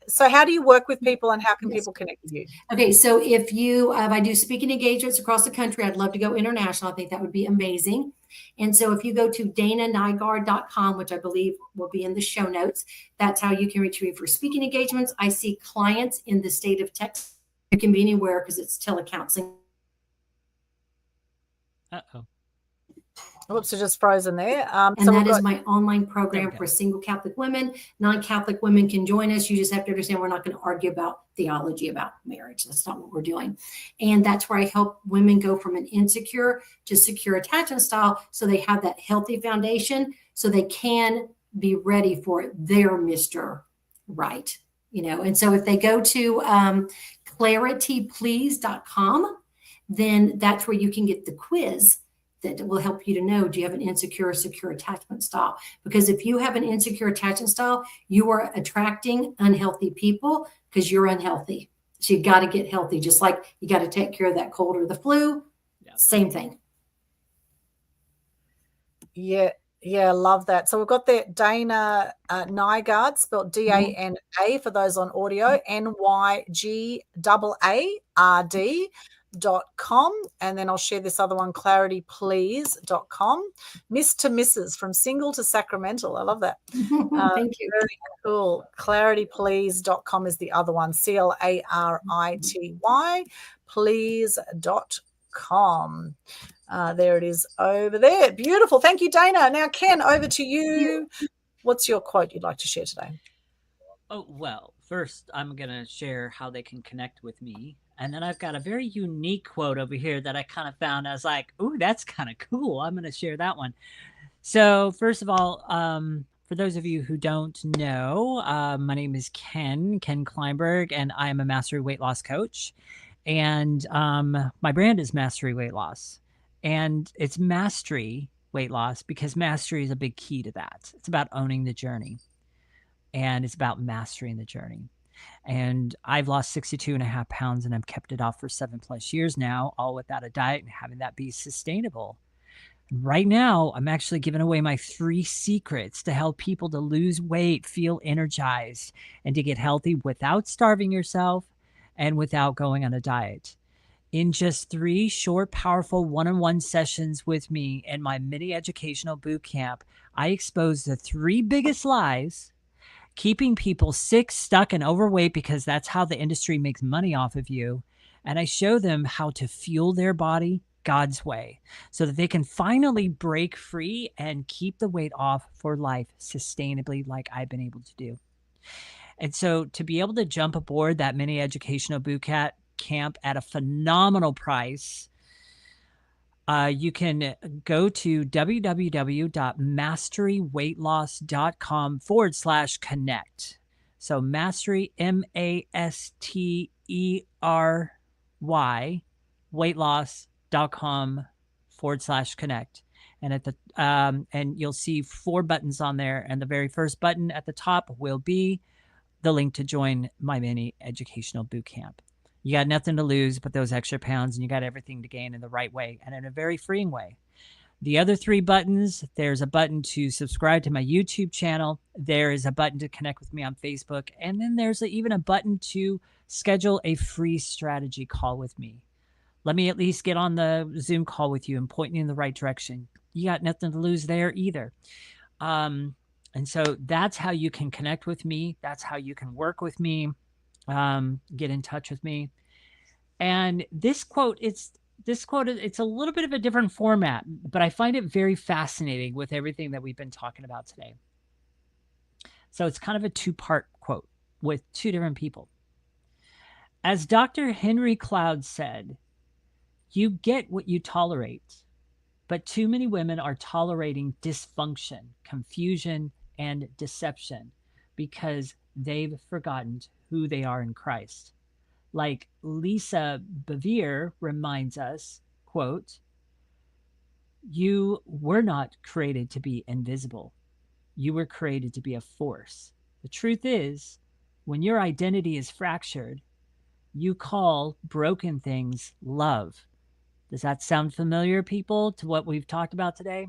so how do you work with people, and how can people connect with you? Okay, so if I do speaking engagements across the country, I'd love to go international. I think that would be amazing. And so if you go to dananygaard.com, which I believe will be in the show notes, that's how you can reach me for speaking engagements. I see clients in the state of Texas. It can be anywhere because it's telecounseling. Uh-oh. Whoops, it's just frozen there. And that is my online program for single Catholic women. Non-Catholic women can join us. You just have to understand we're not going to argue about theology about marriage. That's not what we're doing. And that's where I help women go from an insecure to secure attachment style, so they have that healthy foundation, so they can be ready for their Mr. Right. And so if they go to clarityplease.com, then that's where you can get the quiz that will help you to know, do you have an insecure or secure attachment style? Because if you have an insecure attachment style, you are attracting unhealthy people because you're unhealthy. So you got to get healthy, just like you got to take care of that cold or the flu. Yeah. Same thing. Yeah, I love that. So we've got there Dana Nygaard, spelled Dana for those on audio, NYGAARD.com, and then I'll share this other one, clarityplease.com. Miss to Mrs. from single to sacramental. I love that. Thank you. Very cool. Clarityplease.com is the other one, CLARITY please.com. There it is over there. Beautiful. Thank you, Dana. Now, Ken, over to you. What's your quote you'd like to share today? Oh, well, first I'm going to share how they can connect with me And then I've got a very unique quote over here that I kind of found. I was like, ooh, that's kind of cool. I'm going to share that one. So first of all, for those of you who don't know, my name is Ken Kleinberg, and I am a mastery weight loss coach. And my brand is Mastery Weight Loss. And it's mastery weight loss because mastery is a big key to that. It's about owning the journey, and it's about mastering the journey. And I've lost 62.5 pounds, and I've kept it off for 7+ years now, all without a diet and having that be sustainable. Right now, I'm actually giving away my 3 secrets to help people to lose weight, feel energized, and to get healthy without starving yourself and without going on a diet. In just 3 short, powerful one-on-one sessions with me in my mini educational boot camp, I expose the 3 biggest lies keeping people sick, stuck, and overweight, because that's how the industry makes money off of you. And I show them how to fuel their body God's way so that they can finally break free and keep the weight off for life sustainably, like I've been able to do. And so to be able to jump aboard that mini educational boot camp at a phenomenal price, you can go to www.masteryweightloss.com/connect. So mastery, MASTERY, weightloss.com/connect. And at the and you'll see 4 buttons on there. And the very first button at the top will be the link to join my mini educational boot camp. You got nothing to lose but those extra pounds, and you got everything to gain in the right way and in a very freeing way. The other 3 buttons, there's a button to subscribe to my YouTube channel. There is a button to connect with me on Facebook. And then there's even a button to schedule a free strategy call with me. Let me at least get on the Zoom call with you and point you in the right direction. You got nothing to lose there either. And so that's how you can connect with me. That's how you can work with me, get in touch with me. And this quote, it's a little bit of a different format, but I find it very fascinating with everything that we've been talking about today. So it's kind of a 2-part quote with 2 different people. As Dr. Henry Cloud said, "You get what you tolerate, but too many women are tolerating dysfunction, confusion, and deception because they've forgotten who they are in Christ." Like Lisa Bevere reminds us, quote, "You were not created to be invisible. You were created to be a force. The truth is, when your identity is fractured, you call broken things love." Does that sound familiar, people, to what we've talked about today?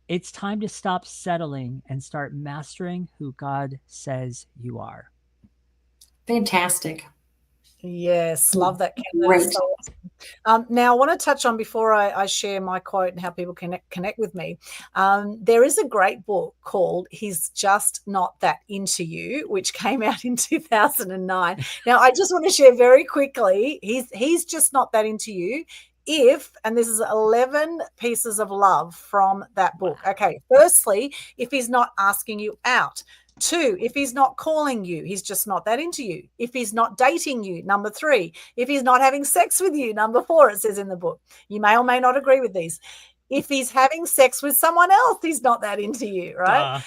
It's time to stop settling and start mastering who God says you are. Fantastic. Yes, love that. Great. So awesome. Now, I want to touch on, before I share my quote and how people can connect with me, there is a great book called "He's Just Not That Into You," which came out in 2009. Now, I just want to share very quickly, he's just not that into you. And this is 11 pieces of love from that book. Okay, firstly, if he's not asking you out. 2, if he's not calling you, he's just not that into you. If he's not dating you, number 3. If he's not having sex with you, number 4, it says in the book. You may or may not agree with these. If he's having sex with someone else, he's not that into you, right?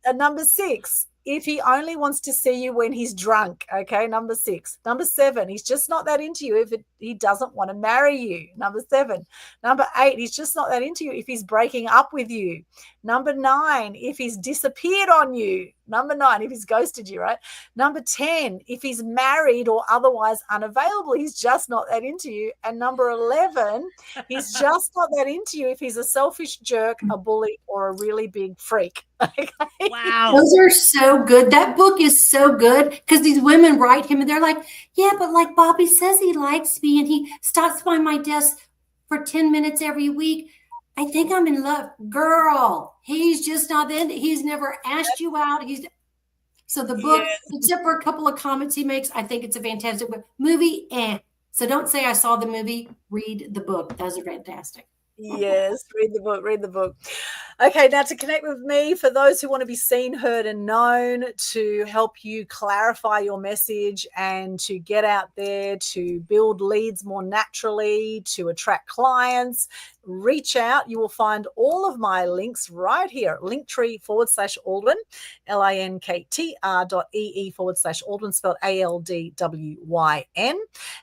And number 6, if he only wants to see you when he's drunk, okay, number 6. Number 7, he's just not that into you if he doesn't want to marry you, number 7. Number 8, he's just not that into you if he's breaking up with you. Number 9, if he's disappeared on you. Number 9, if he's ghosted you, right? Number 10, if he's married or otherwise unavailable, he's just not that into you. And number 11, he's just not that into you if he's a selfish jerk, a bully, or a really big freak. Okay? Wow. Those are so good. That book is so good because these women write him and they're like, yeah, but like Bobby says he likes me and he stops by my desk for 10 minutes every week. I think I'm in love. Girl, he's just not in. He's never asked you out. So the book, except for a couple of comments he makes, I think it's a fantastic book. Movie, So don't say I saw the movie. Read the book. Those are fantastic. Yes, read the book. Okay, now to connect with me, for those who want to be seen, heard, and known, to help you clarify your message and to get out there, to build leads more naturally, to attract clients, reach out. You will find all of my links right here, linktree/Aldwyn, linktr.ee/Aldwyn, spelled Aldwyn.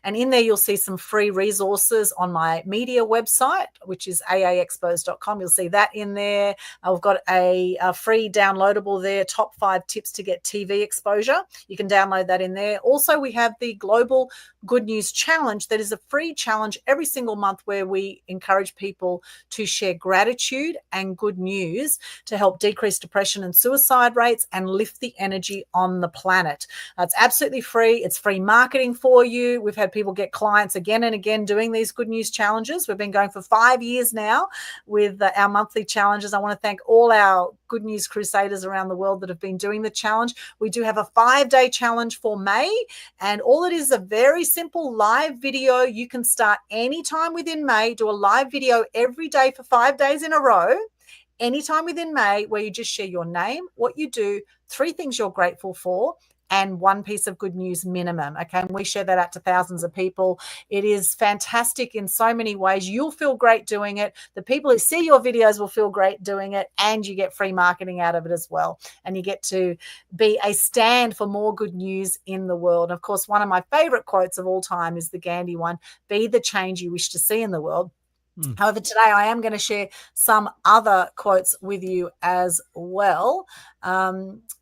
And in there, you'll see some free resources on my media website, which is aaexpos.com. You'll see that in there. I've got a free downloadable there, top 5 tips to get TV exposure. You can download that in there. Also, we have the Global Good News Challenge. That is a free challenge every single month where we encourage people to share gratitude and good news to help decrease depression and suicide rates and lift the energy on the planet. It's absolutely free. It's free marketing for you. We've had people get clients again and again doing these good news challenges. We've been going for 5 years now with our monthly challenges. I want to thank all our good news crusaders around the world that have been doing the challenge. We do have a 5-day challenge for May, and all it is a very simple live video. You can start anytime within May, do a live video every day for 5 days in a row, anytime within May, where you just share your name, what you do, 3 things you're grateful for, and 1 piece of good news minimum. Okay. And we share that out to thousands of people. It is fantastic in so many ways. You'll feel great doing it. The people who see your videos will feel great doing it, and you get free marketing out of it as well. And you get to be a stand for more good news in the world. Of course, one of my favorite quotes of all time is the Gandhi one: be the change you wish to see in the world. However, today I am going to share some other quotes with you as well.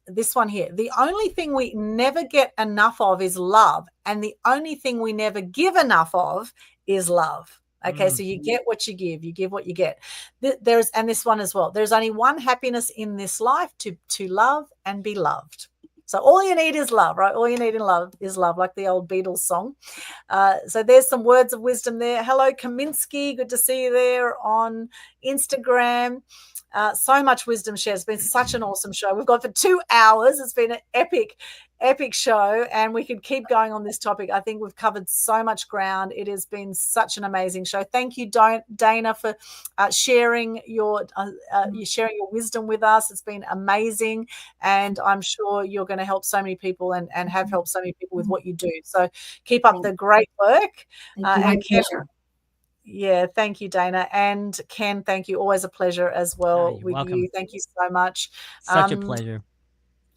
This one here: the only thing we never get enough of is love, and the only thing we never give enough of is love. Okay, so you get what you give what you get. And this one as well: there's only one happiness in this life, to love and be loved. So all you need is love, right? All you need in love is love, like the old Beatles song. So there's some words of wisdom there. Hello, Kaminsky. Good to see you there on Instagram. So much wisdom shared. It's been such an awesome show. We've got for 2 hours. It's been an epic show, and we could keep going on this topic. I think we've covered so much ground. It has been such an amazing show. Thank you, Dana, for sharing your wisdom with us. It's been amazing, and I'm sure you're going to help so many people and have helped so many people with what you do. So keep up the great work. Thank you. Yeah, thank you, Dana. And Ken, thank you. Always a pleasure as well with welcome. you. Thank you so much. Such a pleasure.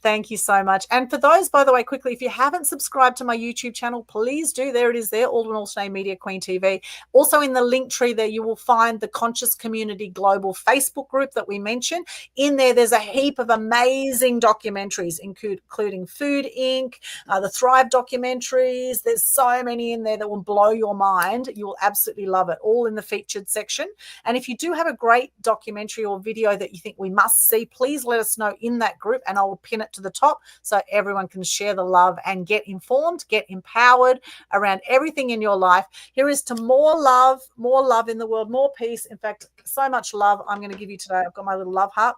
Thank you so much. And for those, by the way, quickly, if you haven't subscribed to my YouTube channel, please do. There it is there, Aldwyn Altuney Media Queen TV. Also in the link tree there, you will find the Conscious Community Global Facebook group that we mentioned. In there, there's a heap of amazing documentaries, including Food Inc., the Thrive documentaries. There's so many in there that will blow your mind. You will absolutely love it, all in the featured section. And if you do have a great documentary or video that you think we must see, please let us know in that group, and I will pin it to the top so everyone can share the love and get informed, get empowered around everything in your life. Here is to more love in the world, more peace. In fact, so much love I'm going to give you today. I've got my little love heart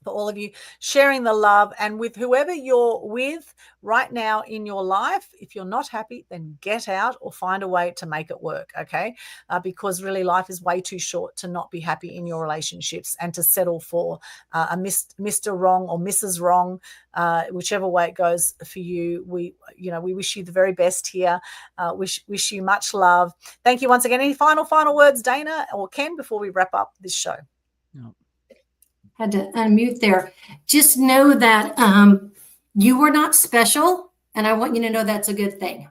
for all of you, sharing the love. And with whoever you're with right now in your life, if you're not happy, then get out or find a way to make it work, okay? Because really life is way too short to not be happy in your relationships and to settle for a Mr. Wrong or Mrs. Wrong, whichever way it goes for you. We wish you the very best here. Wish you much love. Thank you once again. Any final words, Dana or Ken, before we wrap up this show? No. Had to unmute there. Just know that you are not special, and I want you to know that's a good thing.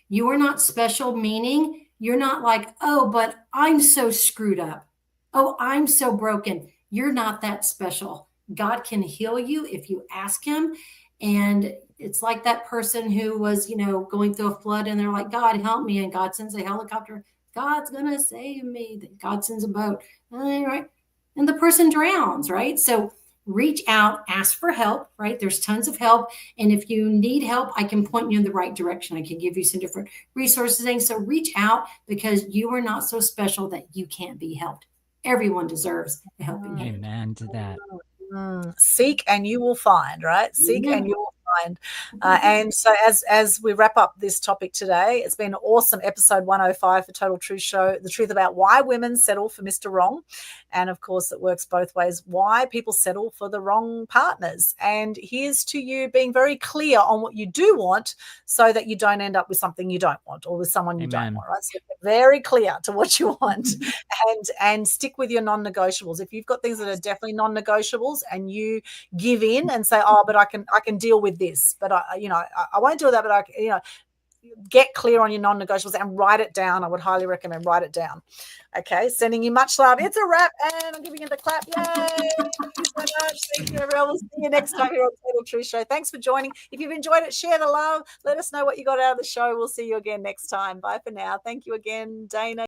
You are not special, meaning you're not like, oh, but I'm so screwed up. Oh, I'm so broken. You're not that special. God can heal you if you ask him. And it's like that person who was, going through a flood, and they're like, God, help me. And God sends a helicopter. God's going to save me. God sends a boat. All right. And the person drowns, right? So reach out, ask for help, right? There's tons of help. And if you need help, I can point you in the right direction. I can give you some different resources. So reach out, because you are not so special that you can't be helped. Everyone deserves a helping hand. Amen to that. Seek and you will find, right? Seek and you will mind. And so as we wrap up this topic today, it's been an awesome episode 105 for Total Truth Show, the truth about why women settle for Mr. Wrong. And of course, it works both ways, why people settle for the wrong partners. And here's to you being very clear on what you do want so that you don't end up with something you don't want or with someone you don't want, right? So get very clear to what you want and stick with your non-negotiables. If you've got things that are definitely non-negotiables and you give in and say, oh, but I can deal with this, but I won't deal with that, but get clear on your non-negotiables and write it down. I would highly recommend write it down. Okay, sending you much love. It's a wrap, and I'm giving you the clap. Yay! Thank you so much. Thank you, everyone. We'll see you next time here on Total Truth Show. Thanks for joining. If you've enjoyed it, share the love. Let us know what you got out of the show. We'll see you again next time. Bye for now. Thank you again, Dana.